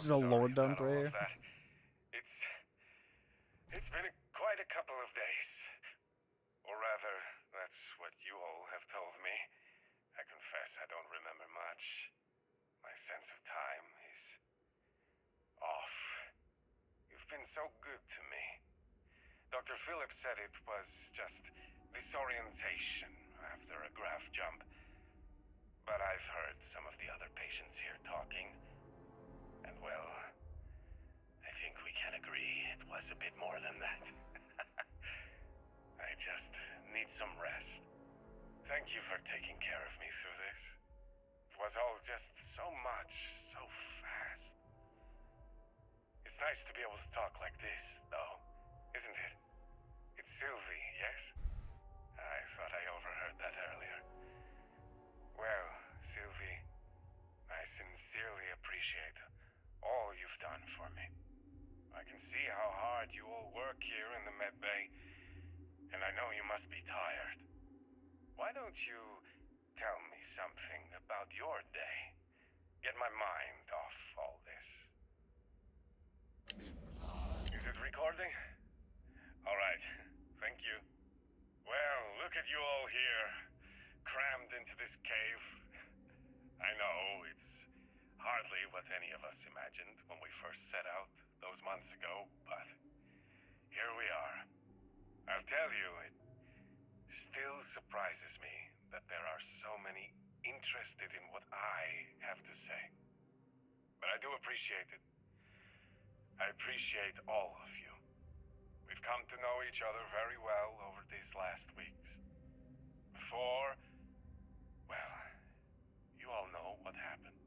This is a lore dump right here. It's been quite a couple of days. Or rather, that's what you all have told me. I confess I don't remember much. My sense of time is off. You've been so good to me. Dr. Phillips said it was just disorientation after a graph jump. But I've heard some of the other patients here talking. And well, I think we can agree it was a bit more than that. I just need some rest. Thank you for taking care of me through this. It was all just so much, so fast. It's nice to be able to talk like this, though, isn't it? It's Sylvie, yes? I thought I overheard that earlier. Well, Sylvie, I sincerely appreciate all you've done for me. I can see how hard you all work here in the med bay, and I know you must be tired. Why don't you tell me something about your day. Get my mind off all this. Is it recording? All right. Thank you. Well, look at you all here, crammed into this cave. I know it's hardly what any of us imagined when we first set out those months ago, but here we are. I'll tell you, it still surprises me that there are so many interested in what I have to say. But I do appreciate it. I appreciate all of you. We've come to know each other very well over these last weeks. Before, well, you all know what happened.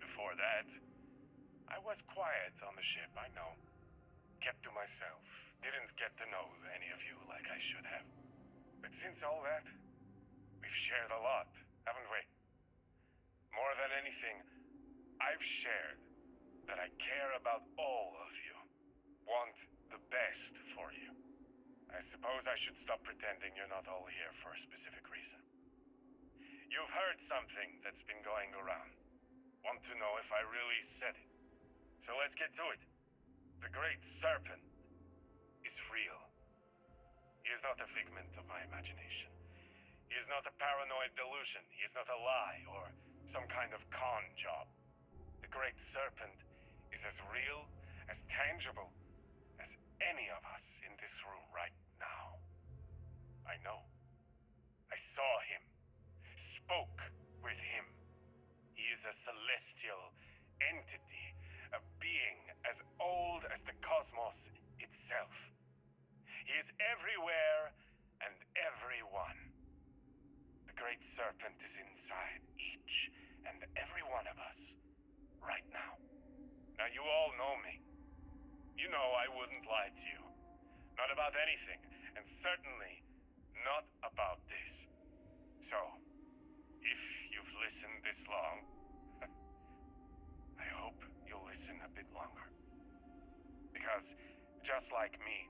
Before that, I was quiet on the ship, I know. Kept to myself. Didn't get to know any of you like I should have. But since all that, we've shared a lot, haven't we? More than anything, I've shared that I care about all of you. Want the best for you. I suppose I should stop pretending you're not all here for a specific reason. You've heard something that's been going around. Want to know if I really said it. So let's get to it. The Great Serpent is real. He is not a figment of my imagination. He is not a paranoid delusion. He is not a lie or some kind of con job. The Great Serpent is as real, as tangible, as any of us in this room right now. I know. I saw him. Spoke with him. He is a celestial entity, a being as old as the cosmos itself. He is everywhere and everyone. The Great Serpent is inside each and every one of us right now. Now you all know me. You know I wouldn't lie to you. Not about anything, and certainly not about this. So, if you've listened this long, I hope you'll listen a bit longer. Because, just like me,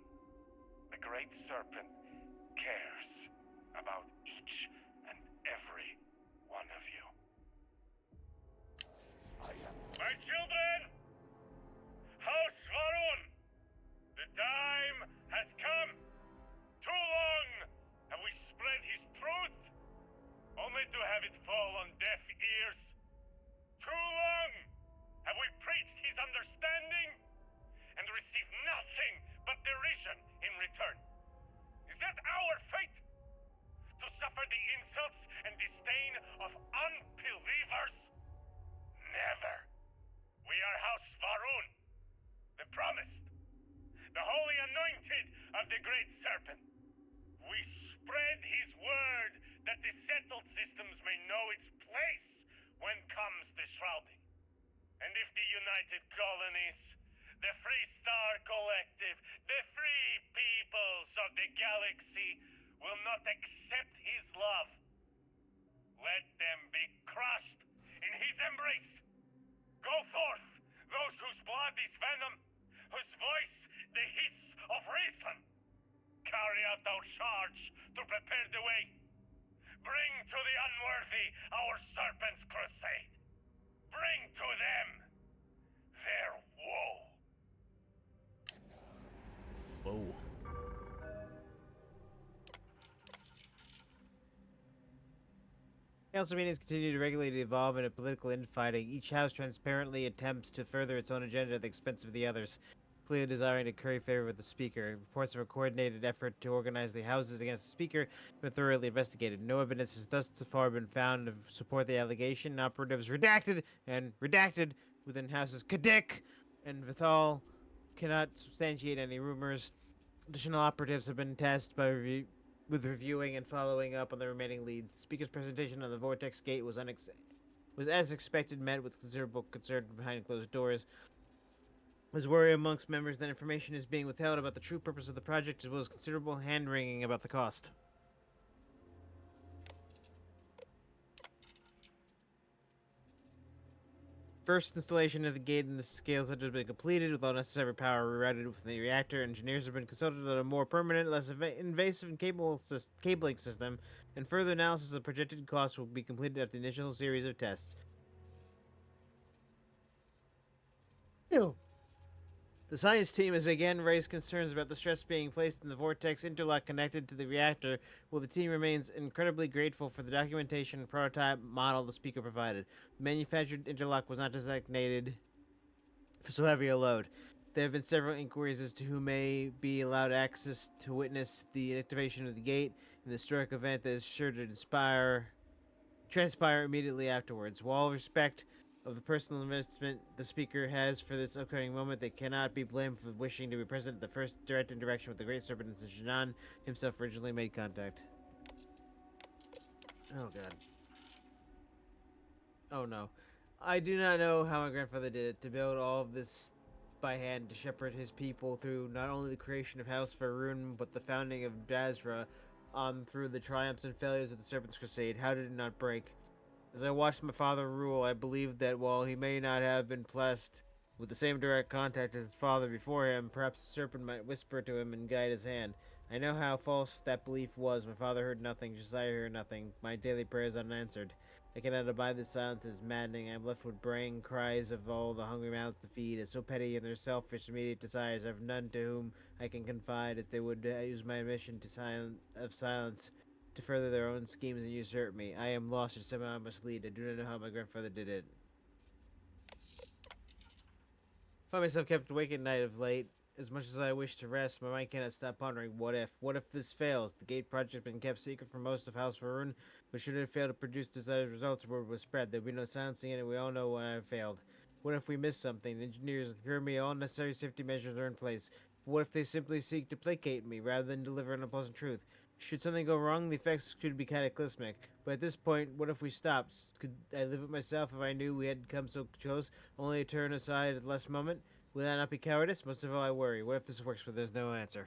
the Great Serpent cares about each and every one of you. My children! House Varun! The time has come! Too long have we spread his truth, only to have it fall on deaf ears. Too long have we preached his understanding and received nothing but derision in return. Is that our fate? To suffer the insults and disdain of unbelievers? Never. We are House Varun, the promised, the holy anointed of the Great Serpent. We spread his word that the settled systems may know its place when comes the shrouding. And if the United Colonies, the Free Star Collective, the free peoples of the galaxy will not accept his love, let them be crushed in his embrace. Go forth, those whose blood is venom, whose voice the hiss of reason. Carry out our charge to prepare the way. Bring to the unworthy our serpent's crusade. Bring to them their woe. Whoa. Council meetings continue to regularly evolve into political infighting. Each house transparently attempts to further its own agenda at the expense of the others, clearly desiring to curry favor with the speaker. Reports of a coordinated effort to organize the houses against the speaker have been thoroughly investigated. No evidence has thus far been found to support the allegation. Operatives redacted within houses Kadik and Vithal cannot substantiate any rumors. Additional operatives have been tasked with reviewing and following up on the remaining leads. The speaker's presentation on the Vortex Gate was as expected, met with considerable concern behind closed doors. There's worry amongst members that information is being withheld about the true purpose of the project, as well as considerable hand-wringing about the cost. First installation of the gate in the scale center has been completed, with all necessary power rerouted within the reactor. Engineers have been consulted on a more permanent, less invasive and capable cabling system, and further analysis of projected costs will be completed after the initial series of tests. Ew. The science team has again raised concerns about the stress being placed in the vortex interlock connected to the reactor, while the team remains incredibly grateful for the documentation and prototype model the speaker provided. The manufactured interlock was not designated for so heavy a load. There have been several inquiries as to who may be allowed access to witness the activation of the gate in the historic event that is sure to transpire immediately afterwards. With all respect of the personal investment the speaker has for this upcoming moment, they cannot be blamed for wishing to be present at the first direct interaction with the Great Serpent since Janan himself originally made contact. Oh god. Oh no. I do not know how my grandfather did it, to build all of this by hand, to shepherd his people through not only the creation of House Faerun, but the founding of Dazra, on through the triumphs and failures of the Serpent's Crusade. How did it not break? As I watched my father rule, I believed that while he may not have been blessed with the same direct contact as his father before him, perhaps the serpent might whisper to him and guide his hand. I know how false that belief was. My father heard nothing, just I heard nothing. My daily prayers unanswered. I cannot abide this silence. It is maddening. I am left with braying cries of all the hungry mouths to feed. As so petty in their selfish, immediate desires, I have none to whom I can confide, as they would use my mission of silence to further their own schemes and usurp me. I am lost, or somehow I must lead. I do not know how my grandfather did it. I find myself kept awake at night of late. As much as I wish to rest, my mind cannot stop pondering, what if? What if this fails? The Gate project has been kept secret for most of House Faerun, but should it fail to produce desired results, word will spread. There will be no silencing it, and we all know when I failed. What if we miss something? The engineers hear me, all necessary safety measures are in place. What if they simply seek to placate me, rather than deliver an unpleasant truth? Should something go wrong, the effects could be cataclysmic. But at this point, what if we stopped? Could I live with myself if I knew we had come so close, only to turn aside at the last moment? Will that not be cowardice? Most of all, I worry. What if this works, but there's no answer?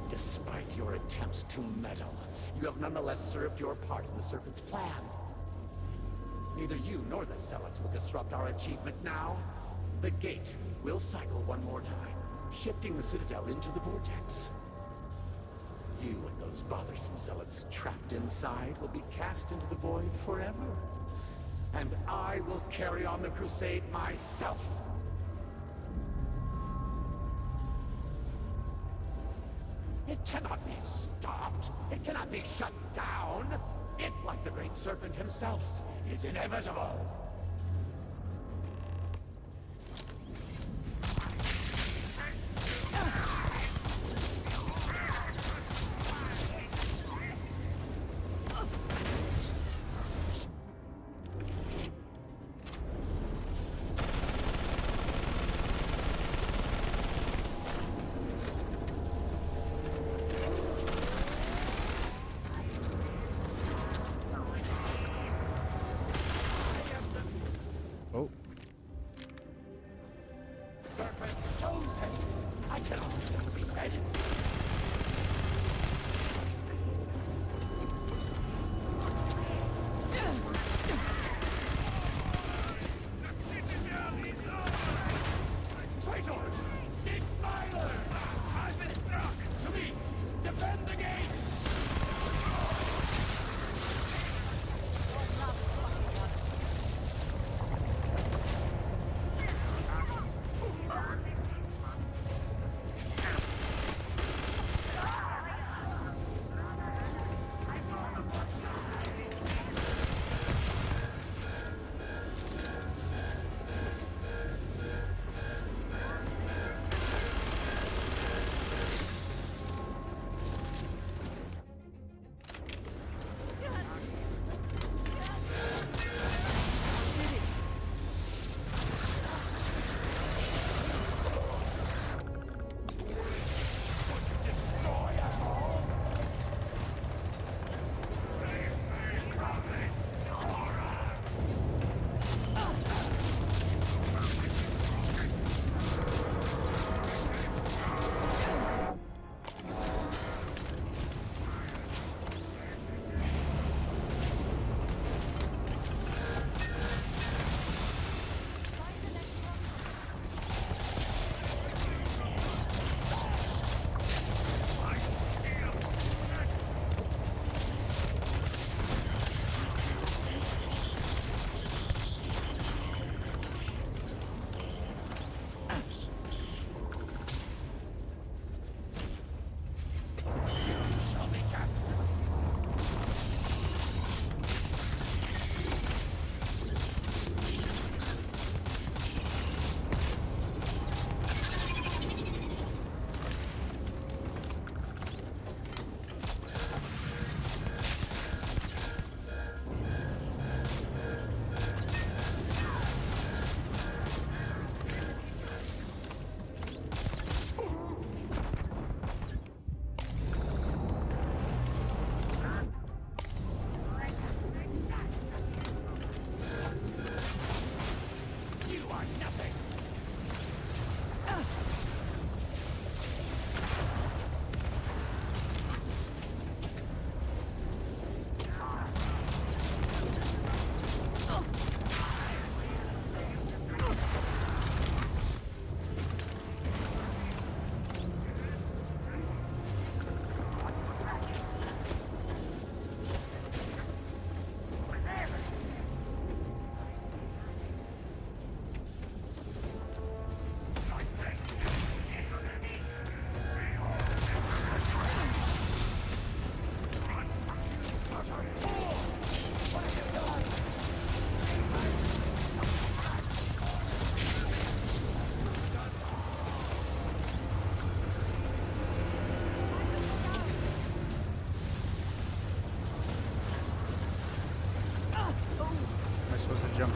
Despite your attempts to meddle, you have nonetheless served your part in the Serpent's plan. Neither you nor the Zealots will disrupt our achievement now. The gate will cycle one more time, shifting the Citadel into the vortex. You and those bothersome Zealots trapped inside will be cast into the void forever. And I will carry on the crusade myself. It cannot be stopped. It cannot be shut down. It, like the Great Serpent himself, is inevitable.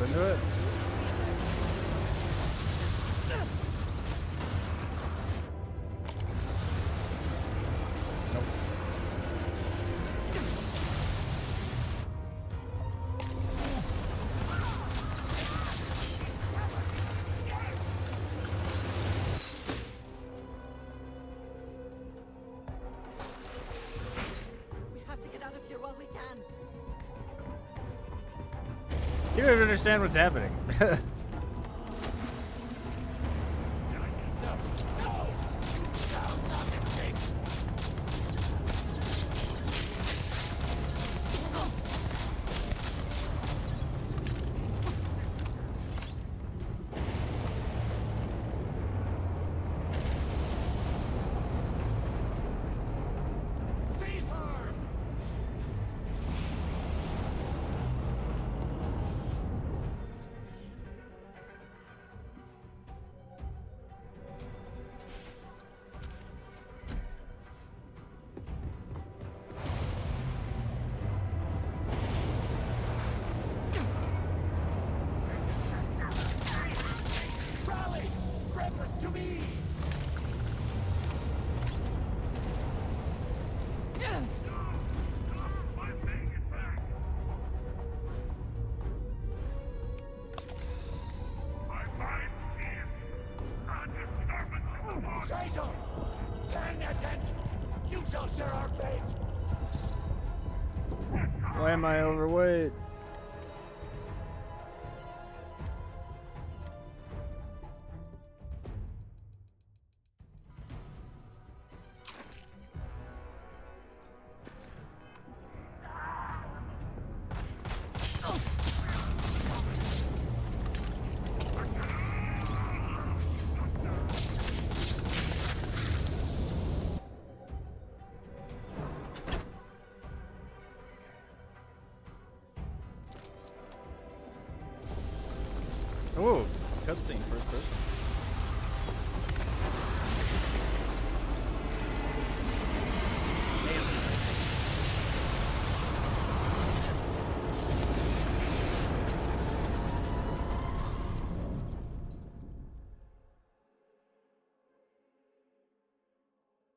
into it? Nope. We have to get out of here while we can. You don't even understand what's happening. Seize her! Rally! Reverend to me! Yes! Traitor! Turn your attention! You shall share our fate! Why am I overweight? Oh, cutscene first person.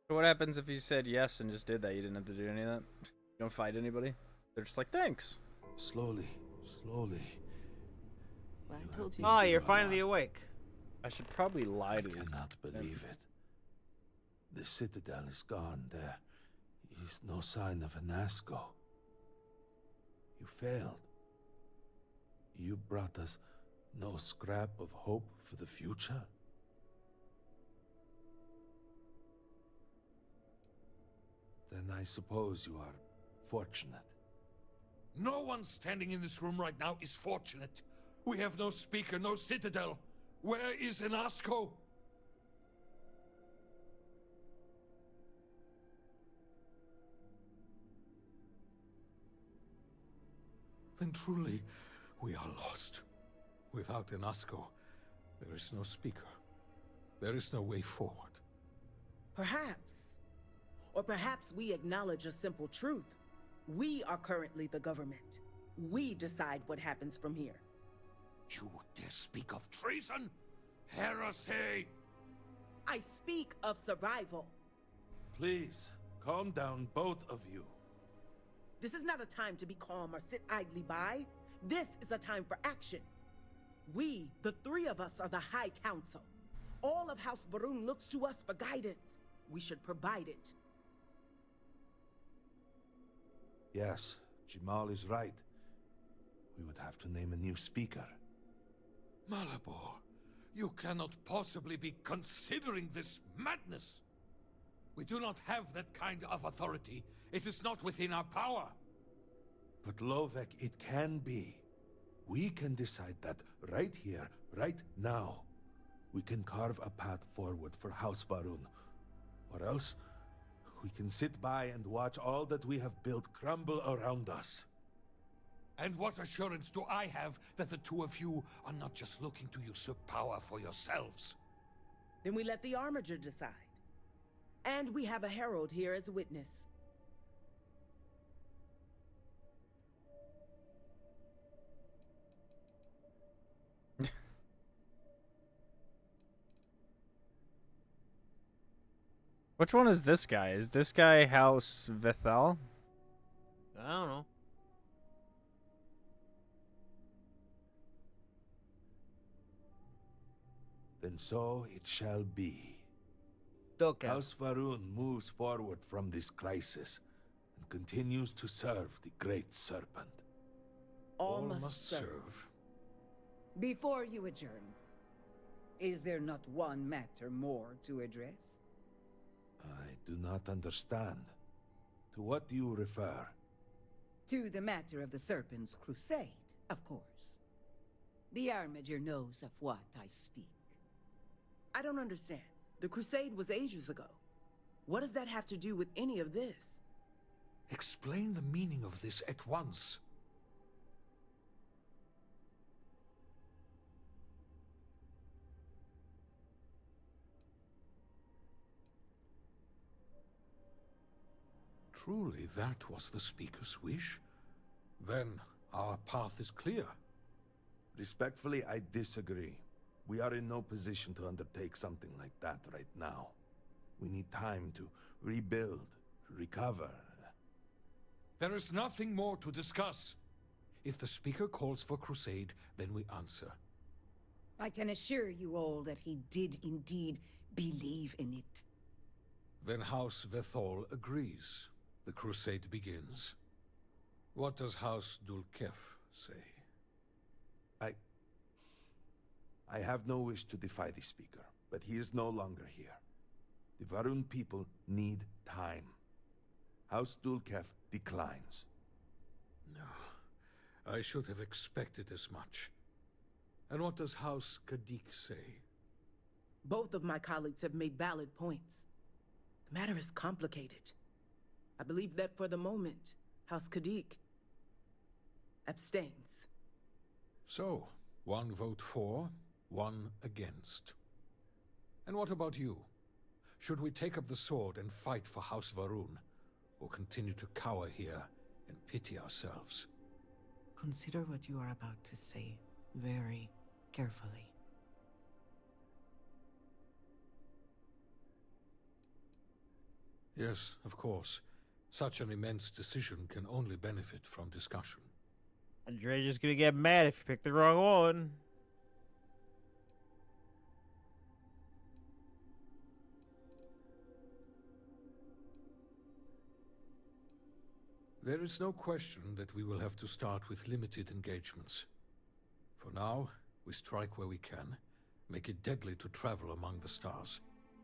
So what happens if you said yes and just did that? You didn't have to do any of that? You don't fight anybody? They're just like, thanks. Slowly, slowly. Well, I told you. Oh, you're finally awake. I should probably lie to you. I cannot believe it. The Citadel is gone. There is no sign of Anasco. You failed. You brought us no scrap of hope for the future. Then I suppose you are fortunate. No one standing in this room right now is fortunate. We have no speaker, no citadel. Where is Anasco? Then truly, we are lost. Without Anasco, there is no speaker. There is no way forward. Perhaps. Or perhaps we acknowledge a simple truth. We are currently the government. We decide what happens from here. You dare speak of treason? Heresy! I speak of survival. Please, calm down, both of you. This is not a time to be calm or sit idly by. This is a time for action. We, the three of us, are the High Council. All of House Varun looks to us for guidance. We should provide it. Yes, Jamal is right. We would have to name a new speaker. Malabor, you cannot possibly be considering this madness. We do not have that kind of authority. It is not within our power. But Lovek, it can be. We can decide that right here, right now. We can carve a path forward for House Varun. Or else, we can sit by and watch all that we have built crumble around us. And what assurance do I have that the two of you are not just looking to usurp power for yourselves? Then we let the Armiger decide. And we have a herald here as a witness. Which one is this guy? Is this guy House Vethal? I don't know. Then so it shall be. Okay. House Varun moves forward from this crisis and continues to serve the Great Serpent. All must serve. Before you adjourn, is there not one matter more to address? I do not understand. To what do you refer? To the matter of the Serpent's crusade, of course. The Armiger knows of what I speak. I don't understand. The crusade was ages ago. What does that have to do with any of this? Explain the meaning of this at once. Truly, that was the Speaker's wish? Then our path is clear. Respectfully, I disagree. We are in no position to undertake something like that right now. We need time to rebuild, recover. There is nothing more to discuss. If the Speaker calls for crusade, then we answer. I can assure you all that he did indeed believe in it. Then House Vethal agrees. The crusade begins. What does House Dulkef say? I have no wish to defy the Speaker, but he is no longer here. The Varun people need time. House Dulkef declines. No, I should have expected as much. And what does House Kadik say? Both of my colleagues have made valid points. The matter is complicated. I believe that for the moment, House Kadik abstains. So, one vote for, one against. And what about you? Should we take up the sword and fight for House Varun, or continue to cower here and pity ourselves? Consider what you are about to say very carefully. Yes, of course. Such an immense decision can only benefit from discussion. Andre's just gonna get mad if you pick the wrong one. There is no question that we will have to start with limited engagements. For now, we strike where we can, make it deadly to travel among the stars.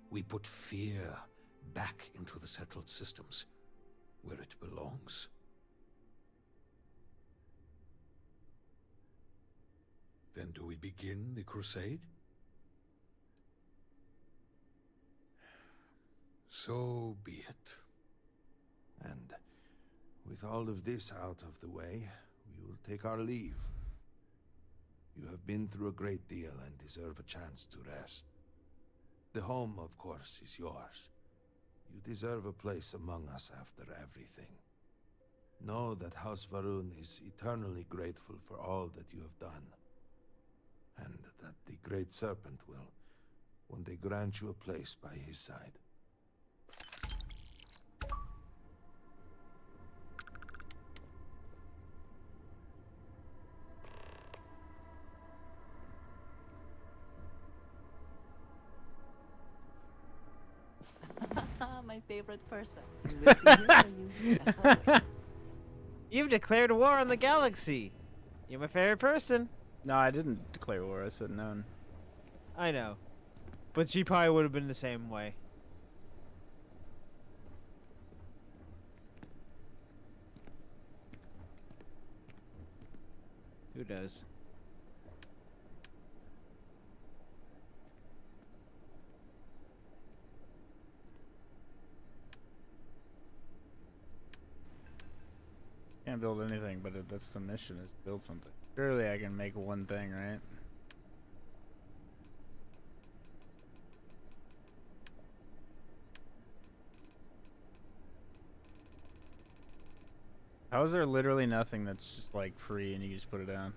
We put fear back into the settled systems, where it belongs. Then do we begin the crusade? So be it. And with all of this out of the way, we will take our leave. You have been through a great deal and deserve a chance to rest. The home, of course, is yours. You deserve a place among us after everything. Know that House Varun is eternally grateful for all that you have done. And that the Great Serpent will one day grant you a place by his side. My favorite person. We'll be here for you, as always. You've declared war on the galaxy. You're my favorite person. No, I didn't declare war. I said none. I know. But she probably would have been the same way. Who does? Can't build anything, but that's the mission, is build something. Surely I can make one thing, right? How is there literally nothing that's just like free and you can just put it down?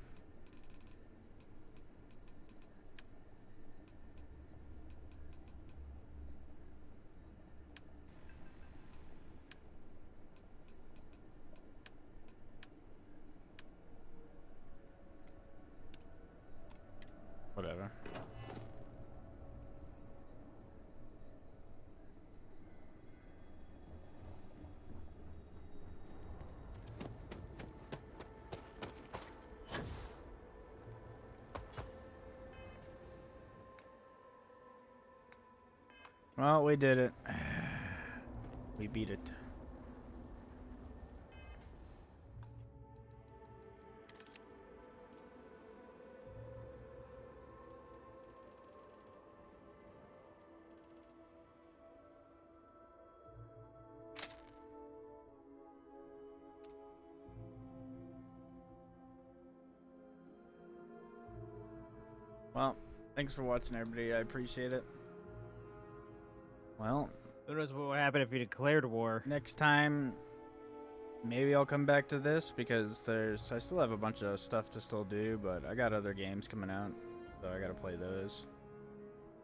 Well, we did it. We beat it. Well, thanks for watching, everybody. I appreciate it. Well, Who knows what would happen if you declared war? next time, maybe I'll come back to this because I still have a bunch of stuff to still do, but I got other games coming out, so I gotta play those.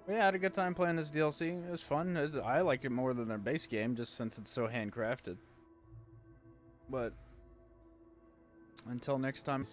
But yeah, I had a good time playing this DLC. It was fun. I like it more than their base game, just since it's so handcrafted. But until next time.